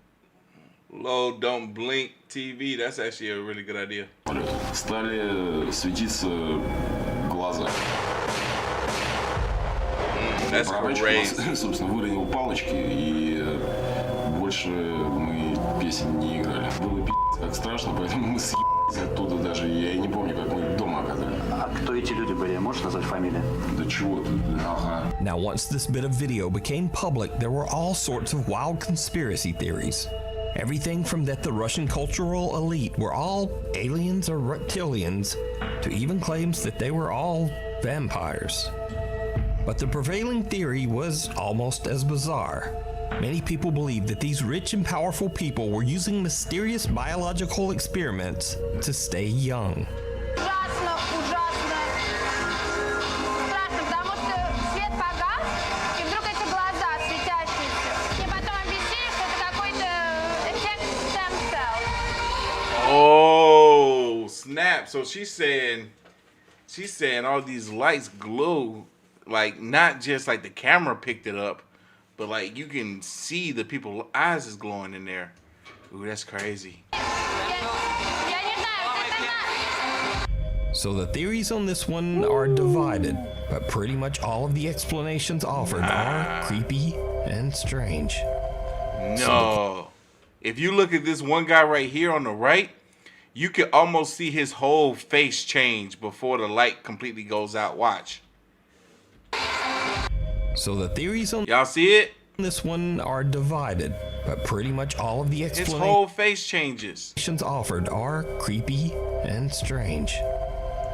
Low Don't Blink TV, that's actually a really good idea. Стали светиться глаза. That's crazy. Собственно, выронил палочки, и больше мы песен не играли. Было пи***ц как страшно, поэтому мы съебались Оттуда даже я и не помню, как мы дома оказались. А кто эти люди были? Можешь назвать фамилию? Да чего ты? Ага. Now, once this bit of video became public, there were all sorts of wild conspiracy theories. Everything from that the Russian cultural elite were all aliens or reptilians, to even claims that they were all vampires. But the prevailing theory was almost as bizarre. Many people believed that these rich and powerful people were using mysterious biological experiments to stay young. Ужасно, ужасно. Страшно, потому что свет погас, и вдруг эти глаза светящиеся. И потом объяснили, что это какой-то эффект stem cell. Oh, snap. So she's saying all these lights glow, like not just like the camera picked it up, but like you can see the people's eyes is glowing in there. Ooh, that's crazy. So the theories on this one are divided, but pretty much all of the explanations offered are creepy and strange. No. If you look at this one guy right here on the right, you can almost see his whole face change before the light completely goes out. Watch. So the theories on y'all see it? This one are divided, but pretty much all of the His whole face changes. offered are creepy and strange.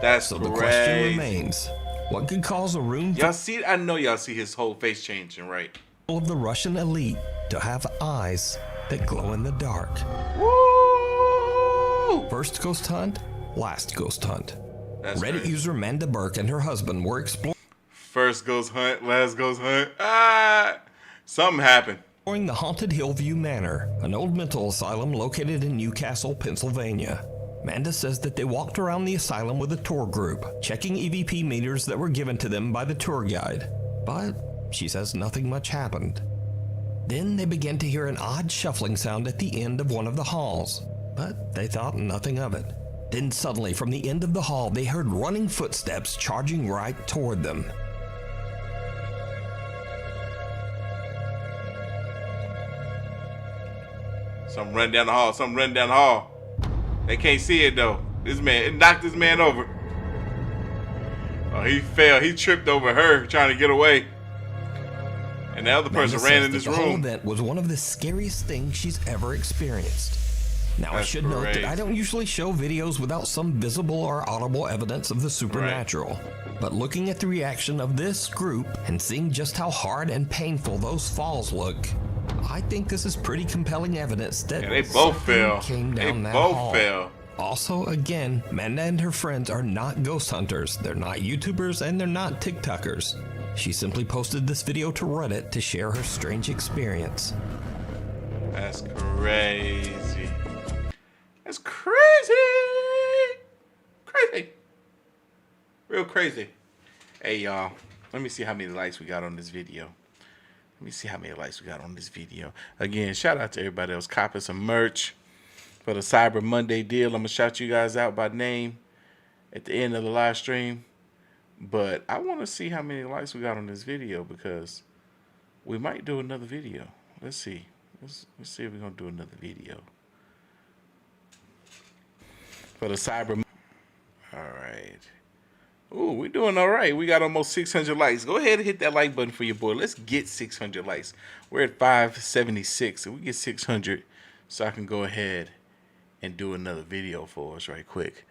That's so crazy. The question remains: what could cause a room? Y'all see? I know y'all see his whole face changing, right? Full of the Russian elite to have eyes that glow in the dark. Woo! First ghost hunt, last ghost hunt. That's Reddit crazy. user Amanda Burke and her husband were exploring. First ghost hunt, last ghost hunt. Ah, something happened. Exploring the haunted Hillview Manor, an old mental asylum located in Newcastle, Pennsylvania. Amanda says that they walked around the asylum with a tour group, checking EVP meters that were given to them by the tour guide. But she says nothing much happened. Then they began to hear an odd shuffling sound at the end of one of the halls, but they thought nothing of it. Then suddenly, from the end of the hall, they heard running footsteps charging right toward them. Something running down the hall. Something running down the hall. They can't see it though. This man, it knocked this man over. Oh, he fell. He tripped over her trying to get away. And the other person ran in this The whole room. event was one of the scariest things she's ever experienced. Now, I should note that I don't usually show videos without some visible or audible evidence of the supernatural. But looking at the reaction of this group and seeing just how hard and painful those falls look, I think this is pretty compelling evidence that Yeah, they both something fell. came down They that both hall. fell. Also, again, Amanda and her friends are not ghost hunters. They're not YouTubers and they're not TikTokers. She simply posted this video to Reddit to share her strange experience. That's crazy. That's crazy. Crazy. Real crazy. Hey, y'all. Let me see how many likes we got on this video. Let me see how many likes we got on this video. Again, shout out to everybody else copping some merch for the Cyber Monday deal. I'm going to shout you guys out by name at the end of the live stream. But I want to see how many likes we got on this video because we might do another video. Let's see. Let's see if we're going to do another video. For the Cyber. All right. Ooh, we're doing all right. We got almost 600 likes. Go ahead and hit that like button for your boy. Let's get 600 likes. We're at 576. If we get 600, so I can go ahead and do another video for us right quick.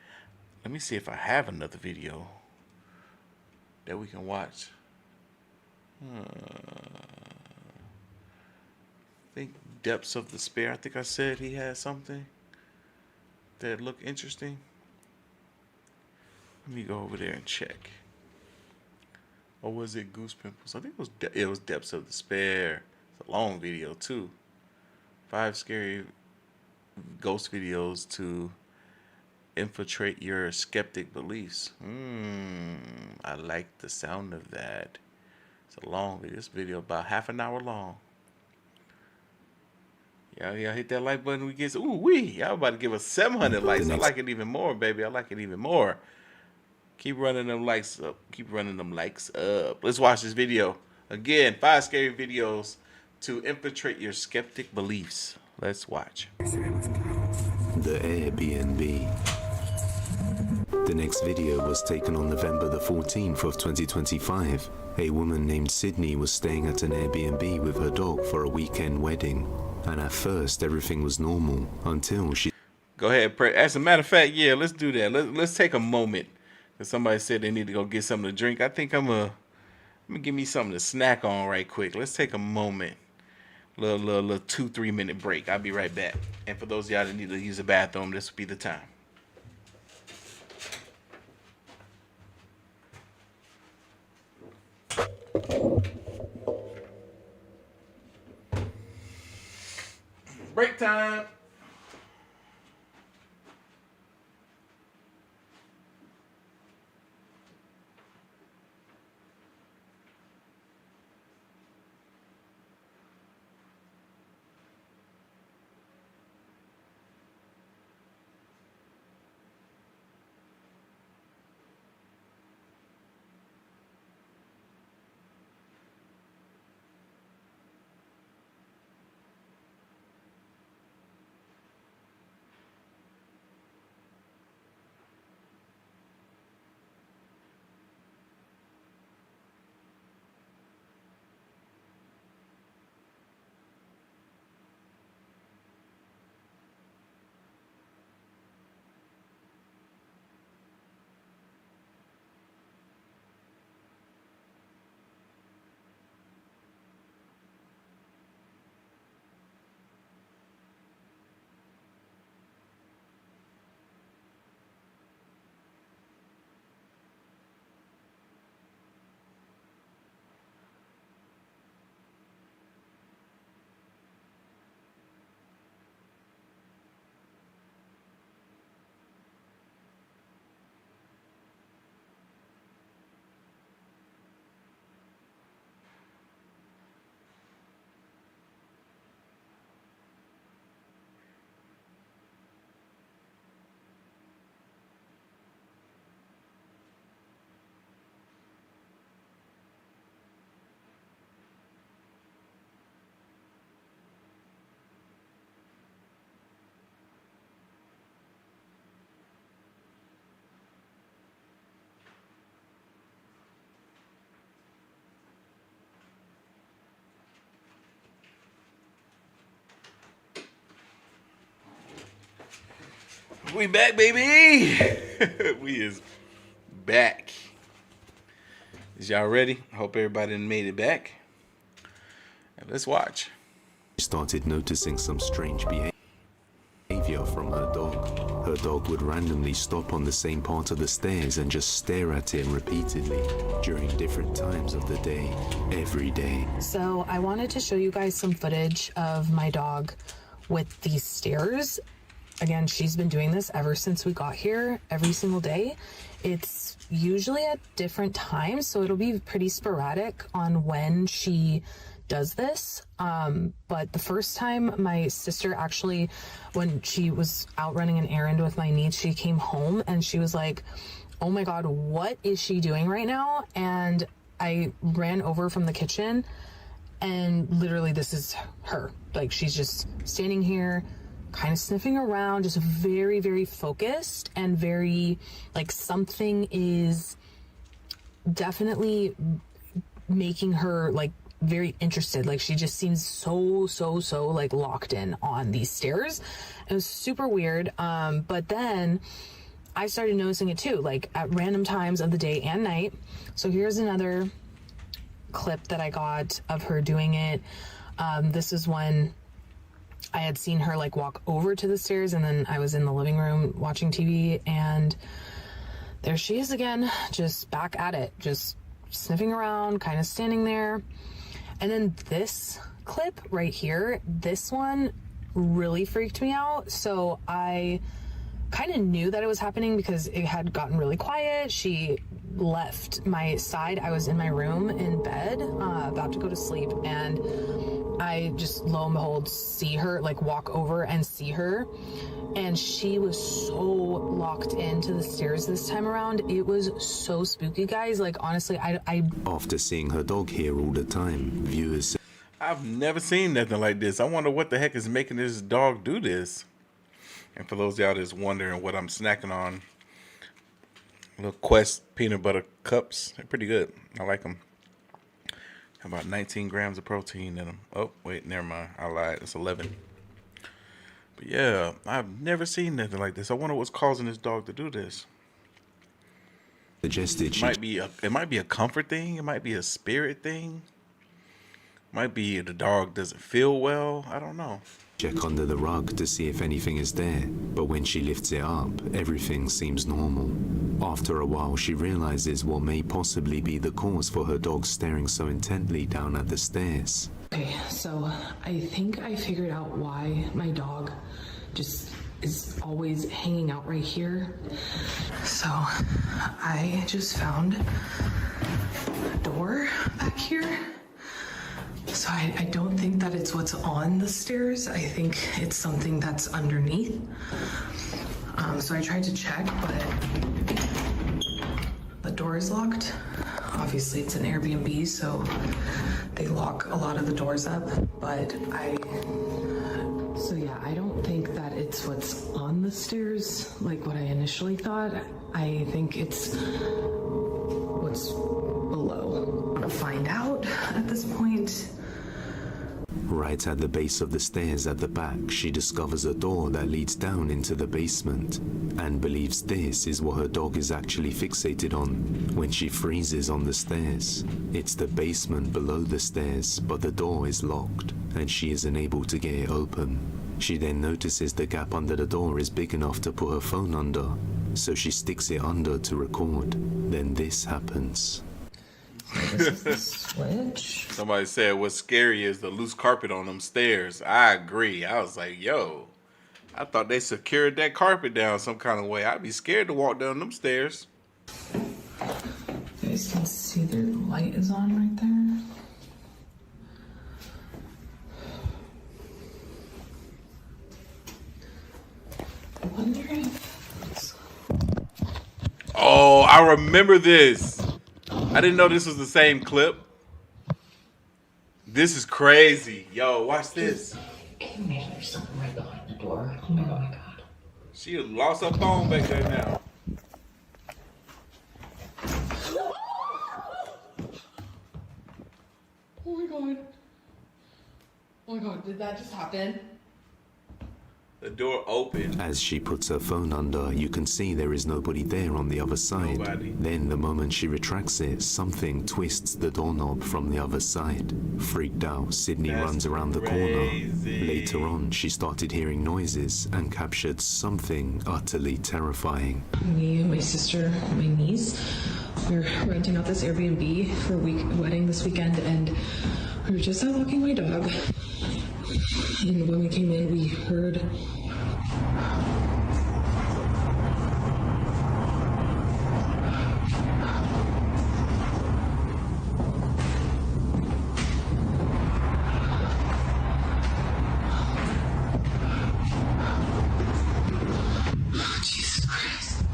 Let me see if I have another video that we can watch. I think Depths of Despair. I think I said he had something that looked interesting. Let me go over there and check. Or was it Goose Pimples? I think it was Depths of Despair. It's a long video too. 5 scary ghost videos to infiltrate your skeptic beliefs. I like the sound of that. It's a long video. This video about half an hour long. Y'all hit that like button. We get y'all about to give us 700 likes. I like it even more, baby. I like it even more. Keep running them likes up. Keep running them likes up. Let's watch this video. Again, 5 scary videos to infiltrate your skeptic beliefs. Let's watch. The Airbnb. The next video was taken on November the 14th of 2025. A woman named Sydney was staying at an Airbnb with her dog for a weekend wedding. And at first, everything was normal until she... Go ahead, pray. As a matter of fact, yeah, let's do that. Let's take a moment. If somebody said they need to go get something to drink, I think I'm gonna give me something to snack on right quick. Let's take a moment. Little 2-3 minute break. I'll be right back. And for those of y'all that need to use the bathroom, this will be the time. Break time. We back, baby. We is back. Is y'all ready? Hope everybody made it back. And let's watch. She started noticing some strange behavior from her dog. Her dog would randomly stop on the same part of the stairs and just stare at him repeatedly during different times of the day, every day. So I wanted to show you guys some footage of my dog with these stairs. Again, she's been doing this ever since we got here, every single day. It's usually at different times, so it'll be pretty sporadic on when she does this. But the first time my sister actually, when she was out running an errand with my niece, she came home and she was like, oh my God, what is she doing right now? And I ran over from the kitchen and literally this is her. Like, she's just standing here, kind of sniffing around, just very, very focused and very, like, something is definitely making her, like, very interested. Like, she just seems so like locked in on these stairs. It was super weird. But then I started noticing it too, like at random times of the day and night. So here's another clip that I got of her doing it. This is when I had seen her like walk over to the stairs, and then I was in the living room watching TV, and there she is again, just back at it, just sniffing around, kind of standing there. And then this clip right here, this one really freaked me out. So I kind of knew that it was happening because it had gotten really quiet. She left my side. I was in my room in bed, about to go to sleep, and I just, lo and behold, see her, like, walk over and see her. And she was so locked into the stairs this time around. It was so spooky, guys. Like, honestly, I... After seeing her dog here all the time, viewers... I've never seen nothing like this. I wonder what the heck is making this dog do this. And for those of y'all that's wondering what I'm snacking on, Little Quest peanut butter cups. They're pretty good. I like them. About 19 grams of protein in them. Oh, wait, never mind. I lied. It's 11. But yeah, I've never seen nothing like this. I wonder what's causing this dog to do this. Suggested It might be a comfort thing. It might be a spirit thing. Might be the dog doesn't feel well. I don't know. Check under the rug to see if anything is there, but when she lifts it up, everything seems normal. After a while, she realizes what may possibly be the cause for her dog staring so intently down at the stairs. Okay, so I think I figured out why my dog just is always hanging out right here. So I just found a door back here. So I don't think that it's what's on the stairs. I think it's something that's underneath. So I tried to check, but the door is locked. Obviously it's an Airbnb, so they lock a lot of the doors up, but so yeah, I don't think that it's what's on the stairs like what I initially thought. I think it's what's below. I'll find out at this point. Right at the base of the stairs at the back, she discovers a door that leads down into the basement and believes this is what her dog is actually fixated on when she freezes on the stairs. It's the basement below the stairs, but the door is locked and she isn't able to get it open. She then notices the gap under the door is big enough to put her phone under, so she sticks it under to record. Then this happens. This is the switch. Somebody said what's scary is the loose carpet on them stairs. I agree. I was like, yo, I thought they secured that carpet down some kind of way. I'd be scared to walk down them stairs. You guys can see the light is on right there. I wonder if... Oh, I remember this. I didn't know this was the same clip. This is crazy. Yo, watch this. Can you imagine there's something right behind the door? Oh my god. She lost her phone back there now. Oh my god. Oh my god, did that just happen? The door opened. As she puts her phone under, you can see there is nobody there on the other side. Nobody. Then the moment she retracts it, something twists the doorknob from the other side. Freaked out, Sydney runs around the corner. Later on, she started hearing noises and captured something utterly terrifying. Me, my sister, my niece, we're renting out this Airbnb for a wedding this weekend, and we were just out walking my dog. And when we came in, we heard Jesus Christ.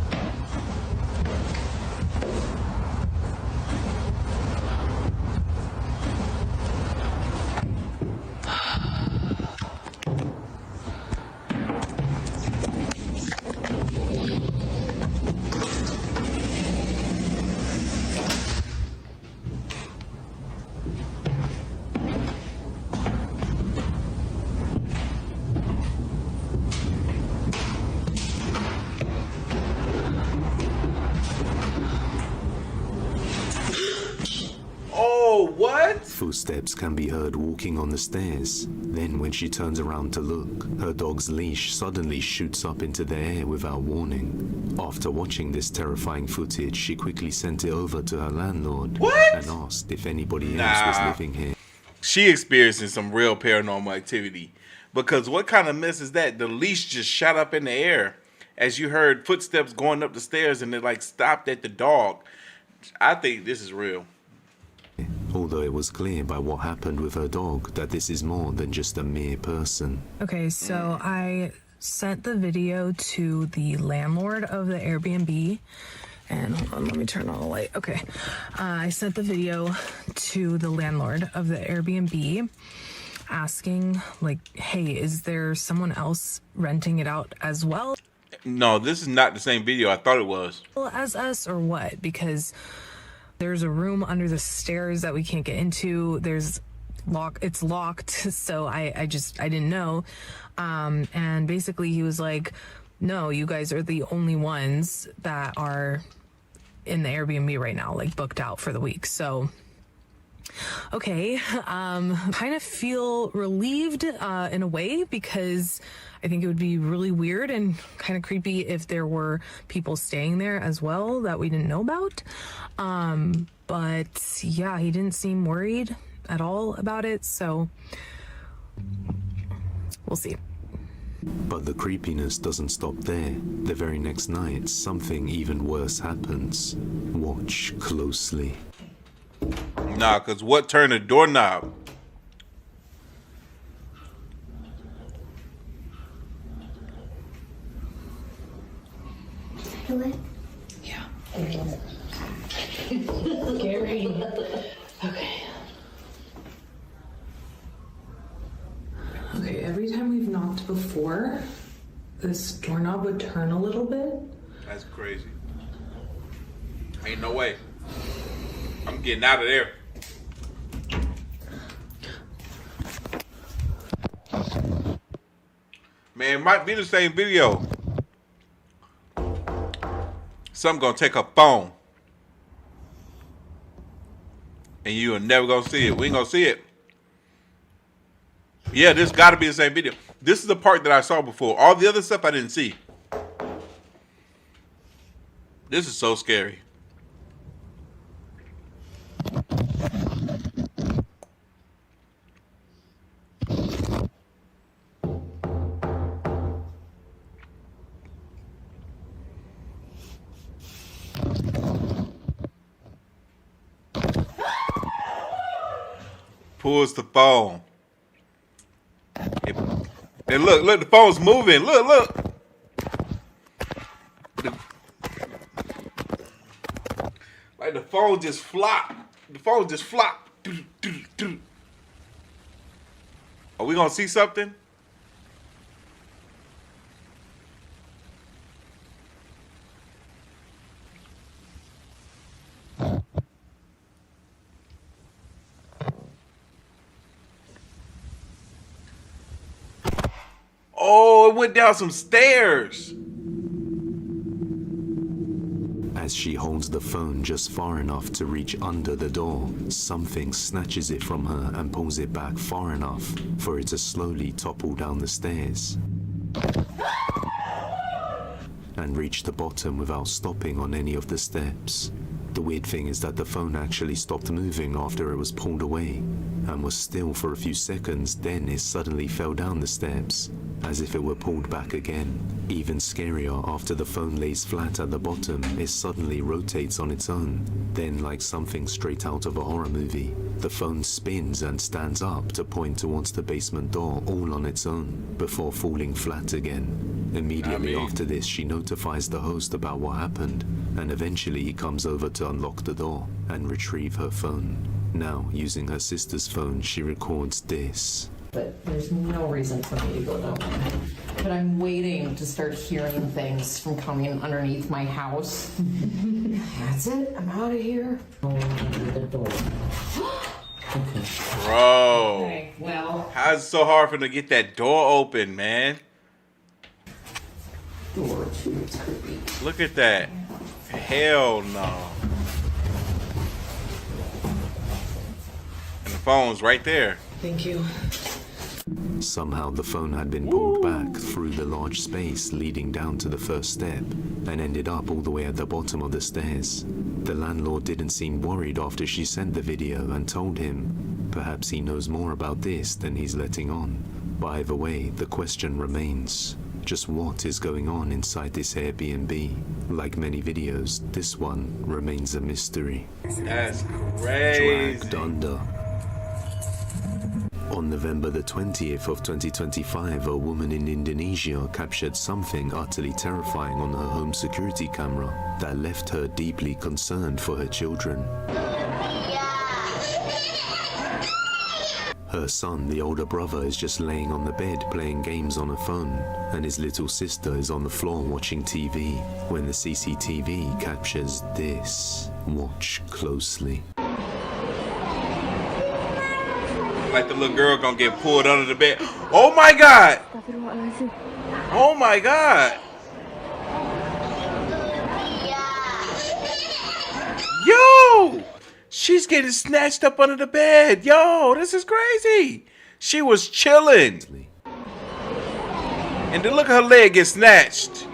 What? Footsteps can be heard walking on the stairs. Then when she turns around to look, her dog's leash suddenly shoots up into the air without warning. After watching this terrifying footage, she quickly sent it over to her landlord and asked if anybody else was living here. She experiencing some real paranormal activity. Because what kind of mess is that? The leash just shot up in the air as you heard footsteps going up the stairs and it like stopped at the dog. I think this is real. Although it was clear by what happened with her dog that this is more than just a mere person. Okay, so I sent the video to the landlord of the Airbnb. And hold on, let me turn on the light. Okay. I sent the video to the landlord of the Airbnb asking, like, hey, is there someone else renting it out as well? No, this is not the same video. I thought it was. As us or what? Because there's a room under the stairs that we can't get into. It's locked, so I didn't know. And basically he was like, no, you guys are the only ones that are in the Airbnb right now, like booked out for the week. So okay, kind of feel relieved in a way, because I think it would be really weird and kind of creepy if there were people staying there as well that we didn't know about. But yeah, he didn't seem worried at all about it, so we'll see. But the creepiness doesn't stop there. The very next night, something even worse happens. Watch closely. Nah, cause what turned the doorknob? Yeah. Scary. Okay. Okay, every time we've knocked before, this doorknob would turn a little bit. That's crazy. Ain't no way. I'm getting out of there. Man, it might be the same video. Something gonna take a phone. And you are never gonna see it. We ain't gonna see it. Yeah, this gotta be the same video. This is the part that I saw before. All the other stuff I didn't see. This is so scary. Pulls the phone. And look, the phone's moving. Look. Like the phone just flopped. The phone just flopped. Are we gonna see something? Oh, it went down some stairs. As she holds the phone just far enough to reach under the door, something snatches it from her and pulls it back far enough for it to slowly topple down the stairs and reach the bottom without stopping on any of the steps. The weird thing is that the phone actually stopped moving after it was pulled away and was still for a few seconds, then it suddenly fell down the steps as if it were pulled back again. Even scarier, after the phone lays flat at the bottom, it suddenly rotates on its own. Then, like something straight out of a horror movie, the phone spins and stands up to point towards the basement door all on its own, before falling flat again. Immediately after this, she notifies the host about what happened, and eventually he comes over to unlock the door and retrieve her phone. Now, using her sister's phone, she records this. But there's no reason for me to go down there. But I'm waiting to start hearing things from coming underneath my house. That's it. I'm out of here. The door. Bro. Okay, well. How's it so hard for them to get that door open, man? Door too, it's creepy. Look at that. Hell no. And the phone's right there. Thank you. Somehow the phone had been pulled back through the large space leading down to the first step and ended up all the way at the bottom of the stairs. The landlord didn't seem worried after she sent the video and told him perhaps he knows more about this than he's letting on. But either way, the question remains, just what is going on inside this Airbnb? Like many videos, this one remains a mystery. That's crazy. Dragged under. On November the 20th of 2025, a woman in Indonesia captured something utterly terrifying on her home security camera that left her deeply concerned for her children. Her son, the older brother, is just laying on the bed playing games on a phone, and his little sister is on the floor watching TV when the CCTV captures this. Watch closely. Like the little girl gonna get pulled under the bed. Oh my God! Oh my God! Yo! She's getting snatched up under the bed. Yo, this is crazy. She was chilling. And then look at her leg get snatched.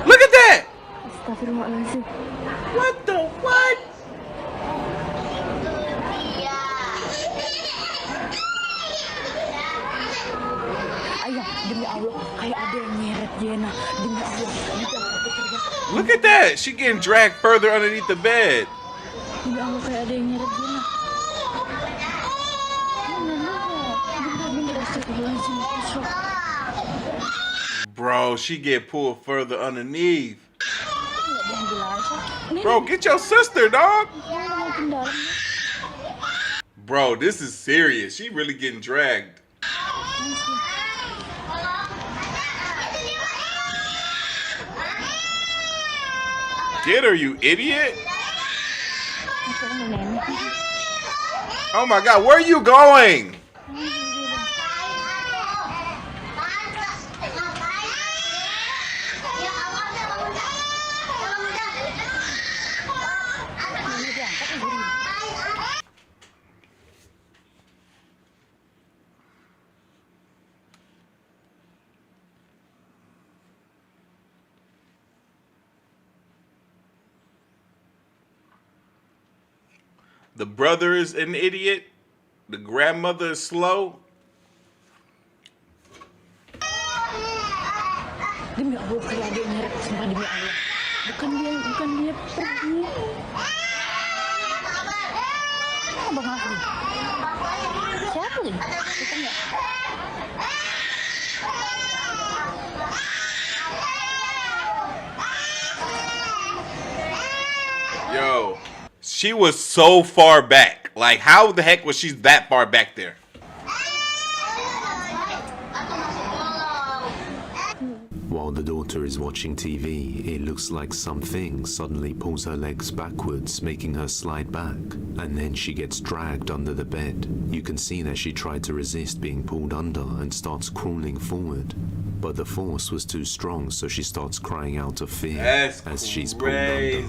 Look at that! What the what? Look at that! She getting dragged further underneath the bed. Bro, she get pulled further underneath. Bro, get your sister, dog. Bro, this is serious. She really getting dragged. Get her, you idiot. Oh my God, where are you going? The brother is an idiot. The grandmother is slow. Demi Allah, kalau ada nyeret, sumpah demi Allah. Bukan dia pergi. Abang aku. Siapa ni? Kita enggak. Yo, she was so far back. Like, how the heck was she that far back there? While the daughter is watching TV, it looks like something suddenly pulls her legs backwards, making her slide back, and then she gets dragged under the bed. You can see that she tried to resist being pulled under and starts crawling forward, but the force was too strong, so she starts crying out of fear as she's pulled under.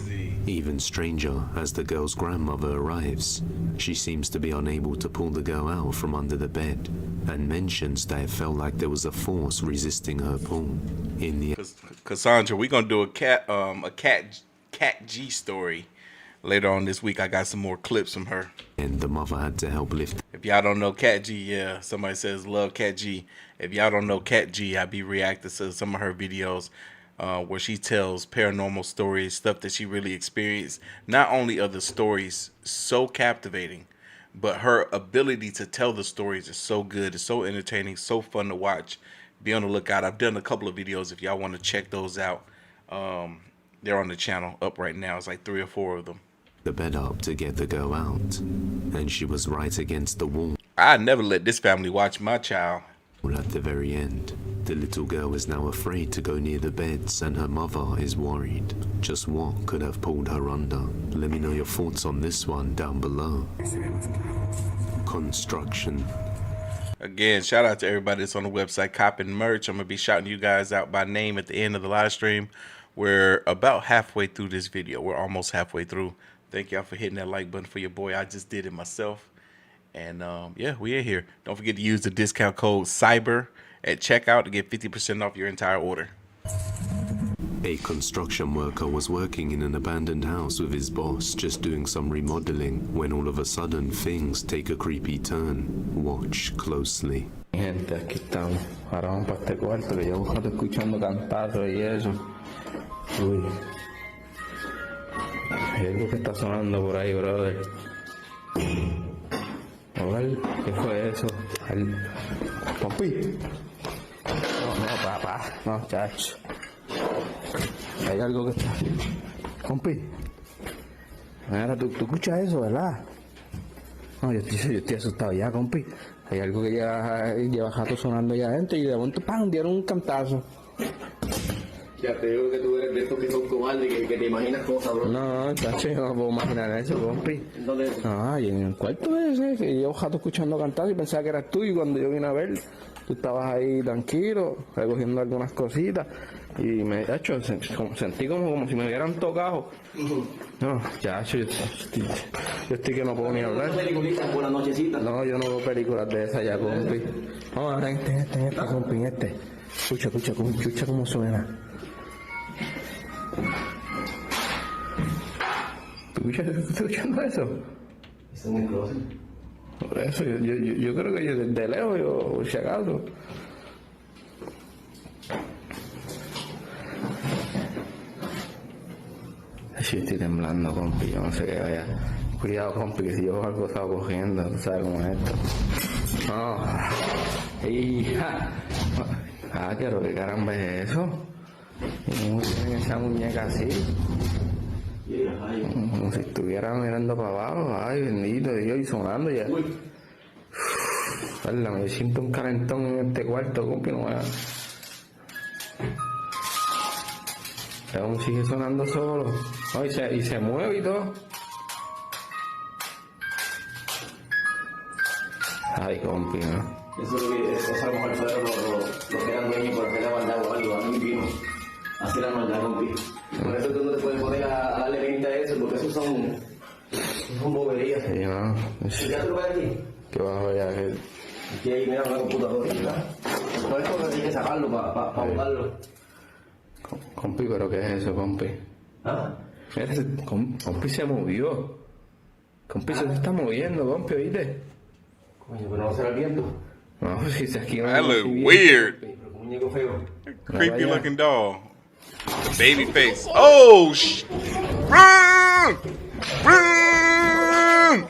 Even stranger, as the girl's grandmother arrives, she seems to be unable to pull the girl out from under the bed, and mentions that it felt like there was a force resisting her pull. In the Cassandra, we're gonna do a cat G story later on this week. I got some more clips from her. And the mother had to help lift. If y'all don't know Cat G, yeah, somebody says love Cat G. If y'all don't know Cat G, I be reacting to some of her videos where she tells paranormal stories, stuff that she really experienced. Not only are the stories so captivating, but her ability to tell the stories is so good. It's so entertaining, so fun to watch. Be on the lookout. I've done a couple of videos if y'all want to check those out. They're on the channel up right now. It's like 3 or 4 of them. The bed up to get the girl out, and she was right against the wall. I never let this family watch my child. At the very end, the little girl is now afraid to go near the beds, and her mother is worried. Just what could have pulled her under? Let me know your thoughts on this one down below. Construction. Again, shout out to everybody that's on the website copping merch. I'm going to be shouting you guys out by name at the end of the live stream. We're about halfway through this video. We're almost halfway through. Thank y'all for hitting that like button for your boy. I just did it myself. And yeah, we are here. Don't forget to use the discount code CYBER at checkout to get 50% off your entire order. A construction worker was working in an abandoned house with his boss, just doing some remodeling, when all of a sudden things take a creepy turn. Watch closely. Gente, aquí estamos. Ahora vamos para este cuarto que llevo rato escuchando cantazos y eso. Uy. Hay algo que está sonando por ahí, brother. A ver, ¿qué fue eso? ¿Pompi? No, papá. No, chacho. Hay algo que está... Compi, mira, tú escuchas eso, ¿verdad? No, yo estoy asustado ya, compi. Hay algo que lleva rato sonando allá adentro y de momento, ¡pam!, dieron un cantazo. Ya te digo que tú eres de estos que son cobardes, que te imaginas cosas, bro. No, chacho, yo no puedo imaginar eso, compi. ¿Dónde? Y en el cuarto ese, que llevo rato escuchando cantar y pensaba que eras tú, y cuando yo vine a ver, tú estabas ahí tranquilo, recogiendo algunas cositas, y me, chacho, sentí como si me hubieran tocado. No, chacho, yo estoy que no puedo ni hablar. ¿No peliculitas por la nochecita? No, yo no veo películas de esas ya, compi. Vamos a ver, este, compi, este. Escucha cómo suena. ¿Tú estás escuchando eso? Eso es muy close. Por eso, yo creo que yo desde lejos, yo, si acaso. Sí, estoy temblando, compi, yo no sé qué vaya. Cuidado, compi, que si yo algo estaba cogiendo, tú sabes cómo es esto. No. Hija. Pero qué caramba es eso. ¿Cómo tienen esa muñeca así? Como si estuviera mirando para abajo. Ay, bendito Dios, y sonando ya. Me siento un calentón en este cuarto, compi, no vaya. Aún sigue sonando solo. Oh, y se mueve y todo. Ay, compi, ¿no? Eso a lo mejor fue lo que eran dueños por hacer la maldad o algo, a mí vino a hacer la maldad, compi. Por eso tú no te puedes poner a darle 20 a eso, porque esos son boberías. Sí, no. ¿Ya te lo ves aquí? Que bajo allá. Aquí hay, mira, una computadora, ¿verdad? Por eso hay que sacarlo para jugarlo. Compi, ¿pero qué es eso, compi? Mira, compi se movió. Compi se está moviendo, compi, ¿oíste? Coño, pero no será el viento. No, si aquí no. That look weird. Muñeco feo. Creepy looking doll. Baby face. Oh, run! Run!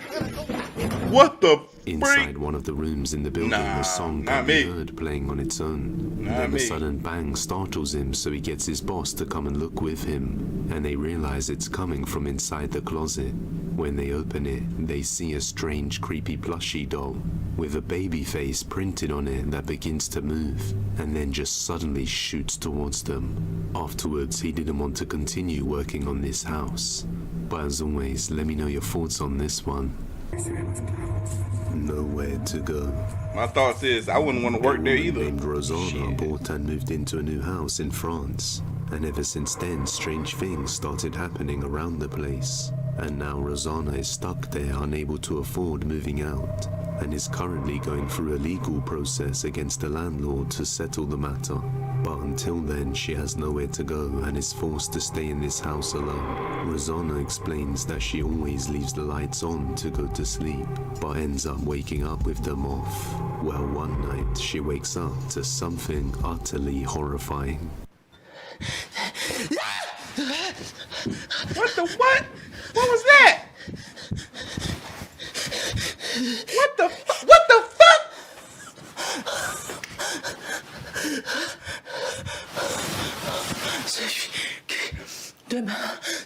What the Inside one of the rooms in the building, a song can be heard playing on its own. Then a sudden bang startles him, so he gets his boss to come and look with him, and they realize it's coming from inside the closet. When they open it, they see a strange, creepy plushie doll with a baby face printed on it that begins to move, and then just suddenly shoots towards them. Afterwards, he didn't want to continue working on this house. But as always, let me know your thoughts on this one. Nowhere to go. My thoughts is I wouldn't want to work there either. Named Rosanna bought and moved into a new house in France, and ever since then strange things started happening around the place, and now Rosanna is stuck there unable to afford moving out, and is currently going through a legal process against the landlord to settle the matter. But until then, she has nowhere to go and is forced to stay in this house alone. Rosanna explains that she always leaves the lights on to go to sleep, but ends up waking up with them off. Well, one night she wakes up to something utterly horrifying. What the what? What was that? What the fuck? What the fuck?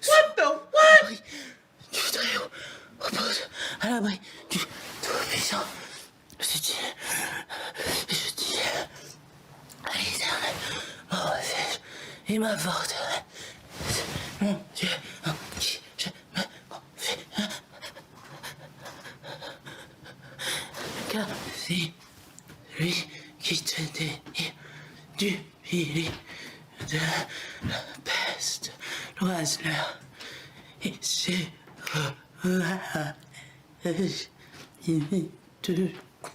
What the what? Il m'apporte. Mon Dieu, je me confie. Car c'est lui qui te délivre du pilier de la peste, l'oiseleur. Et c'est il te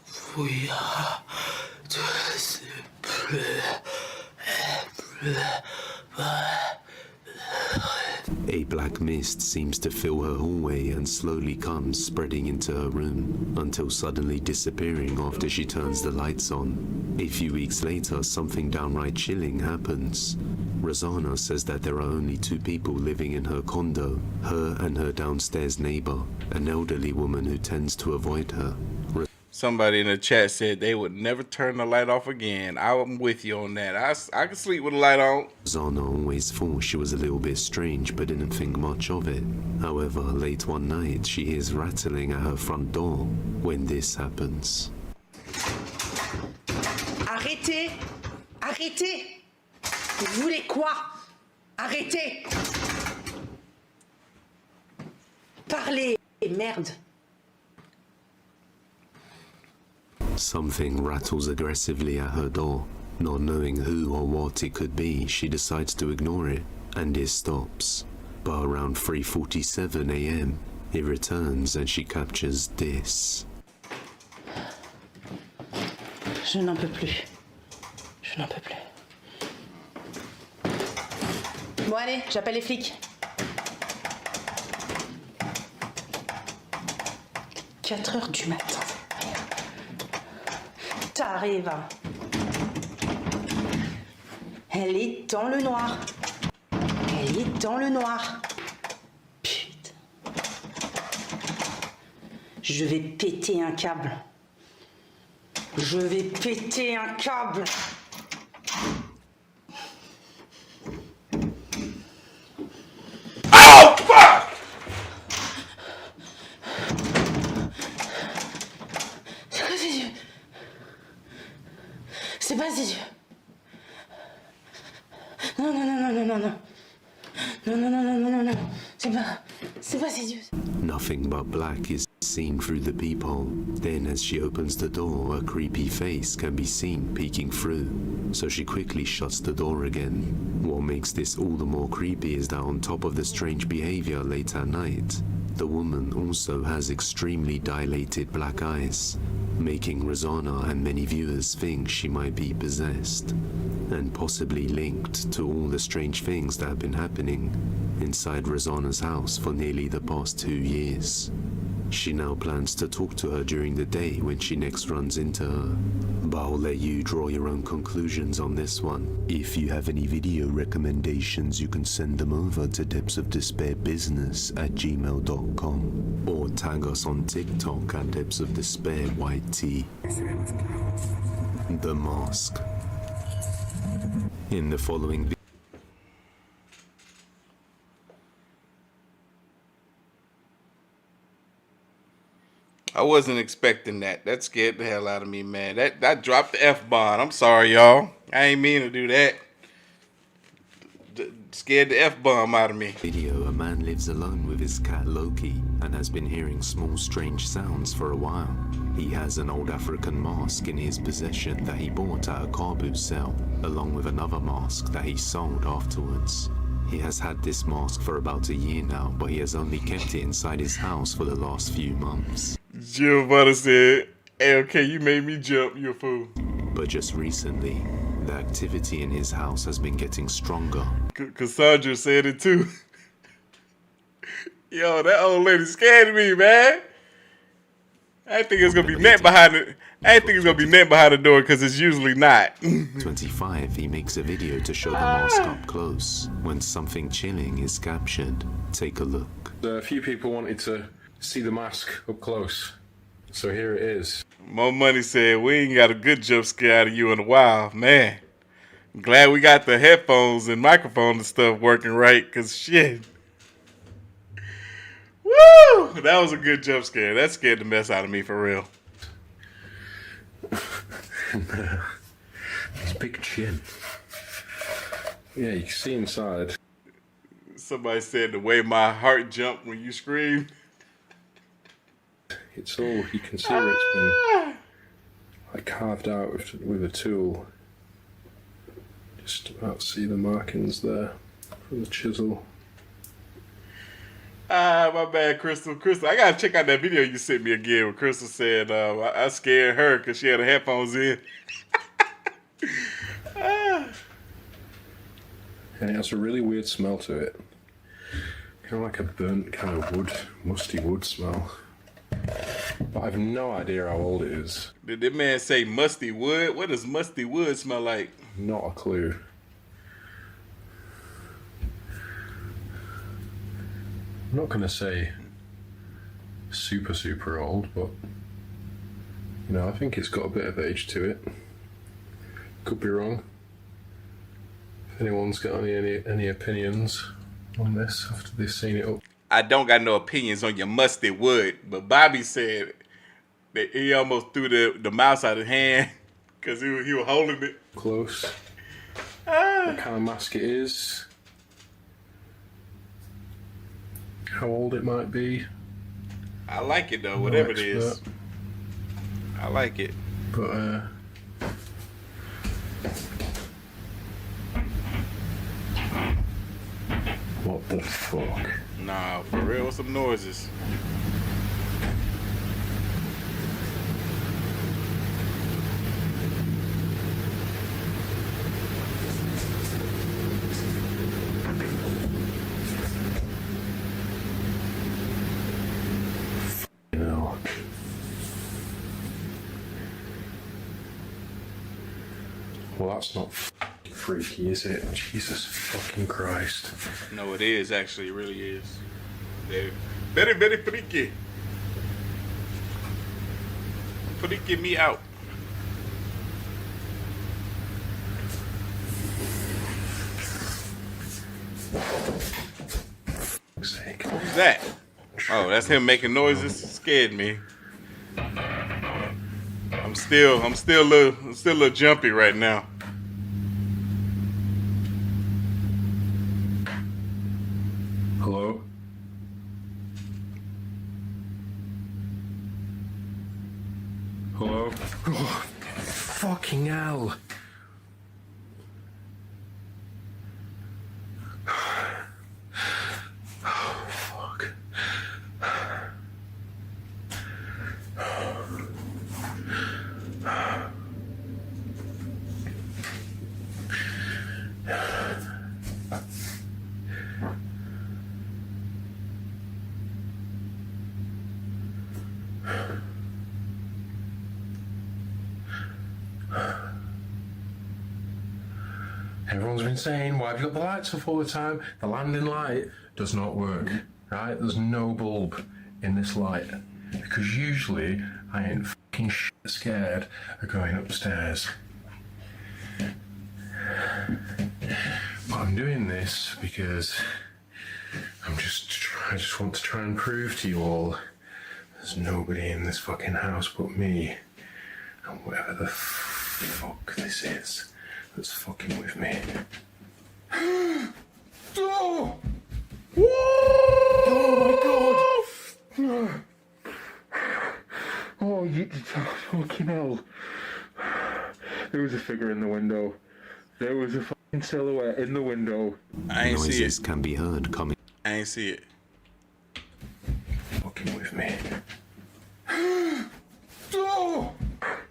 fouillera de ses pleurs. A black mist seems to fill her hallway and slowly comes spreading into her room, until suddenly disappearing after she turns the lights on. A few weeks later, something downright chilling happens. Rosanna says that there are only two people living in her condo, her and her downstairs neighbor, an elderly woman who tends to avoid her. Somebody in the chat said they would never turn the light off again. I'm with you on that. I can sleep with the light on. Rosanna always thought she was a little bit strange but didn't think much of it. However, late one night she hears rattling at her front door when this happens. Arrêtez! Arrêtez! Vous voulez quoi? Arrêtez! Parlez, merde! Something rattles aggressively at her door. Not knowing who or what it could be, she decides to ignore it, and it stops. But around 3:47 a.m., it returns and she captures this. Je n'en peux plus. Je n'en peux plus. Bon allez, j'appelle les flics. 4 heures du matin. T'arrives. Elle est dans le noir. Elle est dans le noir. Putain. Je vais péter un câble. Je vais péter un câble. Oh, fuck! C'est quoi ces yeux? C'est pas ces yeux. Non, non, non, non, non, non, non. Non, non, non, non, non, non, non. C'est pas ces yeux. Nothing but black is seen through the peephole. Then as she opens the door, a creepy face can be seen peeking through, so she quickly shuts the door again. What makes this all the more creepy is that on top of the strange behavior late at night, the woman also has extremely dilated black eyes, making Rosanna and many viewers think she might be possessed, and possibly linked to all the strange things that have been happening inside Rosanna's house for nearly the past 2 years. She now plans to talk to her during the day when she next runs into her, but I'll let you draw your own conclusions on this one. If you have any video recommendations, you can send them over to depthsofdespairbusiness@gmail.com or tag us on TikTok at depthsofdespairyt. The Mask. In the following video, I wasn't expecting that. That scared the hell out of me, man. That dropped the F-bomb. I'm sorry, y'all. I ain't mean to do that. Scared the F-bomb out of me. Video, a man lives alone with his cat Loki and has been hearing small strange sounds for a while. He has an old African mask in his possession that he bought at a car boot sale, along with another mask that he sold afterwards. He has had this mask for about a year now, but he has only kept it inside his house for the last few months. Giovanna said, "Hey, okay, you made me jump, you fool." But just recently, the activity in his house has been getting stronger. Cassandra said it too. Yo, that old lady scared me, man. I think it's gonna be net behind it. I think it's gonna be net behind the door because it's usually not. 25, he makes a video to show the mask up close. When something chilling is captured, take a look. A few people wanted to see the mask up close, so here it is. More Money said, "We ain't got a good jump scare out of you in a while, man. I'm glad we got the headphones and microphone and stuff working right, cause shit. Woo! That was a good jump scare. That scared the mess out of me for real." His big chin. Yeah, you can see inside. Somebody said the way my heart jumped when you screamed. It's all, you can see where it's been like carved out with a tool. Just about see the markings there from the chisel. My bad, Crystal. I gotta check out that video you sent me again where Crystal said I scared her because she had her headphones in. And it has a really weird smell to it. Kind of like a burnt kind of wood, musty wood smell. But I've no idea how old it is. Did that man say musty wood? What does musty wood smell like? Not a clue. I'm not going to say super old, but You know, I think it's got a bit of age to it. Could be wrong. If anyone's got any opinions on this after they've seen it up. I don't got no opinions on your musty wood, but Bobby said that he almost threw the mouse out of his hand because he was holding it close. What kind of mask it is. How old it might be. I like it though, whatever it is. I like it. But what the fuck? Nah, for real, with some noises. No. Well, that's not freaky, is it? Jesus fucking Christ. No, it is actually. It really is. They're very, very freaky. Freaky me out. Who's that? Oh, that's him making noises. It scared me. I'm still a little jumpy right now. Hello? Hello? Oh, fucking hell. Oh, fuck. Everyone's been saying, why have you got the lights off all the time? The landing light does not work, right? There's no bulb in this light. Because usually I ain't fucking scared of going upstairs. But I'm doing this because I just want to try and prove to you all there's nobody in this fucking house but me and whatever the fuck this is that's fucking with me. Oh! Oh my god! Oh, you fucking hell. There was a figure in the window. There was a fucking silhouette in the window. I ain't see it. Noises can be heard coming. I ain't see it. Fucking with me. Oh!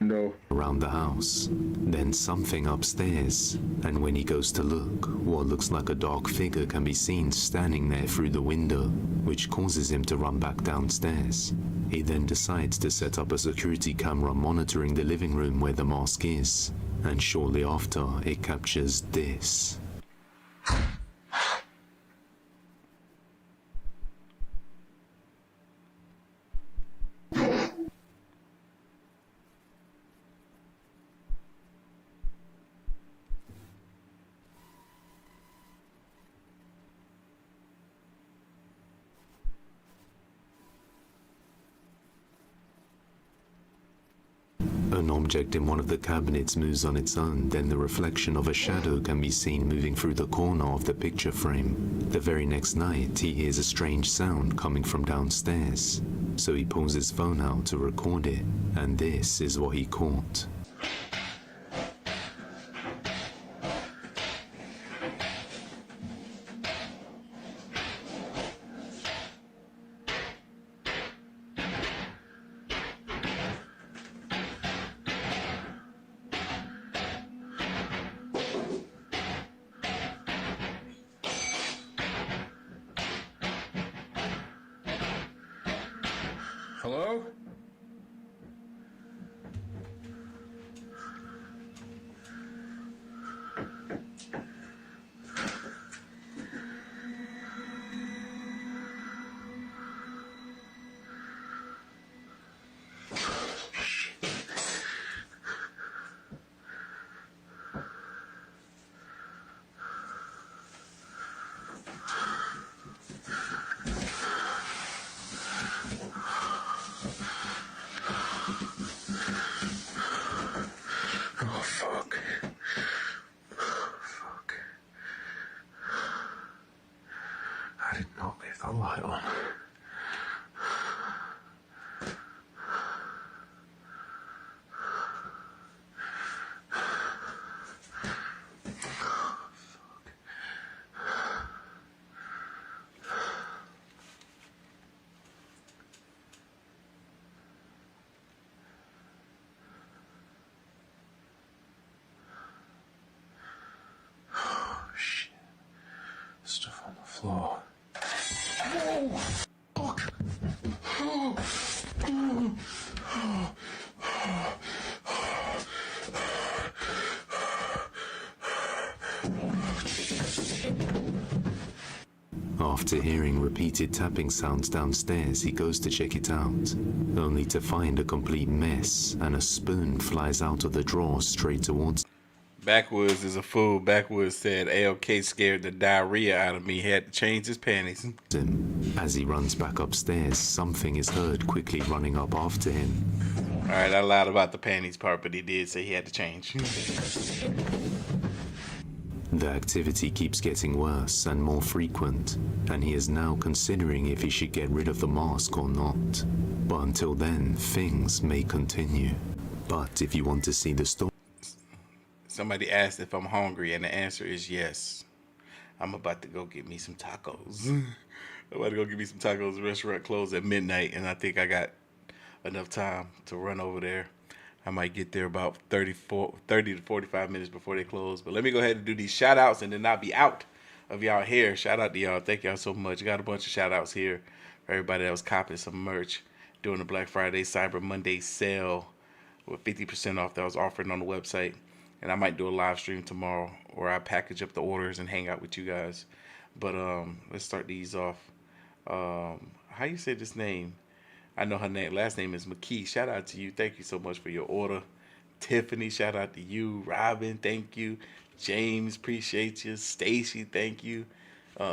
No. Around the house, then something upstairs, and when he goes to look, what looks like a dark figure can be seen standing there through the window, which causes him to run back downstairs. He then decides to set up a security camera monitoring the living room where the mask is, and shortly after it captures this. An object in one of the cabinets moves on its own, then the reflection of a shadow can be seen moving through the corner of the picture frame. The very next night, he hears a strange sound coming from downstairs, so he pulls his phone out to record it, and this is what he caught. Hello? the light on. Stuff on the floor. Oh, fuck. After hearing repeated tapping sounds downstairs, he goes to check it out, only to find a complete mess and a spoon flies out of the drawer straight towards Backwoods is a fool. Backwoods said AOK scared the diarrhea out of me. He had to change his panties. him. As he runs back upstairs, something is heard quickly running up after him. Alright, I lied about the panties part, but he did say he had to change. The activity keeps getting worse and more frequent, and he is now considering if he should get rid of the mask or not. But until then, things may continue. But if you want to see the story... Somebody asked if I'm hungry, and the answer is yes. I'm about to go get me some tacos. I'm about to go get me some tacos. The restaurant closed at midnight, and I think I got enough time to run over there. I might get there about 30 to 45 minutes before they close. But let me go ahead and do these shout outs, and then I'll be out of y'all hair. Shout out to y'all. Thank y'all so much. Got a bunch of shout outs here for everybody that was copying some merch during the Black Friday Cyber Monday sale with 50% off that was offered on the website. And I might do a live stream tomorrow where I package up the orders and hang out with you guys. But let's start these off. How you say this name? I know her last name is McKee. Shout out to you. Thank you so much for your order. Tiffany, shout out to you. Robin, thank you. James, appreciate you. Stacy, thank you.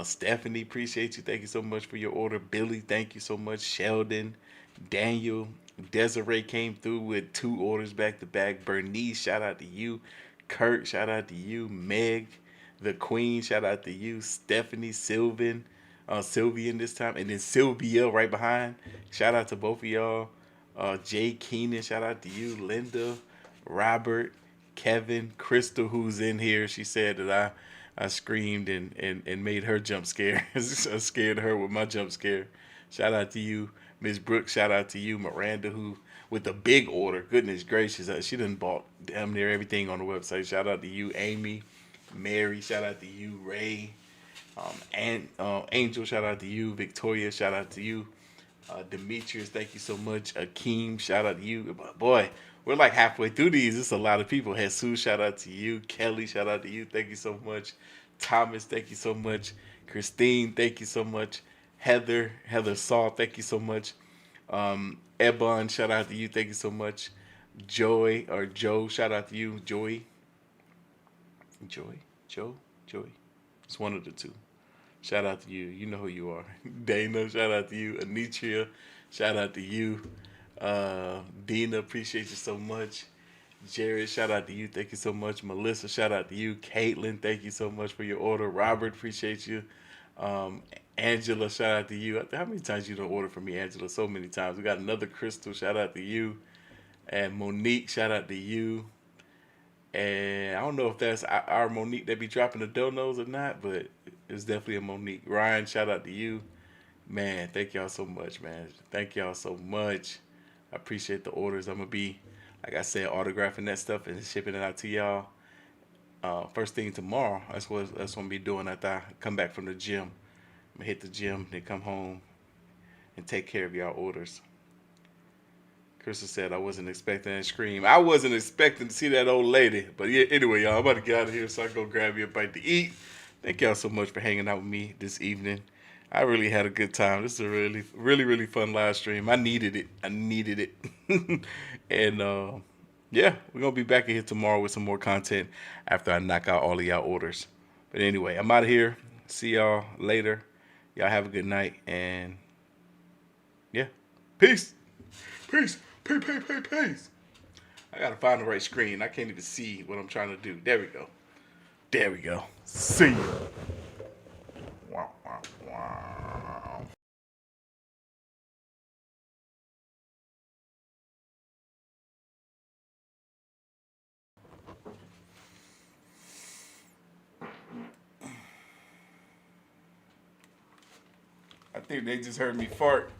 Stephanie, appreciate you. Thank you so much for your order. Billy, thank you so much. Sheldon, Daniel, Desiree came through with 2 orders back to back. Bernice, shout out to you. Kurt, shout out to you. Meg, the Queen, shout out to you. Stephanie, Sylvian this time, and then Sylvia right behind. Shout out to both of y'all. Jay Keenan, shout out to you. Linda, Robert, Kevin, Crystal, who's in here. She said that I screamed and made her jump scare. I scared her with my jump scare. Shout out to you. Miss Brooks, shout out to you. Miranda, who with the big order. Goodness gracious, she done bought damn near everything on the website. Shout out to you. Amy, Mary, shout out to you. Ray, and Angel, shout out to you. Victoria, shout out to you. Demetrius, thank you so much. Akeem, shout out to you. Boy, we're like halfway through these. It's a lot of people. Jesus, shout out to you. Kelly, shout out to you. Thank you so much. Thomas, thank you so much. Christine, thank you so much. Heather Saul, thank you so much. Ebon, shout out to you. Thank you so much. Joe, shout out to you. Joey. It's one of the two. Shout out to you. You know who you are. Dana, shout out to you. Anitria, shout out to you. Dina, appreciate you so much. Jared, shout out to you. Thank you so much. Melissa, shout out to you. Caitlin, thank you so much for your order. Robert, appreciate you. Angela, shout out to you. How many times you done order from me, Angela? So many times. We got another Crystal, shout out to you. And Monique, shout out to you. And I don't know if that's our Monique that be dropping the donos or not, but it's definitely a Monique. Ryan, shout out to you. Man, thank y'all so much, man. Thank y'all so much. I appreciate the orders. I'm going to be, like I said, autographing that stuff and shipping it out to y'all. First thing tomorrow, that's what I'm going to be doing after I come back from the gym. I'm going to hit the gym, then come home and take care of y'all orders. Crystal said I wasn't expecting that scream. I wasn't expecting to see that old lady. But yeah, anyway, y'all, I'm about to get out of here so I can go grab me a bite to eat. Thank y'all so much for hanging out with me this evening. I really had a good time. This is a really, really, really fun live stream. I needed it. And yeah, we're going to be back in here tomorrow with some more content after I knock out all of y'all orders. But anyway, I'm out of here. See y'all later. Y'all have a good night. And yeah, peace. Peace. Peace. I got to find the right screen. I can't even see what I'm trying to do. There we go. See you. Wow. think they just heard me fart.